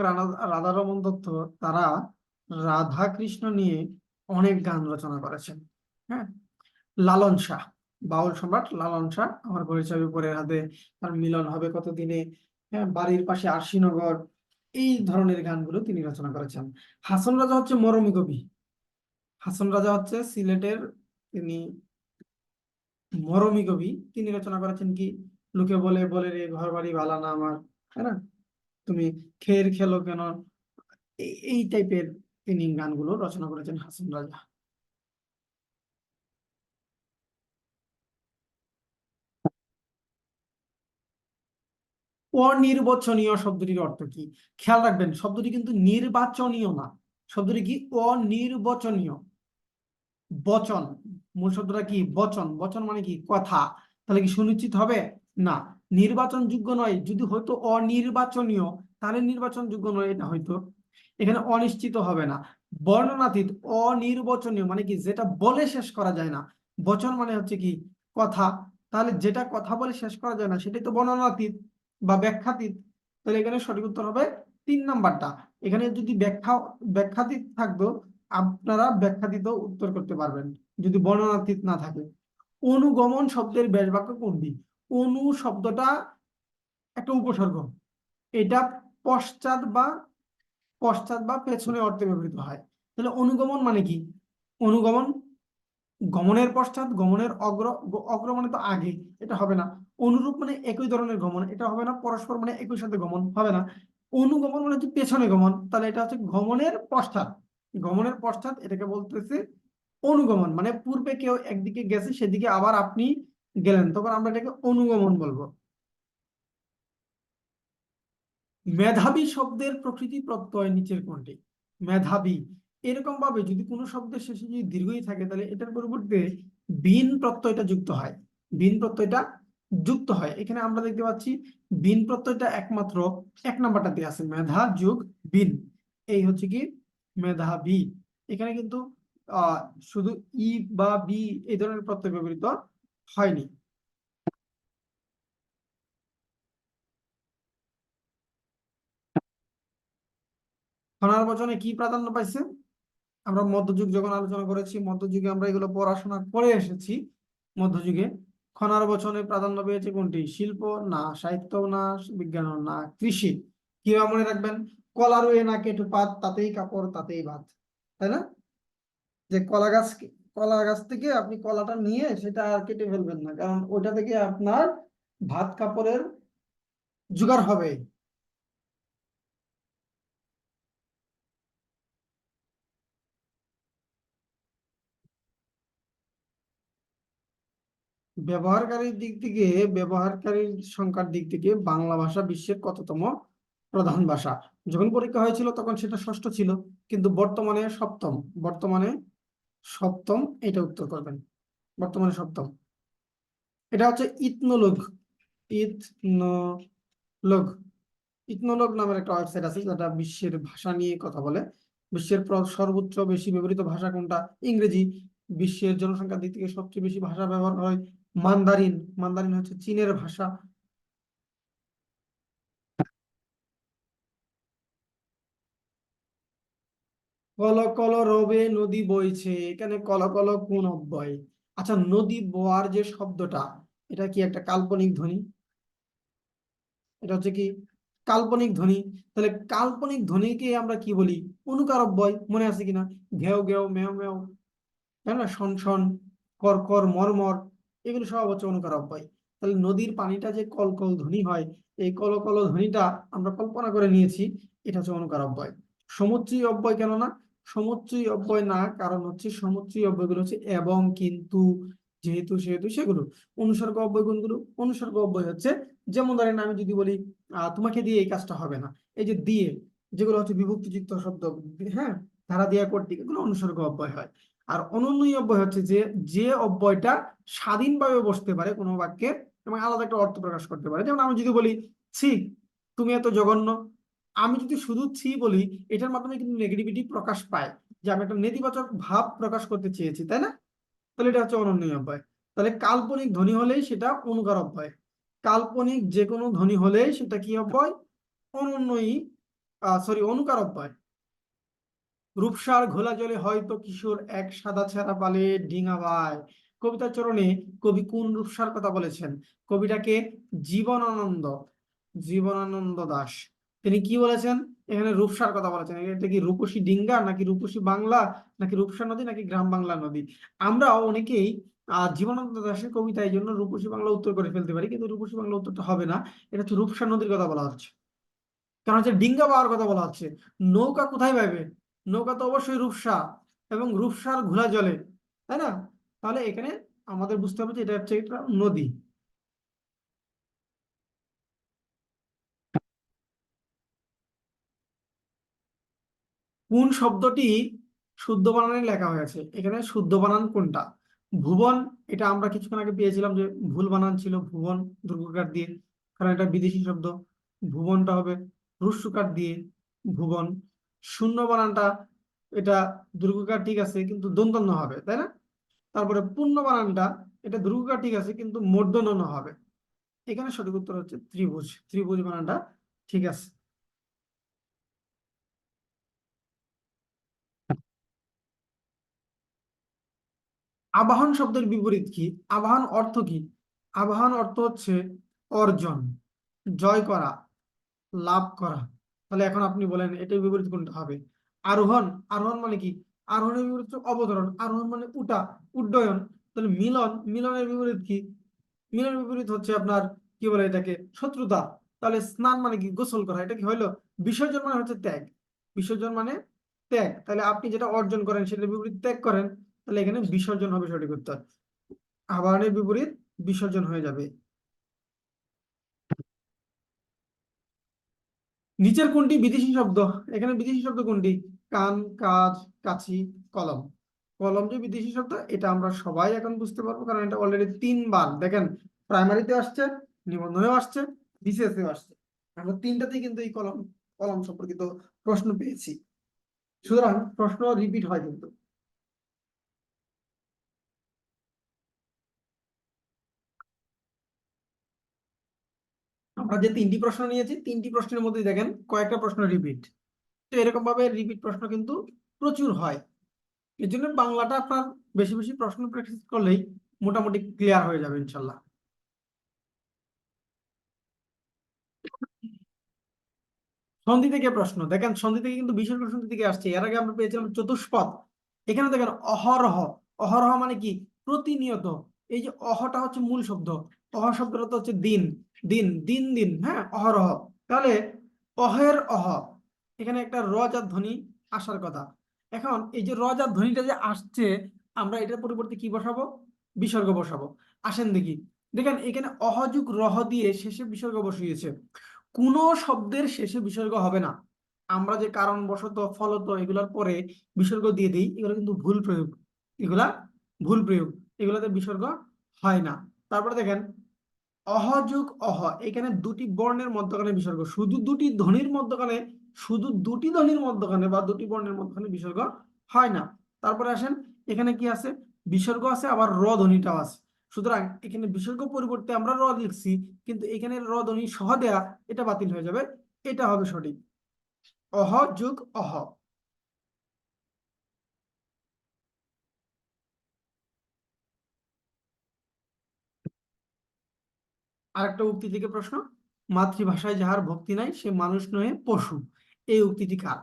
রাধারমণ দত্ত, তারা রাধা কৃষ্ণ নিয়ে অনেক গান রচনা করেছেন। হ্যাঁ, লালন শাহ, বাউল সম্রাট লালন শাহ, আমার ঘরের চাবি পরের হাতে, তার মিলন হবে কতদিনে, হ্যাঁ, বাড়ির পাশে আরশিনগর, এই ধরনের গানগুলো তিনি রচনা করেছেন। হাসন রাজা হচ্ছে মরমী কবি। হাসন রাজা হচ্ছে সিলেটের, তিনি মরমী কবি। তিনি রচনা করেছেন কি? লোকে বলে বলে রে ঘর বাড়ি ভালা না আমার, তাই না? তুমি খের খেলো কেন, এই টাইপের তিনি গানগুলো রচনা করেছেন হাসন রাজা। অনির্বাচনীয় শব্দটির অর্থ কি? খেয়াল রাখবেন, শব্দটি কিন্তু নির্বাচনীয় না। শব্দটি কি? অনির্বাচনীয়। বচন, মূল শব্দটা কি? বচন। বচন মানে কি? কথা। তাহলে কি সুনিশ্চিত হবে? না। নির্বাচন যোগ্য নয়, যদি হয়তো অনির্বাচনীয়, তাহলে নির্বাচন যোগ্য নয় এটা হয়তো। এখানে অনিশ্চিত হবে না। বর্ণনাতীত, অনির্বাচনীয় মানে কি? যেটা বলে শেষ করা যায় না। বচন মানে হচ্ছে কি? কথা। তাহলে যেটা কথা বলে শেষ করা যায় না সেটাই তো বর্ণনাতীত বা ব্যাখ্যাতীত। তাহলে এখানে সঠিক উত্তর হবে 3 নাম্বারটা। এখানে যদি ব্যাখ্যাতীত থাকতো, আপনারা ব্যাখ্যাতীত উত্তর করতে পারবেন যদি বর্ণনাতীত না থাকে। অনুগমন শব্দের ব্যাস বাক্য কোনটি? অনু শব্দটা একটা উপসর্গ। এটা পশ্চাৎ বা পেছনে অর্থে ব্যবহৃত হয়। তাহলে অনুগমন মানে কি? অনুগমন গমনের পশ্চাৎ, গমনের অগ্র। অগ্র মানে তো আগে, এটা হবে না। অনুরূপ মানে একই ধরনের গমন, এটা হবে না। পরস্পর মানে একই সাথে গমন, হবে না। অনুগমন মানে হচ্ছে পেছনে গমন, তাহলে এটা হচ্ছে গমনের পশ্চাৎ। গমনের পশ্চাৎ এটাকে বলতেছে অনুগমন। মানে পূর্বে কেউ একদিকে গেছে, সেদিকে আবার আপনি গেলেন, তখন আমরা এটাকে অনুগমন বলবো। মেধাবী শব্দের প্রকৃতি প্রত্যয় নিচের কোনটি? মেধাবী, এরকম ভাবে যদি কোনো শব্দের শেষে যদি দীর্ঘই থাকে তাহলে এটার পরিবর্তে বিন প্রত্যয়টা যুক্ত হয়। বিন প্রত্যয়টা যুক্ত হয়। এখানে আমরা দেখতে পাচ্ছি বিন প্রত্যয়টা একমাত্র এক নাম্বারটাতে আছে, মেধা যোগ বিন, এই হচ্ছে কি মেধাবী। এখানে কিন্তু আহ শুধু ই বা বি এই ধরনের প্রত্যয় ব্যবহৃত হয়নি। খনার বচনে কি প্রাধান্য পাইছে? আমরা মধ্যযুগ যখন আলোচনা করেছি, মধ্যযুগে আমরা এগুলো পড়াশোনা করে এসেছি। মধ্যযুগে খনার বচনে প্রাধান্য পেয়েছে কোনটি? শিল্প না সাহিত্য না বিজ্ঞান না কৃষি। কিভাবে মনে রাখবেন? কলা রুয়ে না কেটু পাত, তাতেই কাপড় তাতেই ভাত, তাই না? যে কলা গাছ থেকে আপনি কলাটা নিয়ে সেটা আর কেটে ফেলবেন না, কারণ ওটা থেকে আপনার ভাত কাপড়ের জোগাড় হবে। ব্যবহারকারীর দিক থেকে, ব্যবহারকারীর সংখ্যার দিক থেকে বাংলা ভাষা বিশ্বের কততম প্রধান ভাষা? যখন পরীক্ষা হয়েছিল তখন সেটা ষষ্ঠ ছিল, কিন্তু বর্তমানে সপ্তম। বর্তমানে সপ্তম, এটা উত্তর করবেন। বর্তমানে সপ্তম। এটা হচ্ছে ইথনোলগ। ইথনোলগ। ইথনোলগ নামের একটা ওয়েবসাইট আছে যেটা বিশ্বের ভাষা নিয়ে কথা বলে। বিশ্বের সর্বোচ্চ বেশি ব্যবহৃত ভাষা কোনটা? ইংরেজি। বিশ্বের জনসংখ্যার দিক থেকে সবচেয়ে বেশি ভাষা ব্যবহার হয় মান্দারিন। মান্দারিন হচ্ছে চীনের ভাষা। কল কল রবে নদী বইছে, এখানে কল কল কোন অব্যয়? আচ্ছা, নদী বওয়ার যে শব্দটা, এটা কি একটা কাল্পনিক ধ্বনি? এটা হচ্ছে কি কাল্পনিক ধ্বনি। তাহলে কাল্পনিক ধ্বনিকে আমরা কি বলি? অনুকার অব্যয়। মনে আছে কিনা? ঘেউ ঘেউ, মেও মেও, তাই না? শন শন, কর কর, মরমর, এগুলো সব হচ্ছে অনুকার অব্যয়। তাহলে নদীর পানিটা যে কল কল ধ্বনি হয়, এই কল কল ধ্বনিটা আমরা কল্পনা করে নিয়েছি, এটা হচ্ছে অনুকার অব্যয়। সমুচ্চয়ী অব্যয় কেন না? সমুচ্চয়ী অব্যয় না, কারণ হচ্ছে সমুচ্চয়ী অব্যয়গুলো হচ্ছে এবং, কিন্তু, যেহেতু, সেহেতু, সেগুলো। অনুসর্গ অব্যয় কোনগুলো? অনুসর্গ অব্যয় হচ্ছে, যেমন ধরেন আমি যদি বলি তোমাকে দিয়ে এই কাজটা হবে না, এই যে দিয়ে, যেগুলো হচ্ছে বিভক্তিযুক্ত শব্দ, হ্যাঁ, ধারা দিয়া কর্তৃক, এগুলো অনুসর্গ অব্যয় হয়। আর অনন্যই অব্যয় হচ্ছে যে, যে অব্যয়টা স্বাধীনভাবে বসতে পারে কোনো বাক্যে এবং আলাদা একটা অর্থ প্রকাশ করতে পারে। যেমন আমি যদি বলি ছি তুমি এত জঘন্য, আমি যদি শুধু ছি বলি, এটার মাধ্যমে কিন্তু নেগেটিভিটি প্রকাশ পায়, যে আমি একটা নেতিবাচক ভাব প্রকাশ করতে চেয়েছি, তাই না? তাহলে এটা হচ্ছে অনন্যই অব্যয়। তাহলে কাল্পনিক ধ্বনি হলেই সেটা অনুকার অব্যয়। কাল্পনিক যে কোনো ধ্বনি হলেই সেটা কি অব্যয়? অনন্যই, অনুকার অব্যয়। রূপসার ঘোলা জলে হয়তো কিশোর এক সাদা ছেঁড়া পালে ডিঙাবায়। কবিতার চরণে কবি কোন রূপসার কথা বলেছেন? কবিটাকে জীবনানন্দ, জীবনানন্দ দাশ। তিনি কি বলেছেন? এখানে রূপসার কথা বলেছেন। এটা কি রূপসী ডিঙ্গা, নাকি রূপসী বাংলা, নাকি রূপসা নদী, নাকি গ্রাম বাংলা নদী? আমরা অনেকেই জীবনানন্দ দাশের কবিতা এই জন্য রূপসী বাংলা উত্তর করে ফেলতে পারি, কিন্তু রূপসী বাংলা উত্তরটা হবে না। এটা হচ্ছে রূপসা নদীর কথা বলা হচ্ছে। কারণ হচ্ছে ডিঙ্গা পাওয়ার কথা বলা হচ্ছে। নৌকা কোথায় পাইবে? নৌকা তো অবশ্যই রূপসা, এবং রূপসার ঘোলা জলে, তাই না? তাহলে এখানে আমাদের বুঝতে হবে যে এটা হচ্ছে একটা নদী। কোন শব্দটি শুদ্ধ বানানে লেখা হয়েছে? এখানে শুদ্ধ বানান কোনটা? ভুবন, এটা আমরা কিছুক্ষণ আগে পেয়েছিলাম যে ভুল বানান ছিল ভুবন দুর্গকার দিয়ে, কারণ এটা বিদেশি শব্দ। ভুবনটা হবে রুস্যকার দিয়ে ভুবন। শূন্য বানানটা, এটা দুর্গকার ঠিক আছে কিন্তু দন্তন্য হবে, তাই না? তারপরে পূর্ণ বানানটা, এটা দুর্গকার ঠিক আছে কিন্তু মূর্ধন্য ন হবে। এখানে সঠিক উত্তর হচ্ছে ত্রিভুজ। ত্রিভুজ বানানটা ঠিক আছে। আবাহন শব্দের বিপরীত কি? আবাহন অর্থ কি? আবাহন অর্থ হচ্ছে অর্জন, জয় করা, লাভ করা। তাহলে এখন আপনি বলেন এটার বিপরীত কোনটা হবে? আরোহণ। আরোহণ মানে কি? আরোহণের বিপরীত হচ্ছে অবতরণ। আরোহণ মানে উঠা, উড্ডয়ন। তাহলে মিলন, মিলনের বিপরীত কি? মিলনের বিপরীত হচ্ছে আপনার, কি বলে এটাকে, শত্রুতা। তাহলে স্নান মানে কি? গোসল করা। এটা কি হইলো? বিসর্জন মানে হচ্ছে ত্যাগ। বিসর্জন মানে ত্যাগ। তাহলে আপনি যেটা অর্জন করেন সেটার বিপরীত ত্যাগ করেন, তাহলে এখানে বিসর্জন হবে সঠিক উত্তর। আবাহনের বিপরীত বিসর্জন হয়ে যাবে। নিচের কোনটি বিদেশি শব্দ? এখানে বিদেশি শব্দ কোনটি? কান, কাজ, কাছি, কলম। কলম যে বিদেশি শব্দ এটা আমরা সবাই এখন বুঝতে পারবো, কারণ এটা অলরেডি 3 বার দেখেন প্রাইমারিতে আসছে, নিবন্ধনেও আসছে, বিসিএসেও আসছে। আমরা 3টাতেই কিন্তু এই কলম কলম সম্পর্কিত প্রশ্ন পেয়েছি। সুতরাং প্রশ্ন রিপিট হয় কিন্তু। আমরা যে 3টি প্রশ্ন নিয়েছি 3টি প্রশ্নের মধ্যে দেখেন কয়েকটা প্রশ্ন রিপিট। তো এরকম ভাবে রিপিট প্রশ্ন কিন্তু প্রচুর হয়। এর জন্য বাংলাটা আপনার বেশি বেশি প্রশ্ন প্র্যাকটিস করলেই মোটামুটি ক্লিয়ার হয়ে যাবে ইনশাল্লাহ। সন্ধি থেকে প্রশ্ন দেখেন, সন্ধি থেকে কিন্তু বিসর্গ সন্ধি থেকে আসছে। এর আগে আমরা পেয়েছিলাম চতুষ্পদ। এখানে দেখেন অহরহ। অহরহ মানে কি? প্রতিনিয়ত। এই যে অহটা হচ্ছে মূল শব্দ, অহ শব্দটা তো হচ্ছে দিন। দিন দিন দিন, হ্যাঁ, অহরহ। তাহলে অহের অহ, এখানে একটা রজার ধ্বনি আসার কথা। এখন এই যে রজার ধ্বনিটা যে আসছে, আমরা এটার পরিবর্তে কি বসাবো? বিসর্গ বসাবো। আসেন দেখি। দেখেন এখানে অহযুগ রহ দিয়ে শেষে বিসর্গ বসিয়েছে। কোনো শব্দের শেষে বিসর্গ হবে না। আমরা যে কারণবশত ফলত এগুলোর পরে বিসর্গ দিয়ে দিই, এগুলো কিন্তু ভুল প্রয়োগ। এগুলা ভুল প্রয়োগ, এগুলাতে বিসর্গ হয় না। তারপরে দেখেন অহযোগ অহ, এখানে দুটি বর্ণের মধ্যখানে বিসর্গ, শুধু দুটি ধ্বনির মধ্যখানে, শুধু দুটি ধ্বনির মধ্যখানে বা দুটি বর্ণের মধ্যখানে বিসর্গ হয় না। তারপরে আসেন, এখানে কি আছে? বিসর্গ আছে, আবার র ধ্বনিটাও আছে। সুতরাং এখানে বিসর্গ পরিবর্তে আমরা র লিখছি, কিন্তু এখানে র ধ্বনি সহ দেয়া, এটা বাতিল হয়ে যাবে। এটা হবে সঠিক, অহ যোগ অহ। আরেকটা উক্তি থেকে প্রশ্ন, মাতৃভাষায় যাহার ভক্তি নাই সে মানুষ নহে পশু। এই উক্তিটি কার?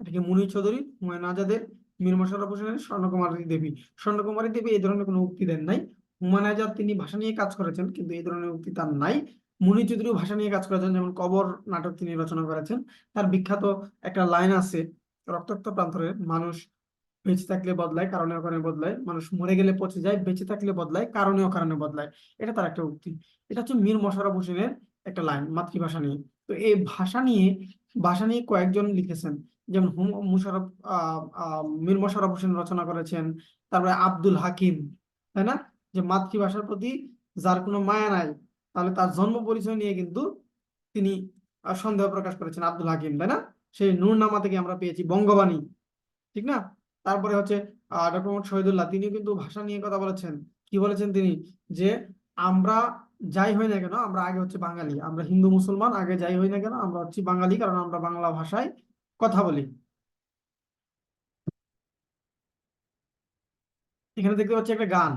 এটা কি মুনীর চৌধুরী, হুমায়ুন আজাদের, মীর মশাররফ হোসেনের, স্বর্ণকুমারী দেবী? স্বর্ণকুমারী দেবী এই ধরনের কোনো উক্তি দেন নাই। হুমায়ুন আজাদ তিনি ভাষা নিয়ে কাজ করেছেন, কিন্তু এই ধরনের উক্তি তার নাই। মুনীর চৌধুরীও ভাষা নিয়ে কাজ করেছেন, যেমন কবর নাটক তিনি রচনা করেছেন। তার বিখ্যাত একটা লাইন আছে, রক্তাক্ত প্রান্তরে, মানুষ বেঁচে থাকলে বদলায়, কারণে অকারণে বদলায়, মানুষ মরে গেলে পচে যায়, বেঁচে থাকলে বদলায়, কারণে অকারণে বদলায়। এটা তার একটা উক্তি। এটা হচ্ছে মীর মশাররফ হোসেনের একটা লাইন মাতৃভাষা নিয়ে। তো এই ভাষা নিয়ে কয়েকজন লিখেছেন, যেমন মুশারফ মীর মশাররফ হোসেন রচনা করেছেন। তারপরে আব্দুল হাকিম, তাই না? যে মাতৃভাষার প্রতি যার কোনো মায়া নাই, তাহলে তার জন্ম পরিচয় নিয়ে কিন্তু তিনি সন্দেহ প্রকাশ করেছেন, আব্দুল হাকিম, তাই না? সেই নূরনামা থেকে আমরা পেয়েছি বঙ্গবাণী, ঠিক না? তারপরে হচ্ছে ডক্টর মোহাম্মদ শহীদুল্লাহ, তিনিও কিন্তু ভাষা নিয়ে কথা বলেছেন। কি বলেছেন তিনি? যে আমরা যাই হই না কেন, আমরা আগে হচ্ছে বাঙালি, আমরা হিন্দু মুসলমান আগে যাই হই না কেন, আমরা হচ্ছে বাঙালি, কারণ আমরা বাংলা ভাষায় কথা বলি। এখানে দেখতে পাচ্ছি একটা গান,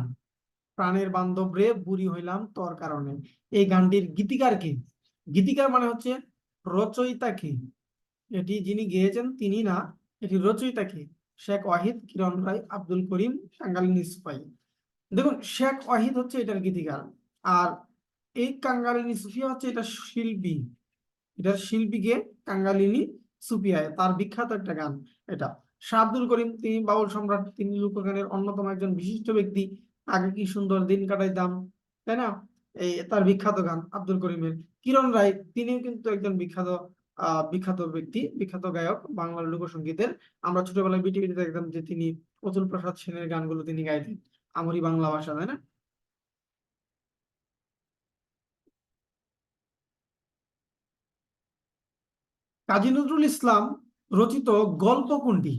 প্রাণের বান্ধব রে বুড়ি হইলাম তোর কারণে। এই গানটির গীতিকার কি? গীতিকার মানে হচ্ছে রচয়িতা কি? এটি যিনি গেয়েছেন তিনি না, এটি রচয়িতা কি? শেখ ওয়াহিদ, কিরণ রায়, আব্দুল করিম, টাঙ্গালিনী সিপাহী। দেখুন শেখ ওয়াহিদ হচ্ছে এটার গীতিকার, আর এই কাঙ্গালিনী সুফিয়া হচ্ছে এটা শিল্পী। এটার শিল্পীকে কাঙ্গালিনী সুফিয়া, তার বিখ্যাত একটা গান এটা। শাহ আব্দুল করিম তিনি বাউল সম্রাট, তিনি লোকগানের অন্যতম একজন বিশিষ্ট ব্যক্তি। আগে কি সুন্দর দিন কাটাইতাম, তাই না? এই তার বিখ্যাত গান আব্দুল করিমের। কিরণ রায় তিনিও কিন্তু একজন বিখ্যাত ব্যক্তি, বিখ্যাত গায়ক বাংলার লোকসঙ্গীতের। আমরা ছোটবেলায় বিটিভিতে দেখতাম যে তিনি অতুল প্রসাদ সেনের গানগুলো তিনি গাইতেন, আমারই বাংলা ভাষা, তাই না? কাজী নজরুল ইসলাম রচিত গল্প কোনটি?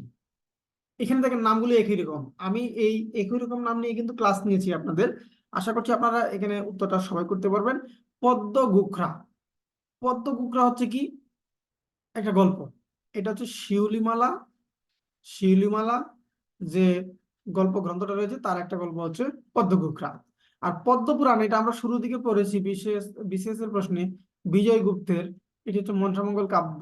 এখানে দেখেন নামগুলো একই রকম। আমি এই একই রকম নাম নিয়ে কিন্তু ক্লাস নিয়েছি আপনাদের। আশা করছি আপনারা এখানে উত্তরটা সবাই করতে পারবেন। পদ্ম গুখরা। পদ্ম গুখরা হচ্ছে কি? একটা গল্প। এটা হচ্ছে শিউলিমালা। শিউলিমালা যে গল্প গ্রন্থটা রয়েছে তার একটা গল্প হচ্ছে পদ্ম গুখরা। আর পদ্মপুরাণ এটা আমরা শুরুর দিকে পড়েছি বিশেষ বিশেষ এর প্রশ্নে, বিজয় গুপ্তের। এটি হচ্ছে মনসামঙ্গল কাব্য।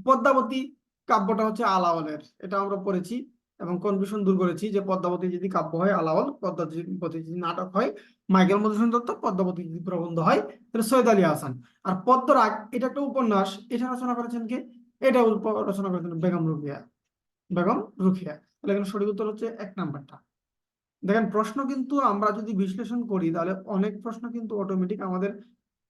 পদ্মাবতী কাব্যটা হচ্ছে আলাওলের, এটা আমরা পড়েছি এবং কনফিউশন দূর করেছি যে পদ্মাবতী যদি কাব্য হয় আলাওল, পদ্মাবতী যদি নাটক হয় মাইকেল মধুসূদন দত্ত, পদ্মাবতী যদি প্রবন্ধ হয় তাহলে সৈয়দ আলী হাসান। আর পদ্মরাগ এটা একটা উপন্যাস, এটা রচনা করেছেন কে? এটা রচনা করেছেন বেগম রুকিয়া। বেগম রুকিয়া। তাহলে এখানে সঠিক উত্তর হচ্ছে 1 নাম্বারটা। দেখেন প্রশ্ন কিন্তু আমরা যদি বিশ্লেষণ করি তাহলে অনেক প্রশ্ন কিন্তু অটোমেটিক আমাদের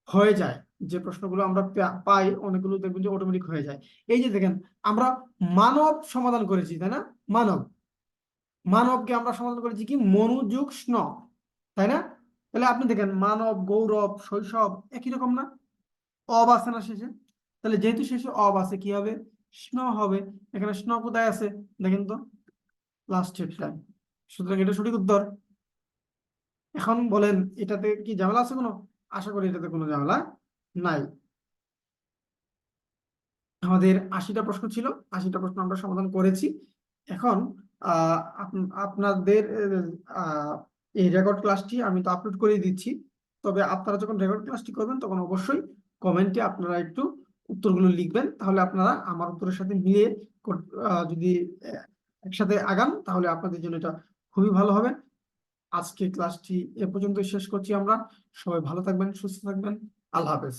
হয়ে যায়। যে প্রশ্নগুলো আমরা পাই অনেকগুলো দেখবেন যে অটোমেটিক হয়ে যায়। এই যে দেখেন আমরা মানব সমাধান করেছি, তাই না? মানব, মানবকে আমরা সমাধান করেছি কি মনু যোগ স্ন, তাই না? তাহলে আপনি দেখেন মানব, গৌরব, শৈশব একই রকম না? অব আছে না শেষে? তাহলে যেহেতু শেষে অব আছে কি হবে? স্ন হবে। এখানে স্ন কোথায় আছে দেখেন তো, লাস্টের টাইম। সুতরাং এটা সঠিক উত্তর। এখন বলেন এটাতে কি ঝামেলা আছে কোনো? আশা করি এটাতে কোনো ঝামেলা নাই। আমাদের 80টা প্রশ্ন ছিল, 80টা প্রশ্ন আমরা সমাধান করেছি। এখন আপনাদের এই রেকর্ড ক্লাসটি আমি তো আপলোড করে দিচ্ছি, তবে আপনারা যখন রেকর্ড ক্লাসটি করবেন তখন অবশ্যই কমেন্টে আপনারা একটু উত্তরগুলো লিখবেন, তাহলে আপনারা আমার উত্তরের সাথে মিলিয়ে যদি একসাথে আগান তাহলে আপনাদের জন্য এটা খুবই ভালো হবে। আজকে ক্লাসটি এ পর্যন্ত শেষ করছি আমরা। সবাই ভালো থাকবেন, সুস্থ থাকবেন। আল্লাহ হাফেজ।